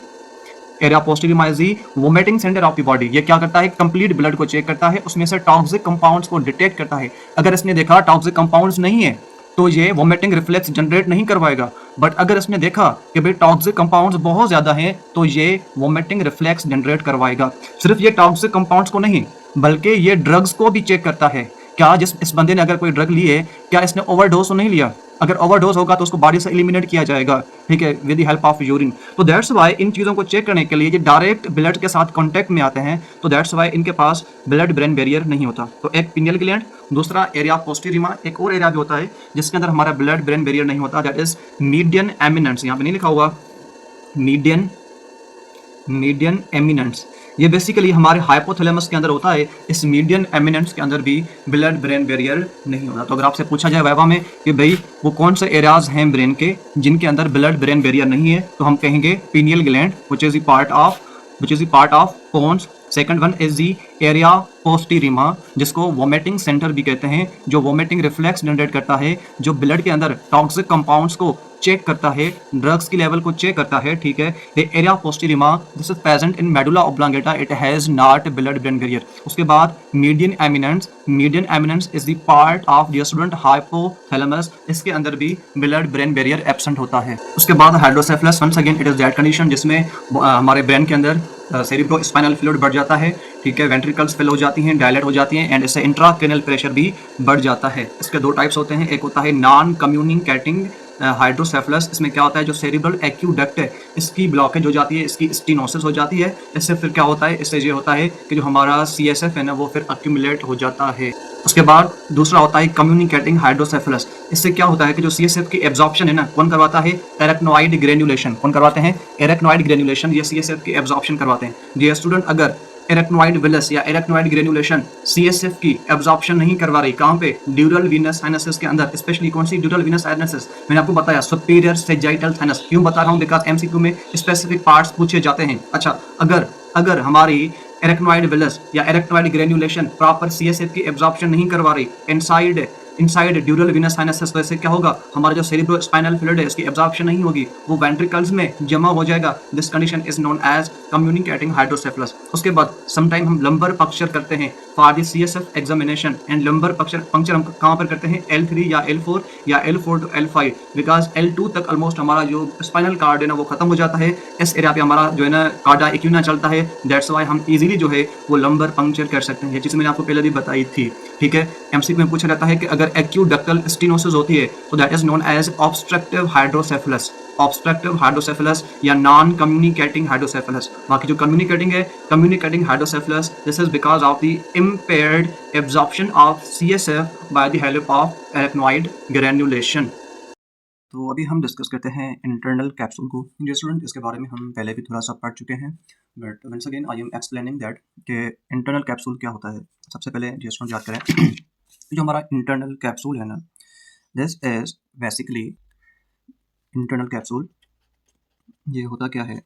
Area postrema is the vomiting centre of the body. ये क्या करता है? कंप्लीट ब्लड को चेक करता है, उसमें से टॉक्सिक कंपाउंड्स को डिटेक्ट करता है। अगर इसने देखा टॉक्सिक कंपाउंड्स नहीं है तो ये वोमिटिंग रिफ्लेक्स जनरेट नहीं करवाएगा, बट अगर इसने देखा कि भाई टॉक्सिक कंपाउंड्स बहुत ज़्यादा हैं तो ये वोमिटिंग रिफ्लेक्स जनरेट करवाएगा। सिर्फ ये टॉक्सिक कंपाउंड्स को नहीं, बल्कि ये ड्रग्स को भी चेक करता है। क्या इस बंदे ने अगर कोई ड्रग ली है, क्या इसने ओवरडोज तो नहीं लिया? अगर ओवरडोज होगा तो उसको बॉडी से एलिमिनेट किया जाएगा, ठीक है, with the help of urine. तो दैट्स वाई इन चीज़ों को चेक करने के लिए ये डायरेक्ट ब्लड के साथ कांटेक्ट में आते हैं, तो दैट्स वाई इनके पास ब्लड ब्रेन बैरियर नहीं होता। तो एक पिनियल ग्लैंड, दूसरा एरिया पोस्टीरियम। एक और एरिया भी होता है जिसके अंदर हमारा ब्लड ब्रेन बैरियर नहीं होता, दैट इज मीडियन एमिनेंस। यहाँ पे नहीं लिखा हुआ मीडियन एमिनेंस, ये बेसिकली हमारे हाइपोथैलेमस के अंदर होता है। इस मीडियन एमिनेंस के अंदर भी ब्लड ब्रेन बैरियर नहीं होता। तो अगर आपसे पूछा जाए वाइवा में कि भाई वो कौन से एरियाज हैं ब्रेन के जिनके अंदर ब्लड ब्रेन बैरियर नहीं है, तो हम कहेंगे pineal gland which is the part of pons. Second one is the area postrema, जिसको वोमिटिंग सेंटर भी कहते हैं, जो वोमिटिंग रिफ्लेक्स जनरेट करता है, जो ब्लड के अंदर टॉक्सिक कंपाउंड्स को चेक करता है, ड्रग्स की लेवल को चेक करता है, ठीक है। The area postrema this is present in medulla oblongata, it has not blood brain barrier. उसके बाद median eminence is the part of the student hypothalamus, इसके अंदर भी ब्लड ब्रेन बैरियर एब्सेंट होता है। उसके बाद hydrocephalus, once again it is that condition जिसमें हमारे ब्रेन के अंदर सेरिब्रो स्पाइनल फ्लूइड बढ़ जाता है, ठीक है, वेंट्रिकल्स फिल हो जाती हैं, डायलेट हो जाती हैं, एंड इससे इंट्राक्रेनियल प्रेशर भी बढ़ जाता है। इसके दो टाइप्स होते हैं, एक होता है नॉन कम्युनिकेटिंग हाइड्रोसेफलस। इसमें क्या होता है? जो सेरिब्रल एक्यूडक्ट है इसकी ब्लॉकेज हो जाती है, इसकी स्टेनोसिस हो जाती है। इससे फिर क्या होता है? इससे ये होता है कि जो हमारा CSF है ना वो फिर अक्यूमुलेट हो जाता है। उसके बाद दूसरा होता है कम्युनिकेटिंग हाइड्रोसेफलस। इससे क्या होता है कि जो CSF की एब्जॉर्प्शन है ना, कौन करवाता है? Arachnoid granulation. कौन करवाते हैं? एरेक्नोइड ग्रेन्युलेशन, ये CSF की एब्जॉर्प्शन करवाते हैं। डियर स्टूडेंट, अगर एरेक्नोइड विलस या एरेक्नोइड ग्रेन्युलेशन CSF की एब्जॉर्प्शन नहीं करवा रही, कहाँ पे? ड्यूरल वीनस साइनसेस के अंदर, स्पेशली कौन सी? ड्यूरल वीनस साइनसेस। मैंने आपको बताया सुपीरियर सेजाइटल साइनस। क्यों बता रहा हूँ? बिकॉज MCQ में स्पेसिफिक पार्ट्स पूछे जाते हैं। अच्छा, अगर हमारी एरेक्नोइड विलस या एरेक्नोइड ग्रेन्युलेशन प्रॉपर CSF की एब्जॉर्प्शन नहीं करवा रही इनसाइड ड्यूरल वीनस साइनसेस, तो इससे क्या होगा? हमारा जो सेरिब्रो स्पाइनल फ्लूइड है इसकी एब्जॉर्प्शन नहीं होगी, वो वेंट्रिकल्स में जमा हो जाएगा। This condition is known as communicating hydrocephalus. उसके बाद समटाइम हम लंबर पंक्चर करते हैं for the CSF examination, and lumbar puncture हम कहाँ पर करते हैं? L3 या L4 या L4 to L5, because L2 तक ऑलमोस्ट हमारा जो स्पाइनल कार्ड है ना वो खत्म हो जाता है। इस एरिया पे हमारा जो है ना कार्डा इक्विना चलता है, दैट्स वाई हम इजीली जो है वो लंबर पंक्चर कर सकते हैं। ये चीज़ मैंने आपको पहले भी बताई थी, ठीक है। MCQ में पूछा जाता है कि अगर एक्यूडक्टल स्टेनोसिस होती है तो that is known as obstructive hydrocephalus या नॉन कम्युनिकेटिंग हाइड्रोसेफलस। बाकी जो communicating hydrocephalus, this is because of the impaired absorption of CSF by the help of arachnoid granulation. तो अभी हम डिस्कस करते हैं इंटरनल कैप्सूल को। डियर स्टूडेंट, इसके बारे में हम पहले भी थोड़ा सा पढ़ चुके हैं, but once again I am explaining that कि इंटरनल कैप्सूल क्या होता है। सबसे पहले डियर स्टूडेंट याद करें जो हमारा इंटरनल कैप्सूल है ना, this is basically internal capsule. ये होता क्या है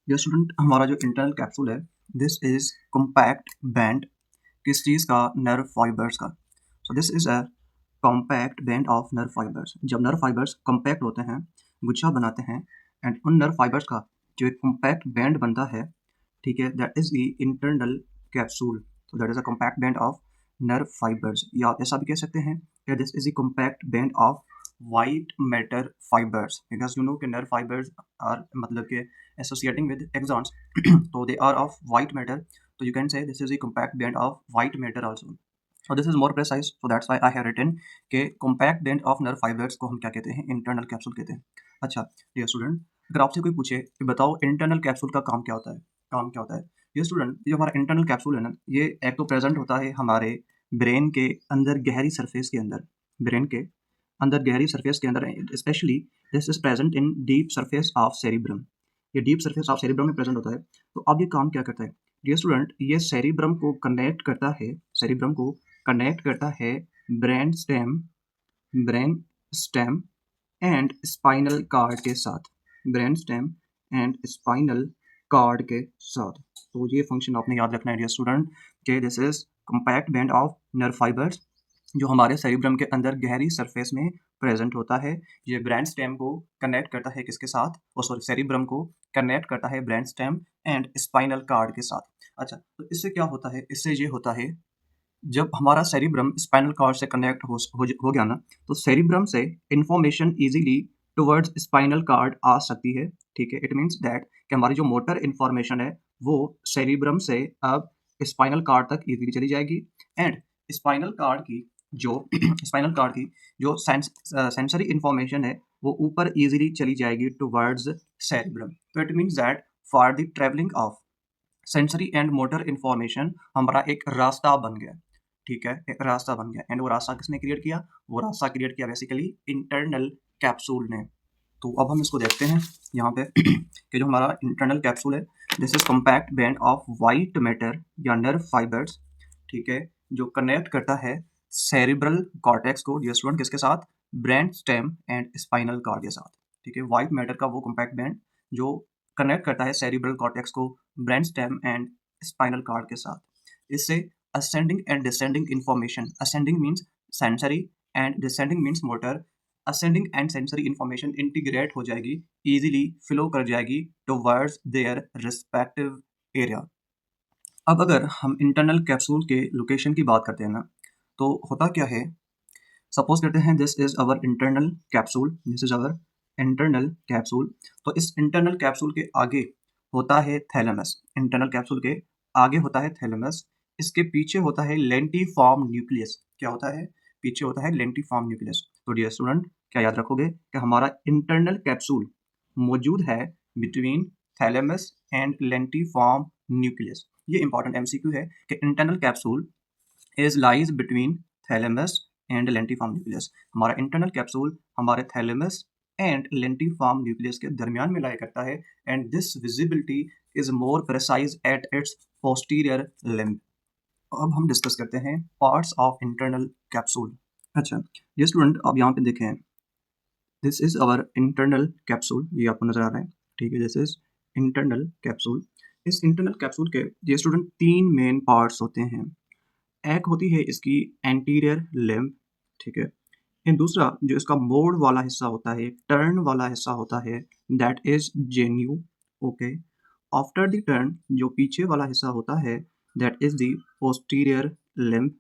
डियर स्टूडेंट, हमारा जो इंटरनल कैप्सूल है, दिस इज कॉम्पैक्ट बैंड किस चीज़ का, नर्व फाइबर्स का। सो this is a compact band of nerve fibres. जब नर्व फाइबर्स कॉम्पैक्ट होते हैं, गुच्छा बनाते हैं, एंड उन नर्व फाइबर्स का जो एक कॉम्पैक्ट बैंड बनता है, ठीक है, that is the internal capsule. So that is a compact band of nerve fibres, या ऐसा भी कह सकते हैं कि this is the compact band of white matter fibres, because you know कि नर्व फाइबर्स आर मतलब के एसोसिएटिंग विद एक्सॉन्स तो they are of white matter, so you can say this is a compact band of white matter also. So this is more precise, so that's why I have written कि compact band of nerve fibers को हम क्या कहते हैं, internal capsule कहते हैं। अच्छा डियर स्टूडेंट, अगर आपसे कोई पूछे कि बताओ इंटरनल कैप्सूल का काम क्या होता है, काम क्या होता है डियर स्टूडेंट, जो हमारा इंटरनल कैप्सूल है ना, ये एक तो प्रेजेंट होता है हमारे ब्रेन के अंदर गहरी सरफेस के अंदर, ब्रेन के अंदर गहरी सरफेस के अंदर, specially this is present in deep surface of cerebrum. ये डीप सरफेस ऑफ सेरिब्रम में प्रेजेंट होता है। तो अब ये काम क्या करता है डियर स्टूडेंट, ये सेरिब्रम को कनेक्ट करता है, सेरिब्रम को कनेक्ट करता है brain stem, brain stem and spinal card के साथ, brain stem and spinal card के साथ। तो ये फंक्शन आपने याद रखना है डियर स्टूडेंट कि this is compact band of nerve fibres जो हमारे सेरिब्रम के अंदर गहरी सरफेस में प्रेजेंट होता है। ये ब्रेन स्टेम को कनेक्ट करता है किसके साथ, ओ सॉरी, सेरिब्रम को कनेक्ट करता है brain stem and spinal card के साथ। अच्छा, तो इससे क्या होता है, इससे ये होता है जब हमारा सेरिब्रम स्पाइनल कॉर्ड से कनेक्ट हो गया ना, तो सेरिब्रम से information easily towards spinal cord आ सकती है। ठीक है, इट मीन्स दैट कि हमारी जो मोटर इंफॉर्मेशन है वो सेरिब्रम से अब स्पाइनल कार्ड तक इजीली चली जाएगी, एंड स्पाइनल कार्ड की जो स्पाइनल कार्ड की जो सेंसरी इंफॉर्मेशन है वो ऊपर इजीली चली जाएगी टुवर्ड्स सेरिब्रम। तो it means that for the travelling of sensory and motor information हमारा एक रास्ता बन गया। ठीक है, एक रास्ता बन गया, एंड वो रास्ता किसने क्रिएट किया, वो रास्ता क्रिएट किया बेसिकली इंटरनल कैप्सूल ने। तो अब हम इसको देखते हैं यहाँ पे कि जो हमारा इंटरनल कैप्सूल है, this is compact band of white matter या नर्व फाइबर्स, ठीक है, जो कनेक्ट करता है सेरिब्रल कॉर्टेक्स को डियर स्टूडेंट किसके साथ, brain stem and spinal card के साथ। ठीक है, वाइट मैटर का वो कॉम्पैक्ट बैंड जो कनेक्ट करता है सेरिब्रल कॉर्टेक्स को brain stem and spinal card के साथ। इससे ascending and descending information, ascending means sensory and descending means motor, ascending and sensory information integrate हो जाएगी, easily flow कर जाएगी towards their respective area। अब अगर हम इंटरनल कैप्सूल के लोकेशन की बात करते हैं ना, तो होता क्या है, सपोज करते हैं this is our internal capsule, this is our internal capsule. तो इस इंटरनल कैप्सूल के आगे होता है थैलेमस, इंटरनल कैप्सूल के आगे होता है थैलेमस, इसके पीछे होता है लेंटिफॉर्म न्यूक्लियस। क्या होता है, पीछे होता है लेंटिफॉर्म न्यूक्लियस। तो डियर स्टूडेंट, क्या याद रखोगे कि हमारा इंटरनल कैप्सूल मौजूद है between thalamus and lentiform nucleus. ये इंपॉर्टेंट एमसीक्यू है कि internal capsule is lies between thalamus and lentiform nucleus. हमारा इंटरनल कैप्सूल हमारे थैलेमस एंड लेंटिफॉर्म न्यूक्लियस के दरमियान में लाया करता है, and this visibility is more precise at its posterior limb. अब हम डिस्कस करते हैं पार्ट्स ऑफ इंटरनल कैप्सूल। अच्छा ये स्टूडेंट, आप यहाँ पे देखें, this is our internal capsule, ये आपको नजर आ रहा है। ठीक है, दिस इज इंटरनल कैप्सूल। इस इंटरनल कैप्सूल के ये स्टूडेंट तीन मेन पार्ट्स होते हैं। एक होती है इसकी एंटीरियर लिम्ब, ठीक है, एंड दूसरा जो इसका मोड़ वाला हिस्सा होता है, टर्न वाला हिस्सा होता है, that is जेन्यू। Okay, after the turn जो पीछे वाला हिस्सा होता है, that is the posterior limb.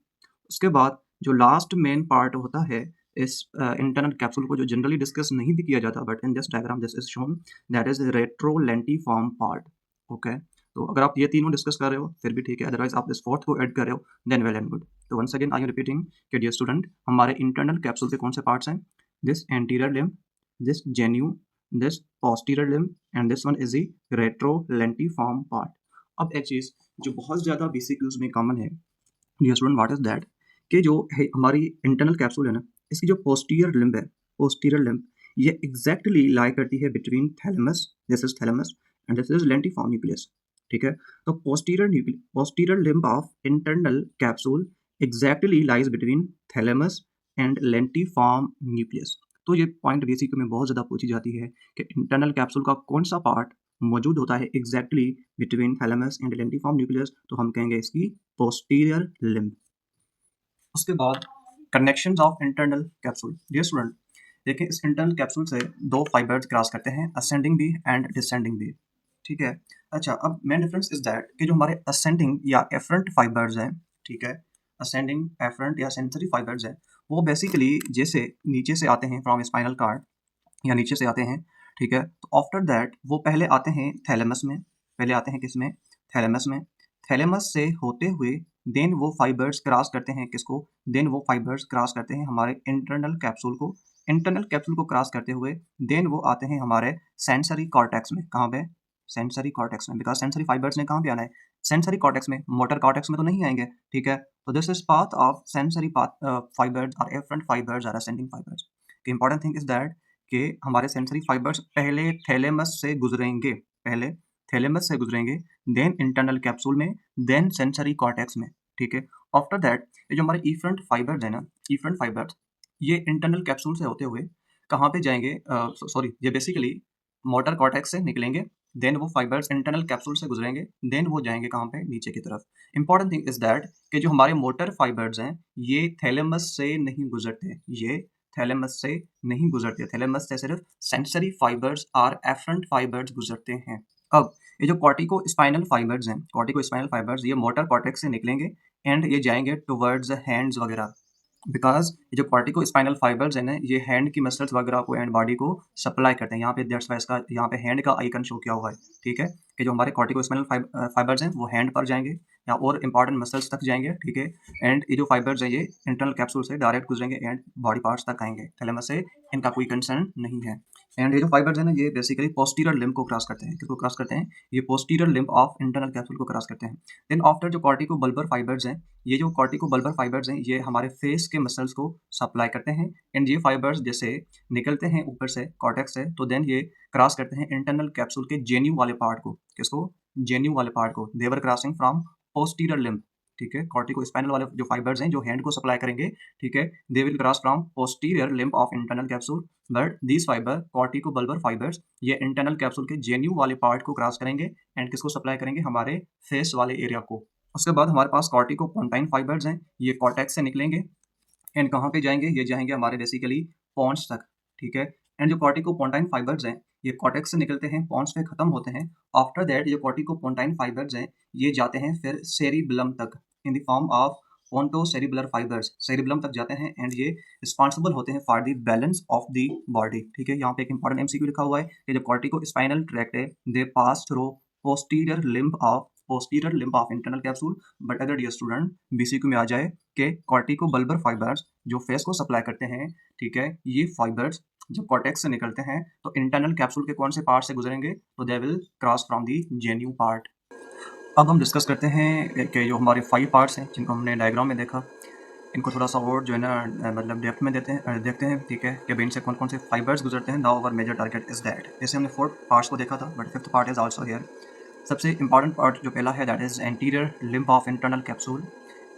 उसके बाद जो लास्ट मेन पार्ट होता है इस इंटरनल कैप्सूल को, जो जनरली डिस्कस नहीं भी किया जाता, but in this diagram this is shown, that is retrolentiform part. Okay, तो अगर आप ये तीनों डिस्कस कर रहे हो फिर भी ठीक है, अदरवाइज आप इस फोर्थ को ऐड कर रहे हो, देन वेल एंड गुड। तो once again I am repeating कि डियर स्टूडेंट, हमारे इंटरनल कैप्सूल के कौन से पार्ट्स हैं, this anterior limb, this genu, this posterior limb and this one is the retrolentiform part. अब एक चीज़ जो बहुत ज़्यादा बेसिक यूज में कॉमन है dear student, what is that, कि जो है हमारी इंटरनल कैप्सूल है ना, इसकी जो पोस्टीरियर लिम्ब है, पोस्टीरियर लिम्ब, ये एग्जैक्टली लाई करती है between thalamus, this is thalamus and this is lentiform nucleus, ठीक है। तो posterior limb of internal capsule exactly lies between thalamus and lentiform nucleus. तो ये पॉइंट बेसिक में बहुत ज़्यादा पूछी जाती है कि इंटरनल कैप्सूल का कौन सा पार्ट मौजूद होता है exactly between thalamus and lentiform nucleus, तो हम कहेंगे इसकी पोस्टीरियर लिम्ब। उसके बाद connections of internal capsule. Dear student, देखिए इस इंटरनल कैप्सूल से दो फाइबर्स क्रॉस करते हैं, असेंडिंग भी एंड डिसेंडिंग भी, ठीक है। अच्छा, अब मेन डिफरेंस इज दैट कि जो हमारे असेंडिंग या एफरेंट फाइबर्स हैं, ठीक है, असेंडिंग, एफरेंट या सेंसरी फाइबर्स हैं, वो बेसिकली जैसे नीचे से आते हैं फ्रॉम स्पाइनल कार्ड या नीचे से आते हैं, ठीक है। तो आफ्टर दैट वो पहले आते हैं थैलेमस में, पहले आते हैं किसमें, थैलेमस में। थैलेमस से होते हुए देन वो फाइबर्स क्रॉस करते हैं किसको, देन वो फाइबर्स क्रॉस करते हैं हमारे इंटरनल कैप्सूल को। इंटरनल कैप्सूल को क्रॉस करते हुए देन वो आते हैं हमारे सेंसरी कॉर्टेक्स में। कहाँ पे, सेंसरी कॉर्टेक्स में, बिकॉज सेंसरी फाइबर्स ने कहाँ पे आना है, सेंसरी कॉर्टेक्स में, मोटर कॉर्टेक्स में तो नहीं आएंगे, ठीक है। तो this is path of sensory path fibres और afferent fibres are ascending fibres. Important thing is that कि हमारे सेंसरी फाइबर्स पहले थैलेमस से गुजरेंगे, पहले थैलेमस से गुजरेंगे, देन इंटरनल कैप्सूल में, देन सेंसरी कॉर्टेक्स में, ठीक है। आफ्टर दैट ये जो हमारे इफरेंट फाइबर्स है ना, इफरेंट फाइबर्स, ये इंटरनल कैप्सूल से होते हुए कहाँ पे जाएंगे, सॉरी, ये बेसिकली मोटर कॉर्टेक्स से निकलेंगे, देन वो फाइबर्स इंटरनल कैप्सूल से गुजरेंगे, देन वो जाएंगे कहाँ पे, नीचे की तरफ। इंपॉर्टेंट थिंग इज दैट कि जो हमारे मोटर फाइबर्स हैं ये थैलेमस से नहीं गुजरते, ये थैलेमस से नहीं गुजरते, थैलेमस से सिर्फ सेंसरी फाइबर्स और एफरेंट फाइबर्स गुजरते हैं। अब ये जो कॉर्टिको स्पाइनल फाइबर्स हैं, कॉर्टिको स्पाइनल फाइबर्स, ये मोटर कॉर्टेक्स से निकलेंगे एंड ये जाएंगे टुवर्ड्स हैंड्स वगैरह, बिकॉज ये जो कॉर्टिको स्पाइनल फाइबर्स है ना, ये हैंड की मसल्स वगैरह को एंड बॉडी को सप्लाई करते हैं। यहाँ पे दैट्स वाई इसका यहाँ पे हैंड का आइकन शो किया हुआ है, ठीक है, कि जो हमारे कॉर्टिको स्पाइनल फाइबर्स हैं वो हैंड पर जाएंगे या और इंपॉर्टेंट मसल्स तक जाएंगे, ठीक है। एंड ये जो फाइबर्स हैं ये इंटरनल कैप्सूल से डायरेक्ट गुजरेंगे एंड बॉडी पार्ट्स तक आएंगे, थैलेमस से इनका कोई कंसर्न नहीं है। एंड ये जो फाइबर्स हैं ना, ये बेसिकली पोस्टीरियर लिम्ब को क्रॉस करते हैं, किसको क्रॉस करते हैं, ये posterior limb of internal capsule को क्रॉस करते हैं। देन आफ्टर जो कॉर्टिको बल्बर फाइबर्स हैं, ये जो कॉर्टिको बल्बर फाइबर्स हैं ये हमारे फेस के मसल्स को सप्लाई करते हैं एंड ये फाइबर्स जैसे निकलते हैं ऊपर से कॉर्टेक्स से, तो देन ये क्रॉस करते हैं इंटरनल कैप्सूल के जेन्यू वाले पार्ट को, किसको, जेन्यू वाले पार्ट को, देवर क्रॉसिंग फ्रॉम पोस्टीरियर लिम्ब, ठीक है। कॉर्टिको स्पाइनल वाले जो फाइबर्स हैं जो हैंड को सप्लाई करेंगे, ठीक है, they will cross from posterior limb of internal capsule, but this fibre cortico bulbar fibres ये इंटरनल कैप्सूल के जेन्यू वाले पार्ट को क्रॉस करेंगे एंड किसको सप्लाई करेंगे, हमारे फेस वाले एरिया को। उसके बाद हमारे पास कॉर्टिको पोंटाइन फाइबर्स हैं, ये कॉर्टेक्स से निकलेंगे एंड कहाँ पे जाएंगे, ये जाएंगे हमारे बेसिकली पॉन्स तक, ठीक है। एंड जो कॉर्टिको पोंटाइन फाइबर्स हैं ये कॉर्टेक्स से निकलते हैं, पॉन्स पे खत्म होते हैं। आफ्टर दैट ये कॉर्टिको पोंटाइन फाइबर्स हैं ये जाते हैं फिर सेरिबलम तक in the form of pontocerebellar fibres, cerebellum तक जाते हैं एंड ये रिस्पॉन्सिबल होते हैं for the balance of the body, ठीक है। यहाँ पे एक इंपॉर्टेंट एमसीक्यू लिखा हुआ है कि जो कॉर्टिको स्पाइनल ट्रैक्ट है they pass through posterior limb of internal capsule. But अगर ये स्टूडेंट बीसीक्यू में आ जाए कि कॉर्टिको बल्बर फाइबर्स जो फेस को सप्लाई करते हैं, ठीक है, ये फाइबर्स जब कॉर्टेक्स से निकलते हैं तो इंटरनल कैप्सूल के कौन से पार्ट से गुजरेंगे, तो they will cross from the जेन्यू part. अब हम डिस्कस करते हैं कि जो हमारे 5 पार्ट्स हैं जिनको हमने डायग्राम में देखा, इनको थोड़ा सा और जो है ना मतलब डेप्थ में देखते हैं, ठीक है, कि इनसे कौन कौन से फाइबर्स गुजरते हैं। Now our major target is that, जैसे हमने 4 पार्ट्स को देखा था but 5th part is also here. सबसे इंपॉर्टेंट पार्ट जो पहला है that is anterior limb of internal capsule.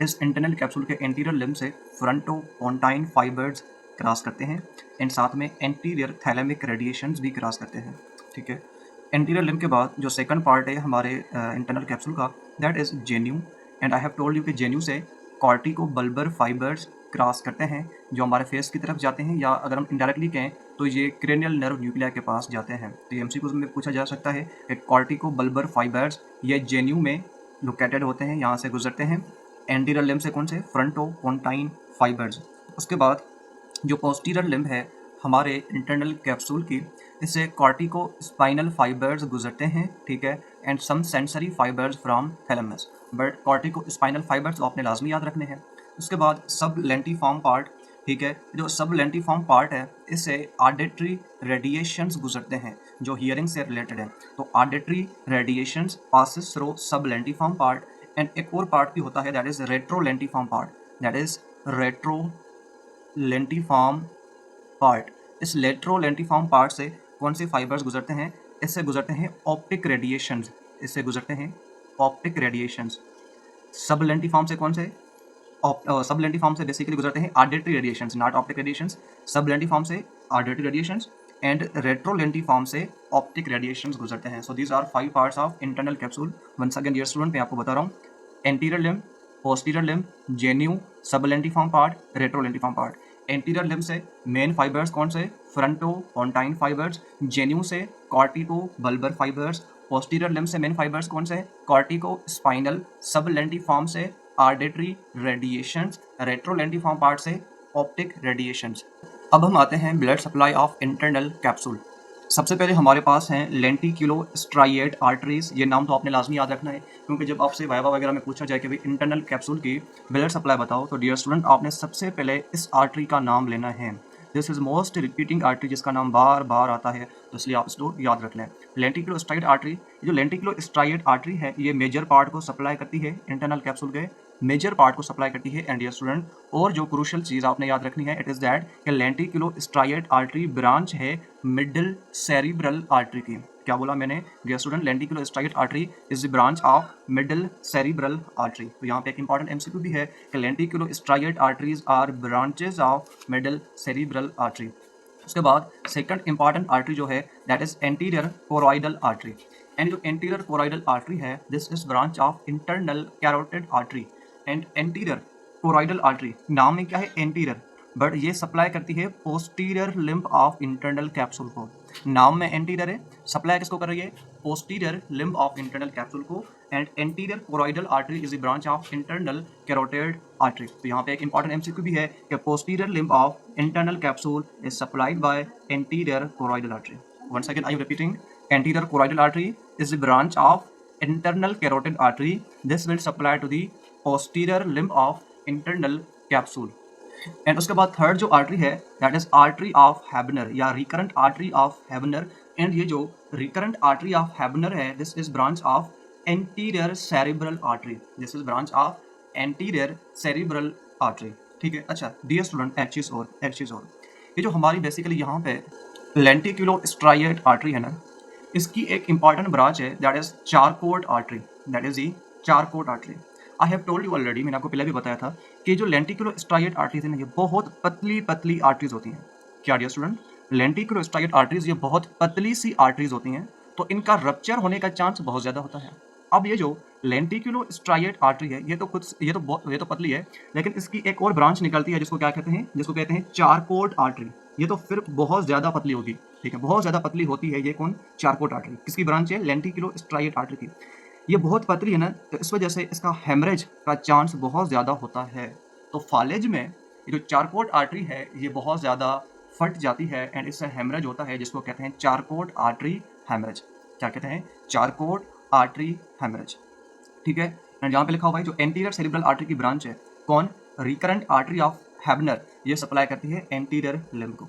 इस इंटरनल कैप्सूल के एंटीरियर लिम्ब से फ्रंटोपोंटाइन फाइबर्स क्रॉस करते हैं एंड साथ में एंटीरियर थैलेमिक रेडिएशंस भी क्रॉस करते हैं, ठीक है। एंटीरियर लिम्ब के बाद जो सेकंड पार्ट है हमारे इंटरनल कैप्सूल का that is जेन्यू and I have told you कि जेन्यू से कॉर्टिको बल्बर फाइबर्स क्रॉस करते हैं जो हमारे फेस की तरफ जाते हैं, या अगर हम इनडायरेक्टली कहें तो ये क्रेनियल नर्व न्यूक्लिया के पास जाते हैं। तो ये एमसीक्यूज में पूछा जा सकता है कि कॉर्टिको बल्बर फाइबर्स ये जेन्यू में लोकेटेड होते हैं, यहाँ से गुजरते हैं एंटीरियर लिम्ब से, कौन से, फ्रंटोपोंटाइन फाइबर्स। उसके बाद जो पोस्टीरियर लिम्ब है हमारे इंटरनल कैप्सूल की, इससे कॉर्टिको स्पाइनल फाइबर्स गुजरते हैं, ठीक है, and some sensory fibres from thalamus, but corticospinal fibres तो आपने लाजमी याद रखने हैं। उसके बाद सब लेंटिफॉर्म पार्ट, ठीक है, जो सब लेंटिफॉर्म पार्ट है इससे ऑडिटरी रेडिएशंस गुजरते हैं जो हियरिंग से रिलेटेड है। तो auditory radiations passes through sublentiform part and एक और पार्ट भी होता है that is retrolentiform part, that is retrolentiform part. इस लेट्रोलेंटिफॉर्म पार्ट से कौन से फाइबर्स गुजरते हैं? इससे गुजरते हैं ऑप्टिक रेडिएशंस। इससे गुजरते हैं ऑप्टिक रेडिएशंस। सब लेंटिफॉर्म से कौन से? सब लेंटिफॉर्म से बेसिकली गुजरते हैं auditory radiations, not optic radiations. Sublentiform से ऑडिटरी रेडिएशंस एंड रेट्रोलेंटिफॉर्म से ऑप्टिक रेडिएशंस गुजरते हैं। So these are 5 parts of internal capsule. Once again dear student, मैं आपको बता रहा हूँ, anterior limb, posterior limb, genu, sublentiform part, retrolentiform part. Anterior limb से मेन फाइबर्स कौन से? Frontopontine fibres. जेन्यू से corticobulbar fibres. Posterior limb से मेन फाइबर्स कौन से? Cortico spinal. सब लेंटिफॉर्म से ऑडिटरी रेडिएशंस। रेट्रोलेंटिफॉर्म पार्ट से ऑप्टिक रेडिएशंस। अब हम आते हैं blood supply of internal capsule. सबसे पहले हमारे पास हैं लेंटिक्यूलोस्ट्राइएट आर्टरीज। ये नाम तो आपने लाजमी याद रखना है, क्योंकि जब आपसे वाइवा वगैरह में पूछा जाए कि भाई इंटरनल कैप्सूल की ब्लड सप्लाई बताओ, तो डियर स्टूडेंट आपने सबसे पहले इस आर्टरी का नाम लेना है। This is most repeating artery, जिसका नाम बार बार आता है, तो इसलिए आप इसको याद रख लें। लेंटिक्यूलोस्ट्राइएट आर्टरी, जो लेंटिक्यूलोस्ट्राइएट आर्टरी है, ये मेजर पार्ट को सप्लाई करती है, इंटरनल कैप्सूल के मेजर पार्ट को सप्लाई करती है। एंड डियर स्टूडेंट, और जो क्रूशियल चीज़ आपने याद रखनी है, इट इज़ दैट कि लेंटिक्यूलोस्ट्राइएट आर्टरी ब्रांच है मिडिल सेरिब्रल आर्टरी की। क्या बोला मैंने dear student? Lenticulostriate artery is the branch of middle cerebral artery. तो यहाँ पे एक इंपॉर्टेंट एमसीक्यू भी है कि lenticulostriate arteries are branches of middle cerebral artery. उसके बाद सेकंड इंपॉर्टेंट आर्टरी जो है, that is anterior choroidal artery. And जो एंटीरियर कोरॉइडल आर्टरी है, this is branch of internal carotid artery. And anterior choroidal artery, नाम में क्या है? एंटीरियर, बट ये सप्लाई करती है posterior limb of internal capsule को। नाम में एंटीरियर है, सप्लाई किसको कर रही है? Posterior limb of internal capsule को। And anterior choroidal artery is the branch of internal carotid artery. तो यहाँ पे एक इंपॉर्टेंट एमसीक्यू भी है कि posterior limb of internal capsule is supplied by anterior choroidal artery. Once again I am repeating, anterior choroidal artery is the branch of internal carotid artery. This will supply to the posterior limb of internal capsule. And उसके बाद थर्ड जो आर्टरी है, दैट इज आर्टरी ऑफ हैबनर या रिकरेंट आर्टरी ऑफ हैबनर। एंड ये जो रिकरेंट आर्टरी ऑफ हैबनर है, this is branch of anterior cerebral artery. This is branch of anterior cerebral artery. ठीक है। अच्छा डियर स्टूडेंट, एक चीज़ और, ये जो हमारी बेसिकली यहाँ पे लेंटिक्यूलोस्ट्राइएट आर्टरी है ना, इसकी एक इंपॉर्टेंट ब्रांच है, that is Charcot artery. That is the Charcot artery. I have told you already, मैंने आपको पहले भी बताया था कि जो लेंटिक्यूलोस्ट्राइएट आर्टरीज है ना, ये बहुत पतली पतली आर्टरीज होती हैं। क्या डियर स्टूडेंट? लेंटिक्यूलोस्ट्राइएट आर्टरीज ये बहुत पतली सी आर्टरीज होती हैं, तो इनका रप्चर होने का चांस बहुत ज़्यादा होता है। अब ये जो लेंटिक्यूलोस्ट्राइएट आर्टरी है, ये तो पतली है, लेकिन इसकी एक और ब्रांच निकलती है, जिसको क्या कहते हैं? जिसको कहते हैं चारकोट आर्टरी। ये तो फिर बहुत ज़्यादा पतली होगी। ठीक है, बहुत ज़्यादा पतली होती है ये कौन? Charcot artery. किसकी ब्रांच है? लेंटिक्यूलोस्ट्राइएट आर्टरी की। ये बहुत पतली है ना, तो इस वजह से इसका हेमरेज का चांस बहुत ज़्यादा होता है। तो फालेज में ये जो चारकोट आर्टरी है, ये बहुत ज़्यादा फट जाती है एंड इससे हेमरेज होता है, जिसको कहते हैं चारकोट आर्टरी हेमरेज। क्या कहते हैं? Charcot artery haemorrhage. ठीक है। एंड यहाँ पे लिखा हुआ है जो एंटीरियर सेरिब्रल आर्टरी की ब्रांच है, कौन? रिकरेंट आर्टरी ऑफ हैबनर, ये सप्लाई करती है एंटीरियर लिम्ब को।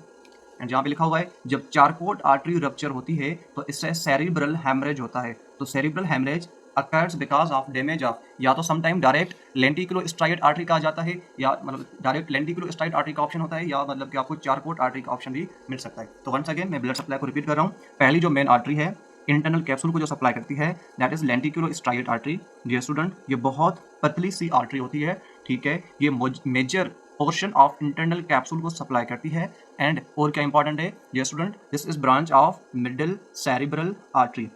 एंड जहाँ पे लिखा हुआ है जब चारकोट आर्टरी रप्चर होती है तो इससे सेरिब्रल हेमरेज होता है। तो cerebral haemorrhage occurs because of damage of, या तो समटाइम डायरेक्ट लेंटिक्यूलोस्ट्राइएट आर्टरी कहा जाता है, या मतलब डायरेक्ट लेंटिक्यूलोस्ट्राइएट आर्टरी का ऑप्शन होता है, या मतलब कि आपको चारकोट आर्टरी का ऑप्शन भी मिल सकता है। तो वंस अगेन मैं ब्लड सप्लाई को रिपीट कर रहा हूँ। पहली जो मेन आर्टरी है इंटरनल कैप्सूल को जो सप्लाई करती है, that is lenticulostriate artery. Dear student, ये बहुत पतली सी आर्टरी होती है। ठीक है, ये major portion of internal capsule को सप्लाई करती है। एंड और क्या इंपॉर्टेंट है dear student? This is branch of middle cerebral artery.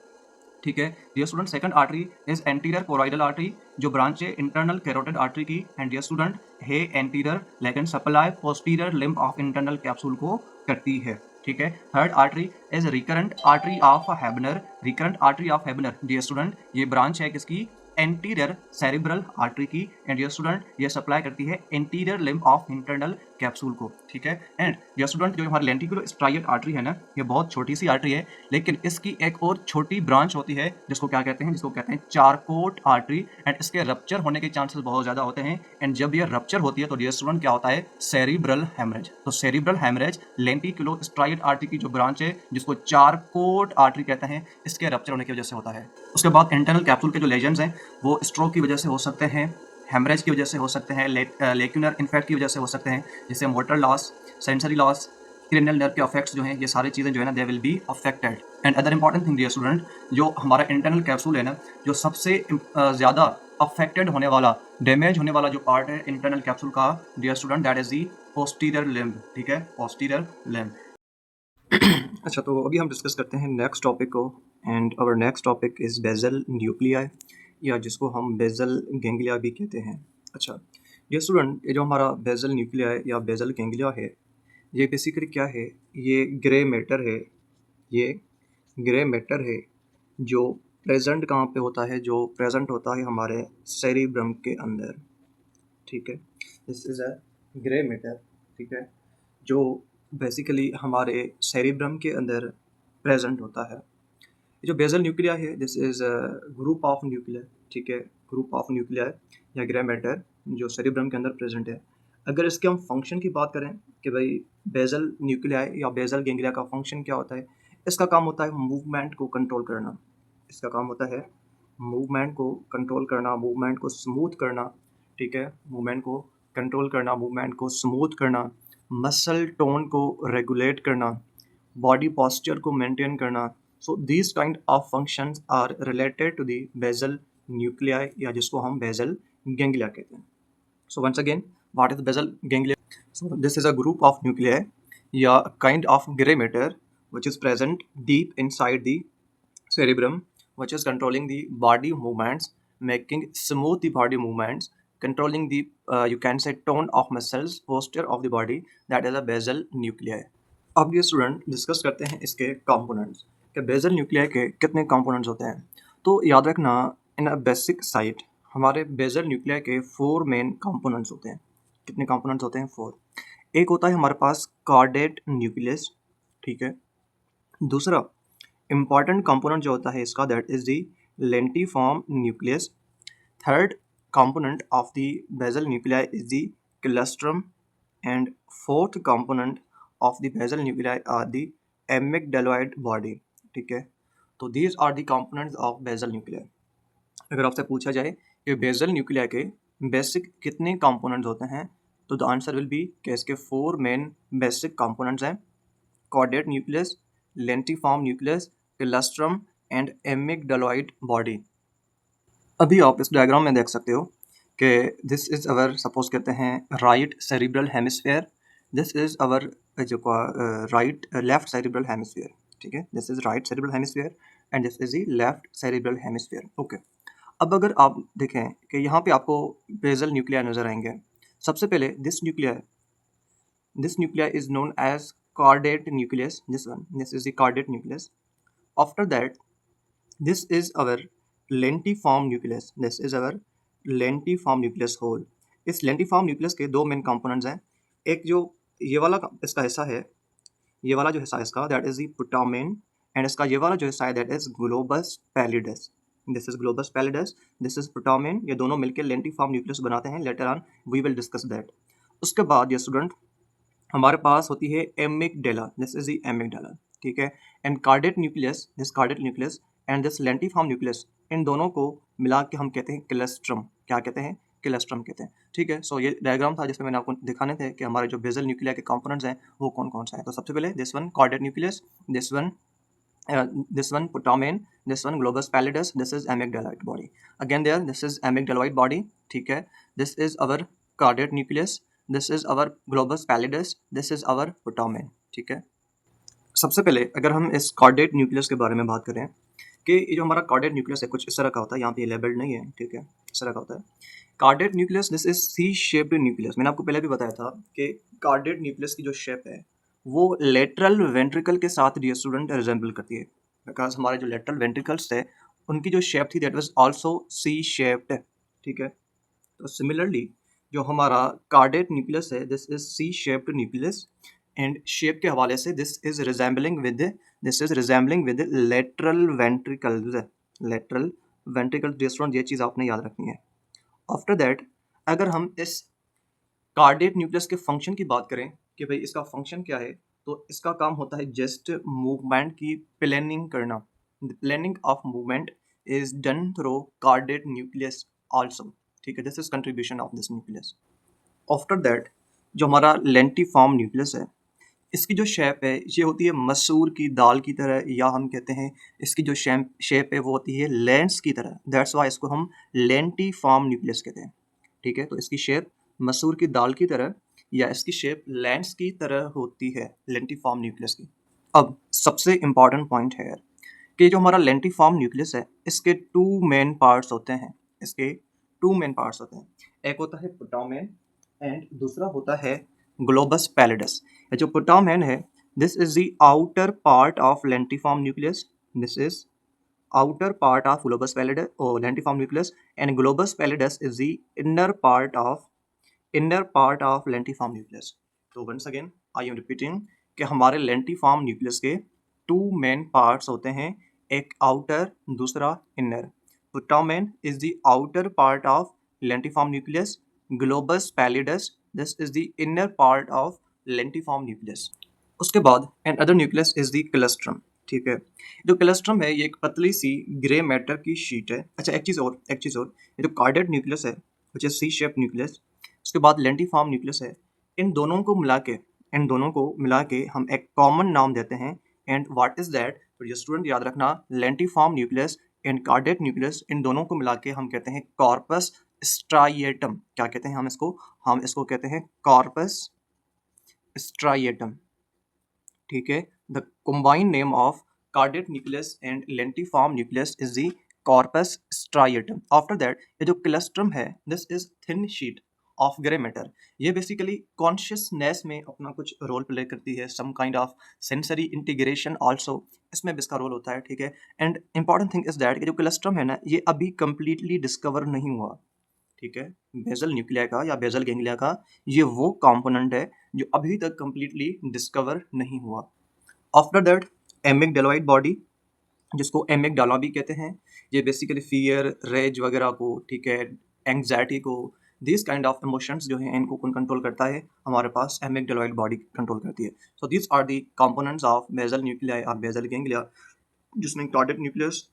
ठीक है dear student, second artery is anterior choroidal artery, जो ब्रांच है इंटरनल कैरोटिड आर्टरी की। एंड डियर स्टूडेंट, है एंटीरियर लेकिन supply posterior limb of internal capsule को करती है। ठीक है। Third artery is recurrent artery of Heubner. Recurrent artery of हैबनर dear student, ये ब्रांच है किसकी? एंटीरियर सेरिब्रल आर्टरी की। एंड डियर स्टूडेंट, ये सप्लाई करती है anterior limb of internal capsule को। ठीक है। एंड डियर स्टूडेंट, जो हमारी लेंटिक्यूलोस्ट्राइएट आर्टरी है ना, ये बहुत छोटी सी आर्टरी है, लेकिन इसकी एक और छोटी ब्रांच होती है, जिसको क्या कहते हैं? जिसको कहते हैं चारकोट आर्टरी। एंड इसके रप्चर होने के चांसेस बहुत ज़्यादा होते हैं। एंड जब ये रप्चर होती है तो डियर स्टूडेंट क्या होता है? Cerebral haemorrhage. तो सेरिब्रल हेमरेज लेंटिक्यूलोस्ट्राइएट आर्टरी की जो ब्रांच है, जिसको चारकोट आर्टरी कहते हैं, इसके रप्चर होने की वजह से होता है। उसके बाद इंटरनल कैप्सूल के जो लेजन्स हैं वो स्ट्रोक की वजह से हो सकते हैं, हेमरेज की वजह से हो सकते हैं, लेक्यूनर इन्फेक्ट की वजह से हो सकते हैं, जैसे motor loss, sensory loss, cranial nerve के अफेक्ट्स जो हैं, ये सारी चीज़ें जो है ना, they will be affected. And other important thing dear student, जो हमारा इंटरनल कैप्सूल है ना, जो सबसे ज़्यादा अफेक्टेड होने वाला, डैमेज होने वाला जो पार्ट है इंटरनल कैप्सूल का dear student, that is the posterior limb. ठीक है, पोस्टीरियर लिम्ब। अच्छा, तो अभी हम डिस्कस करते हैं नेक्स्ट टॉपिक को, and our next topic is basal nuclei, या जिसको हम बेजल गैंग्लिया भी कहते हैं। अच्छा डियर स्टूडेंट, ये जो हमारा बेजल न्यूक्लियाई या बेजल गैंग्लिया है, ये बेसिकली क्या है? ये ग्रे मैटर है। ये ग्रे मैटर है जो प्रेजेंट कहाँ पे होता है? जो प्रेजेंट होता है हमारे सेरिब्रम के अंदर। ठीक है, this is a grey matter. ठीक है, जो बेसिकली हमारे सेरिब्रम के अंदर प्रेजेंट होता है। ये जो बेजल न्यूक्लिया है, this is group of nuclei. ठीक है, ग्रुप ऑफ न्यूक्लिया या ग्रे मैटर जो सेरिब्रम के अंदर प्रेजेंट है। अगर इसके हम फंक्शन की बात करें कि भाई बेजल न्यूक्लिया या बेजल गैंग्लिया का फंक्शन क्या होता है, इसका काम होता है मूवमेंट को कंट्रोल करना। इसका काम होता है मूवमेंट को कंट्रोल करना, मूवमेंट को स्मूथ करना। ठीक है, मूवमेंट को कंट्रोल करना, मूवमेंट को स्मूथ करना, मसल टोन को रेगुलेट करना, बॉडी पॉस्चर को मेंटेन करना। So these kind of functions are related to the basal nuclei, या जिसको हम बेजल गैंग्लिया कहते हैं। So once again, what is basal ganglia? So this is a group of nuclei, yeah, a kind of gray matter which is present deep inside the cerebrum, which is controlling the body movements, making smooth the body movements, controlling the you can say tone of muscles, posture of the body. That is a basal nuclei. अब ये स्टूडेंट डिस्कस करते हैं इसके कंपोनेंट्स कि बेजल न्यूक्लियाई के कितने कंपोनेंट्स होते हैं। तो याद रखना, इन अ बेसिक साइट हमारे बेजल न्यूक्लियाई के 4 मेन कंपोनेंट्स होते हैं। कितने कंपोनेंट्स होते हैं? 4। एक होता है हमारे पास कार्डेट न्यूक्लियस। ठीक है, दूसरा इम्पॉर्टेंट कंपोनेंट जो होता है इसका, that is the lentiform nucleus. Third component of the basal nuclei is the colostrum, and fourth component of the basal nuclei are the amygdaloid body. ठीक है, तो these are the components of basal nuclei. अगर आपसे पूछा जाए कि बेजल न्यूक्लिया के बेसिक कितने कंपोनेंट्स होते हैं, तो द आंसर विल बी कि इसके 4 मेन बेसिक कंपोनेंट्स हैं: caudate nucleus, lentiform nucleus, claustrum and amygdaloid body. अभी आप इस डायग्राम में देख सकते हो कि दिस इज़ अवर, सपोज कहते हैं right cerebral hemisphere, this is our जो राइट लेफ्ट सेरिब्रल हेमिस्फीयर। ठीक है, this is right cerebral hemisphere and this is the left cerebral hemisphere. Okay, अब अगर आप देखें कि यहाँ पे आपको बेजल न्यूक्लिया नज़र आएंगे। सबसे पहले this nuclei is known as caudate nucleus, this is the caudate nucleus. After that this is our lentiform nucleus. This is our lentiform nucleus whole. इस lentiform nucleus के 2 मेन कंपोनेंट्स हैं। एक जो ये वाला इसका हिस्सा है, ये वाला जो हिस्सा है इसका, that is the putamen, and इसका ये वाला जो हिस्सा है, that is globus pallidus. This is globus pallidus, this is putamen. ये दोनों मिलकर लेंटिफॉर्म न्यूक्लियस बनाते हैं। Later on we will discuss that. उसके बाद ये स्टूडेंट हमारे पास होती है amygdala, this is the amygdala. ठीक है, and caudate nucleus, this caudate nucleus and this lentiform nucleus, इन दोनों को मिला के हम कहते हैं क्लस्ट्रम। क्या कहते हैं? क्लस्ट्रम कहते हैं। ठीक है, सो ये डायग्राम था जिसमें मैंने आपको दिखाने थे कि हमारे जो बेजल न्यूक्लिया के कंपोनेंट्स हैं वो कौन कौन सा है। तो सबसे पहले this one caudate nucleus, this one putamen, this one globus pallidus, this is amygdaloid body. Again there, this is amygdaloid body. ठीक है, this is our cardiac nucleus, this is our globus pallidus, this is our putamen. ठीक है, सबसे पहले अगर हम इस कार्डेट न्यूक्लियस के बारे में बात करें कि ये जो हमारा कार्डेट न्यूक्लियस है कुछ इस तरह का होता है। यहाँ पे ये लेबल्ड नहीं है। ठीक है, इस तरह का होता है caudate nucleus. This is C shaped nucleus. मैंने आपको पहले भी बताया था कि कार्डेट न्यूक्लियस की जो शेप है वो लेटरल वेंट्रिकल के साथ डियर स्टूडेंट रिजेंबल करती है, बिकॉज हमारे जो लेटरल वेंट्रिकल्स थे उनकी जो शेप थी that was also C shaped. ठीक है, तो सिमिलरली जो हमारा कार्डेट न्यूक्लियस है, this is C shaped nucleus, and shape के हवाले से this is resembling with lateral ventricles. Lateral ventricle dear student, ये चीज़ आपने याद रखनी है। आफ्टर दैट अगर हम इस कार्डियक न्यूक्लियस के फंक्शन की बात करें कि भाई इसका फंक्शन क्या है, तो इसका काम होता है जस्ट मूवमेंट की प्लानिंग करना। The planning of movement is done through cardiac nucleus also. ठीक है, this is contribution of this nucleus. After that जो हमारा लेंटिफॉर्म न्यूक्लियस है, इसकी जो शेप है ये होती है मसूर की दाल की तरह, या हम कहते हैं इसकी जो शेप है वो होती है लेंस की तरह। दैट्स वाई इसको हम लेंटिफॉर्म न्यूक्लियस कहते हैं। ठीक है, तो इसकी शेप मसूर की दाल की तरह या इसकी शेप लेंस की तरह होती है, लेंटिफॉर्म न्यूक्लियस की। अब सबसे इम्पॉर्टेंट पॉइंट है कि जो हमारा लेंटिफॉर्म न्यूक्लियस है, इसके टू मेन पार्ट्स होते हैं। इसके टू मेन पार्ट्स होते हैं, एक होता है पुटामेन एंड दूसरा होता है ग्लोबस पैलिडस। जो पुटामेन है, this is the outer part of lentiform nucleus, this is outer part of globus pallidus or lentiform nucleus, and globus pallidus is the inner part of lentiform nucleus. तो once again I am repeating कि हमारे lentiform nucleus के two main parts होते हैं, एक outer दूसरा inner। Putamen is the outer part of lentiform nucleus, globus pallidus this is the inner part of lentiform nucleus। उसके बाद and other nucleus is the claustrum. ठीक है, जो क्लस्ट्रम है ये एक पतली सी ग्रे मैटर की शीट है। अच्छा, एक चीज़ और, ये जो कार्डेड न्यूक्लियस है which is C shape nucleus, उसके बाद लेंटिफॉर्म न्यूक्लियस है, इन दोनों को मिला के हम एक कॉमन नाम देते हैं। And what is that? तो ये स्टूडेंट याद रखना, lentiform nucleus and carded nucleus, इन दोनों को मिला के हम कहते हैं कॉर्पस स्ट्राइएटम। क्या कहते हैं हम इसको कहते हैं कॉर्पस स्ट्राइएटम। ठीक है, the combined name of caudate nucleus and lentiform nucleus is the corpus striatum. After that ये जो क्लस्ट्रम है, this is thin sheet of grey matter. ये बेसिकली कॉन्शियसनेस में अपना कुछ रोल प्ले करती है, some kind of sensory integration also इसमें भी इसका रोल होता है। ठीक है, and important thing is that कि जो क्लस्ट्रम है ना, ये अभी कंप्लीटली डिस्कवर नहीं हुआ। ठीक है, बेसल न्यूक्लिया का या बेसल गैंग्लिया का ये वो कंपोनेंट है जो अभी तक कंप्लीटली डिस्कवर नहीं हुआ। आफ्टर दैट एमिगडालॉइड बॉडी, जिसको एमिगडाला भी कहते हैं, ये बेसिकली फियर, रेज वगैरह को, ठीक है, एंग्जाइटी को, दिस काइंड ऑफ इमोशंस जो है इनको कौन कंट्रोल करता है? हमारे पास एमिगडालॉइड बॉडी कंट्रोल करती है। So this are the components of basal nuclei और बेसल गैंग्लिया, जिसमें cardiac nucleus,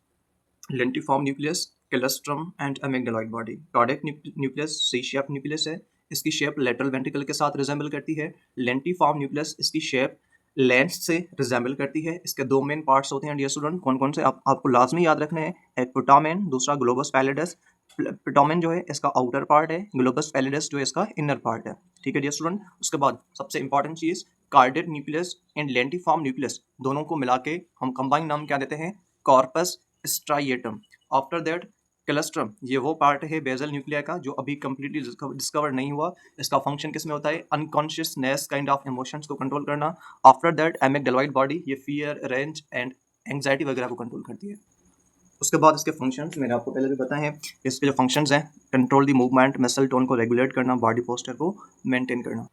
lentiform nucleus, claustrum and amygdaloid body. Cardiac nucleus C shape nucleus है, इसकी शेप लेटरल वेंट्रिकल के साथ रिजेंबल करती है। लेंटिफॉर्म न्यूक्लियस इसकी शेप लेंस से रिजेंबल करती है। इसके दो मेन पार्ट्स होते हैं डियर स्टूडेंट, कौन कौन से आपको लाजमी याद रखने हैं, एक पुटामेन, दूसरा ग्लोबस पैलिडस। पुटामेन जो है इसका आउटर पार्ट है, ग्लोबस पैलिडस जो है इसका इनर पार्ट है। ठीक है डियर स्टूडेंट, उसके बाद सबसे इंपॉर्टेंट चीज, cardiac nucleus and lentiform nucleus दोनों को मिला के हम कंबाइन नाम क्या देते हैं? Corpus striatum. आफ्टर दैट क्लस्ट्रम, ये वो पार्ट है बेसल न्यूक्लिया का जो अभी कंप्लीटली डिस्कवर नहीं हुआ। इसका फंक्शन किस में होता है? अनकॉन्शियसनेस काइंड ऑफ इमोशंस को कंट्रोल करना। आफ्टर दैट एमिगडालॉइड बॉडी, ये फियर, रेंज एंड एंग्जाइटी वगैरह को कंट्रोल करती है। उसके बाद इसके फंक्शंस मैंने आपको पहले भी बताए हैं। इसके जो फंक्शंस हैं, control the movement, muscle tone को रेगुलेट करना, बॉडी पोस्चर को मेंटेन करना।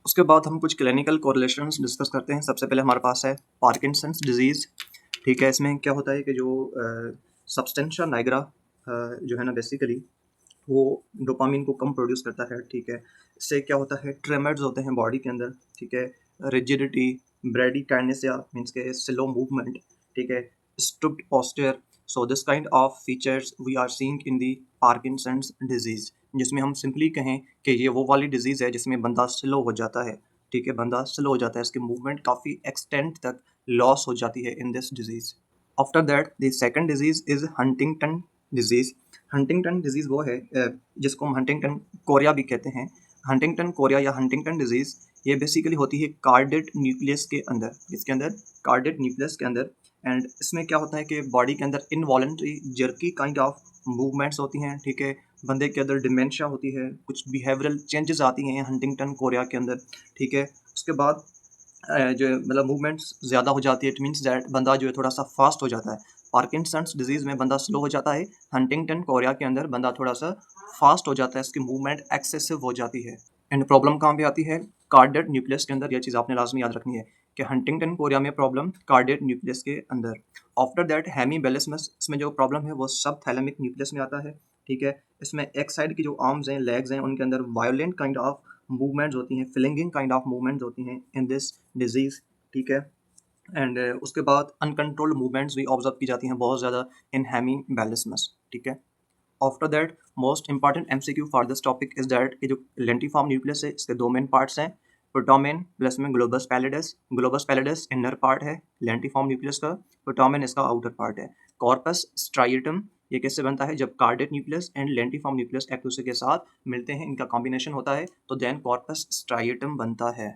उसके बाद हम कुछ क्लिनिकल कोरिलेशंस डिस्कस करते हैं। सबसे पहले हमारे पास है पार्किंसंस डिजीज़। ठीक है, इसमें क्या होता है कि जो सब्सटेंशिया नाइग्रा जो है ना, बेसिकली वो डोपामिन को कम प्रोड्यूस करता है। ठीक है, इससे क्या होता है? ट्रेमर्स होते हैं बॉडी के अंदर। ठीक है, रिजिडिटी, ब्रेडिकाइनेसिया मीन्स के स्लो मूवमेंट। ठीक है, stooped posture. So this kind of features we are seeing in the Parkinson's disease, जिसमें हम सिंपली कहें कि ये वो वाली डिजीज़ है जिसमें बंदा स्लो हो जाता है। ठीक है, बंदा स्लो हो जाता है, इसकी मूवमेंट काफ़ी एक्सटेंट तक लॉस हो जाती है in this disease. After that the second disease is Huntington disease. Huntington disease वो है जिसको हम हंटिंगटन कोरिया भी कहते हैं। हंटिंगटन कोरिया या हंटिंगटन डिजीज़ ये बेसिकली होती है कार्डेड न्यूक्लियस के अंदर। इसके अंदर कार्डेड न्यूक्लियस के अंदर, एंड इसमें क्या होता है कि बॉडी के अंदर involuntary jerky kind of movements होती हैं। ठीक है, बंदे के अंदर डिमेंशिया होती है, कुछ बिहेवियरल चेंजेस आती हैं हंटिंगटन कोरिया के अंदर। ठीक है, उसके बाद जो मतलब मूवमेंट्स ज़्यादा हो जाती है, इट मीन्स दैट बंदा जो है थोड़ा सा फास्ट हो जाता है। पार्किंसंस डिजीज़ में बंदा स्लो हो जाता है, हंटिंगटन कोरिया के अंदर बंदा थोड़ा सा फास्ट हो जाता है, इसकी मूवमेंट एक्सेसिव हो जाती है। एंड प्रॉब्लम कहाँ पे आती है? कार्डियक न्यूक्लियस के अंदर। यह चीज़ आपने लाजमी याद रखनी है कि हंटिंगटन कोरिया में प्रॉब्लम कार्डियक न्यूक्लियस के अंदर। आफ्टर दैट हेमीबेलिस्मस, इसमें जो प्रॉब्लम है वो सब थैलेमिक न्यूक्लियस में आता है। ठीक है, इसमें एक साइड की जो आर्म्स हैं, लेग्स हैं, उनके अंदर वायोलेंट काइंड ऑफ मूवमेंट्स होती हैं, फ्लिंगिंग काइंड ऑफ मूवमेंट्स होती हैं इन दिस डिजीज़। ठीक है, एंड उसके बाद अनकंट्रोल्ड मूवमेंट्स भी ऑब्जर्व की जाती हैं बहुत ज़्यादा इन हेमीबेलिस्मस। ठीक है, after that most important MCQ for this topic is that कि जो लेंटिफॉर्म न्यूक्लियस है इसके दो मेन पार्ट्स हैं, प्रोटोमेन प्लस में globus pallidus. Globus pallidus inner part है लेंटिफॉर्म न्यूक्लियस का, प्रोटोमेन इसका आउटर पार्ट है। कॉर्पस स्ट्राइटम ये किससे बनता है, जब कार्डेट न्यूक्लियस एंड लेंटिफॉर्म न्यूक्लियस एक दूसरे के साथ मिलते हैं, इनका कॉम्बिनेशन होता है तो देन कॉर्पस स्ट्राइटम बनता है।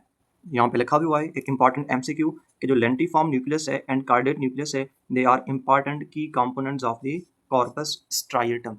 यहाँ पे लिखा भी हुआ है एक इंपॉर्टेंट एमसीक्यू कि जो लेंटिफॉर्म न्यूक्लियस है एंड कार्डेट न्यूक्लियस है, दे आर इंपॉर्टेंट की components of the corpus striatum.